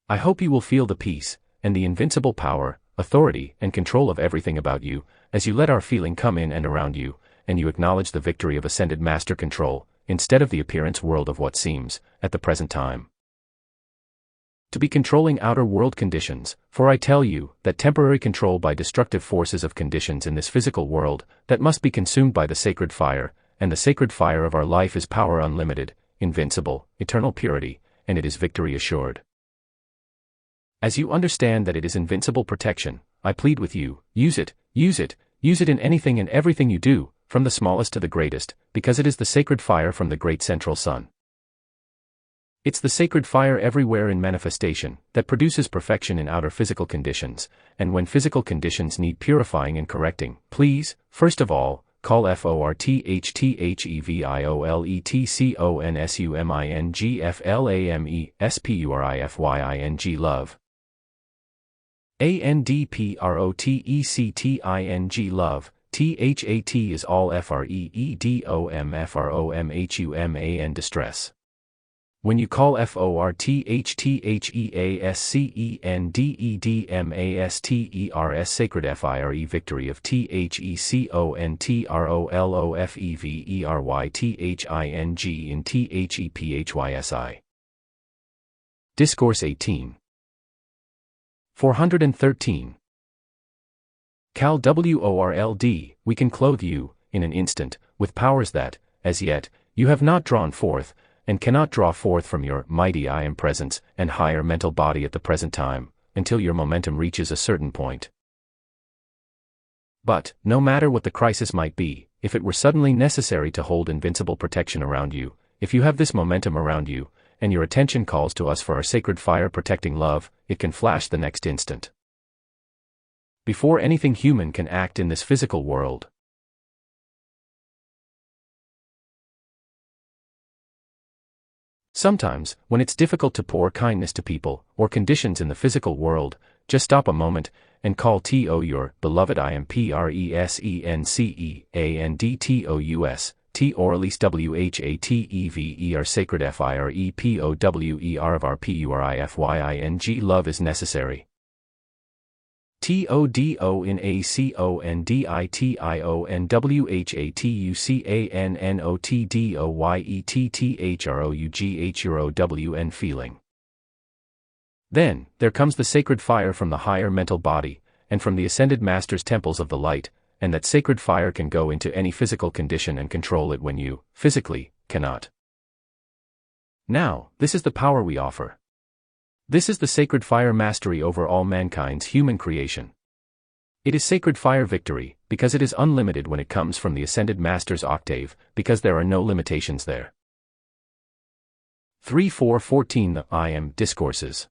I hope you will feel the peace, and the invincible power, authority, and control of everything about you, as you let our feeling come in and around you, and you acknowledge the victory of Ascended Master control, instead of the appearance world of what seems, at the present time, to be controlling outer world conditions, for I tell you, that temporary control by destructive forces of conditions in this physical world, that must be consumed by the sacred fire, and the sacred fire of our life is power unlimited, invincible, eternal purity, and it is victory assured. As you understand that it is invincible protection, I plead with you, use it, use it, use it in anything and everything you do, from the smallest to the greatest, because it is the sacred fire from the great central sun. It's the sacred fire everywhere in manifestation, that produces perfection in outer physical conditions, and when physical conditions need purifying and correcting, please, first of all, call FORTHTHEVIOLETCONSUMINGFLAMESPURIFYING love. ANDPROTECTING love, THAT is all FREEDOMFROMHUMAN distress. When you call FORTHTHEASCENDEDMASTERS sacred FIRE victory of THECONTROLOFEVERYTHING in THEPHYSI. Discourse 18. 413. Cal WORLD, we can clothe you, in an instant, with powers that, as yet, you have not drawn forth, and cannot draw forth from your mighty I am presence and higher mental body at the present time, until your momentum reaches a certain point. But, no matter what the crisis might be, if it were suddenly necessary to hold invincible protection around you, if you have this momentum around you, and your attention calls to us for our sacred fire protecting love, it can flash the next instant. Before anything human can act in this physical world. Sometimes, when it's difficult to pour kindness to people, or conditions in the physical world, just stop a moment, and call to your beloved I am PRESENCEANDTOUS, T or at least WHATEVER sacred FIREPOWER of our PURIFYING love is necessary. TODO in ACONDITIO and WHATUCANNOTDOYETTHROUGHROWN feeling. Then, there comes the sacred fire from the higher mental body, and from the ascended masters' temples of the light, and that sacred fire can go into any physical condition and control it when you, physically, cannot. Now, this is the power we offer. This is the sacred fire mastery over all mankind's human creation. It is sacred fire victory, because it is unlimited when it comes from the ascended master's octave, because there are no limitations there. 3.4.14 The I Am Discourses.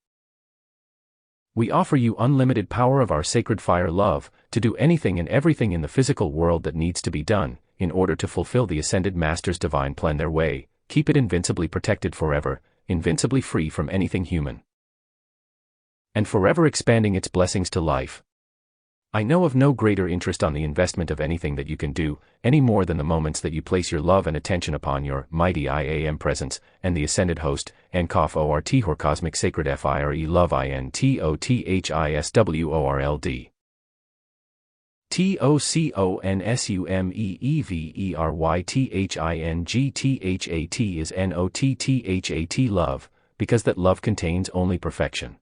We offer you unlimited power of our sacred fire love, to do anything and everything in the physical world that needs to be done, in order to fulfill the ascended master's divine plan their way, keep it invincibly protected forever, invincibly free from anything human, and forever expanding its blessings to life. I know of no greater interest on the investment of anything that you can do, any more than the moments that you place your love and attention upon your mighty I am presence, and the ascended host, NCOF ORT or cosmic sacred FIRE love INTOTHISWORLD. TOCONSUMEEVERYTHINGTHAT is NOTTHAT love, because that love contains only perfection.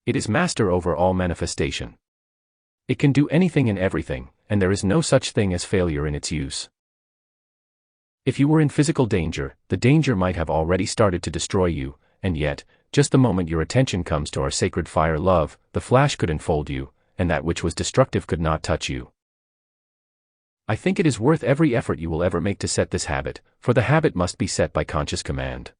It is master over all manifestation. It can do anything and everything, and there is no such thing as failure in its use. If you were in physical danger, the danger might have already started to destroy you, and yet, just the moment your attention comes to our sacred fire love, the flash could enfold you, and that which was destructive could not touch you. I think it is worth every effort you will ever make to set this habit, for the habit must be set by conscious command.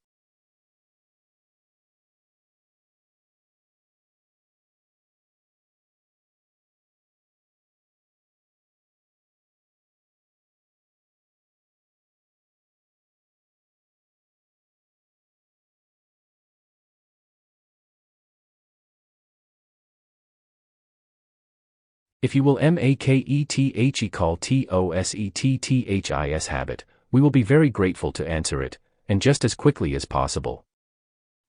If you will MAKETHE call TOSETTHIS habit, we will be very grateful to answer it, and just as quickly as possible.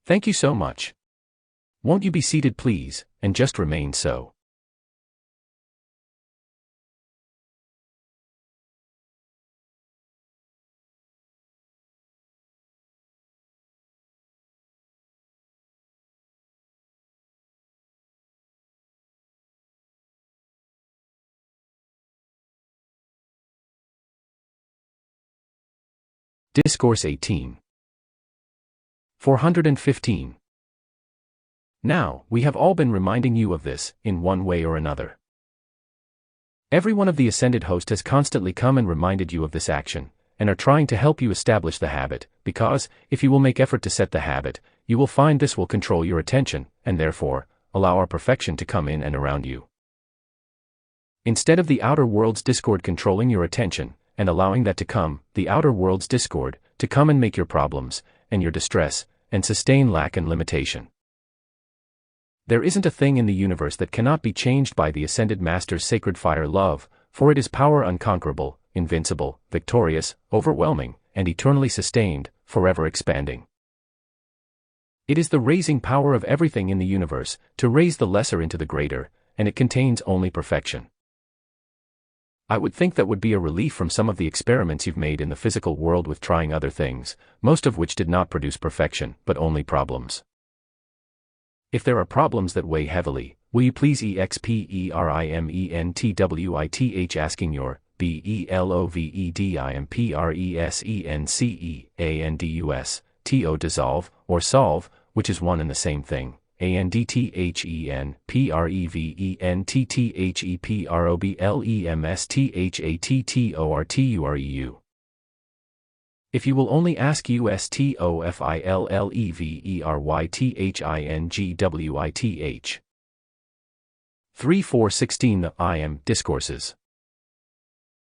Thank you so much. Won't you be seated please, and just remain so. Discourse 18. 415. Now, we have all been reminding you of this, in one way or another. Every one of the ascended host has constantly come and reminded you of this action, and are trying to help you establish the habit, because, if you will make effort to set the habit, you will find this will control your attention, and therefore, allow our perfection to come in and around you. Instead of the outer world's discord controlling your attention, and allowing that to come, the outer world's discord, to come and make your problems, and your distress, and sustain lack and limitation. There isn't a thing in the universe that cannot be changed by the ascended master's sacred fire love, for it is power unconquerable, invincible, victorious, overwhelming, and eternally sustained, forever expanding. It is the raising power of everything in the universe, to raise the lesser into the greater, and it contains only perfection. I would think that would be a relief from some of the experiments you've made in the physical world with trying other things, most of which did not produce perfection, but only problems. If there are problems that weigh heavily, will you please experimентwith asking your BELOVEDIMPRESENCEANDUS to or solve, which is one and the same thing, ANDTHENPREVENTTHEPROBLEMSTHATTORTUREU. If you will only ask USTOFILLEVERYTHINGWITH. 3-4-16 The I Am Discourses.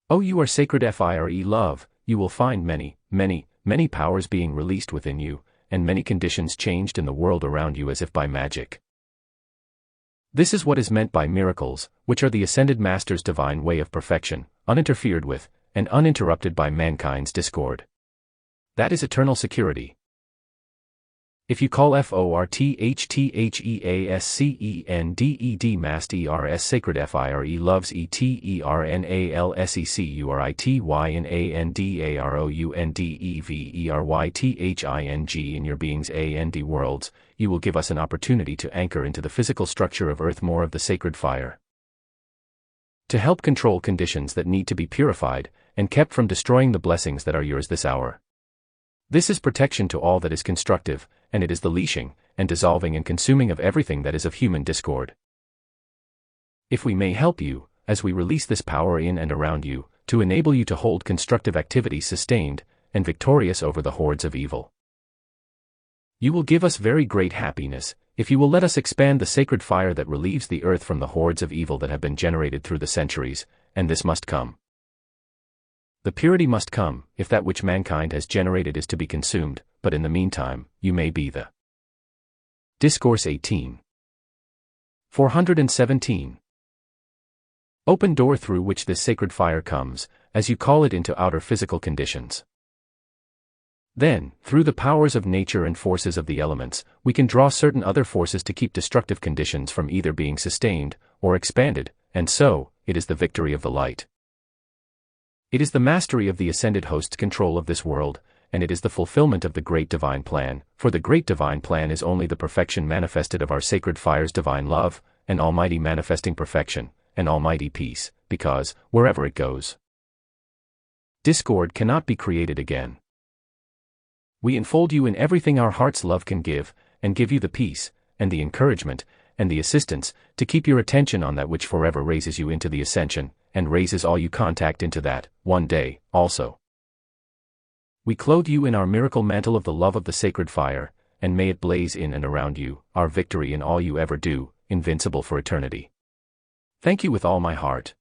Oh, you are sacred FIRE love, you will find many, many, many powers being released within you, and many conditions changed in the world around you as if by magic. This is what is meant by miracles, which are the Ascended Master's divine way of perfection, uninterfered with, and uninterrupted by mankind's discord. That is eternal security. If you call FORTHTHEASCENDED MAST ERS sacred FIRE loves ETERNALSECURITYNANDAROUNDEVERYTHING in your being's AND worlds, you will give us an opportunity to anchor into the physical structure of earth more of the sacred fire. To help control conditions that need to be purified, and kept from destroying the blessings that are yours this hour. This is protection to all that is constructive, and it is the leashing, and dissolving and consuming of everything that is of human discord. If we may help you, as we release this power in and around you, to enable you to hold constructive activity sustained, and victorious over the hordes of evil. You will give us very great happiness, if you will let us expand the sacred fire that relieves the earth from the hordes of evil that have been generated through the centuries, and this must come. The purity must come, if that which mankind has generated is to be consumed, but in the meantime, you may be the. Discourse 18. 417. Open door through which this sacred fire comes, as you call it into outer physical conditions. Then, through the powers of nature and forces of the elements, we can draw certain other forces to keep destructive conditions from either being sustained, or expanded, and so, it is the victory of the light. It is the mastery of the ascended host's control of this world, and it is the fulfillment of the great divine plan, for the great divine plan is only the perfection manifested of our sacred fire's divine love, an almighty manifesting perfection, an almighty peace, because, wherever it goes, discord cannot be created again. We enfold you in everything our heart's love can give, and give you the peace, and the encouragement, and the assistance, to keep your attention on that which forever raises you into the ascension, and raises all you contact into that, one day, also. We clothe you in our miracle mantle of the love of the sacred fire, and may it blaze in and around you, our victory in all you ever do, invincible for eternity. Thank you with all my heart.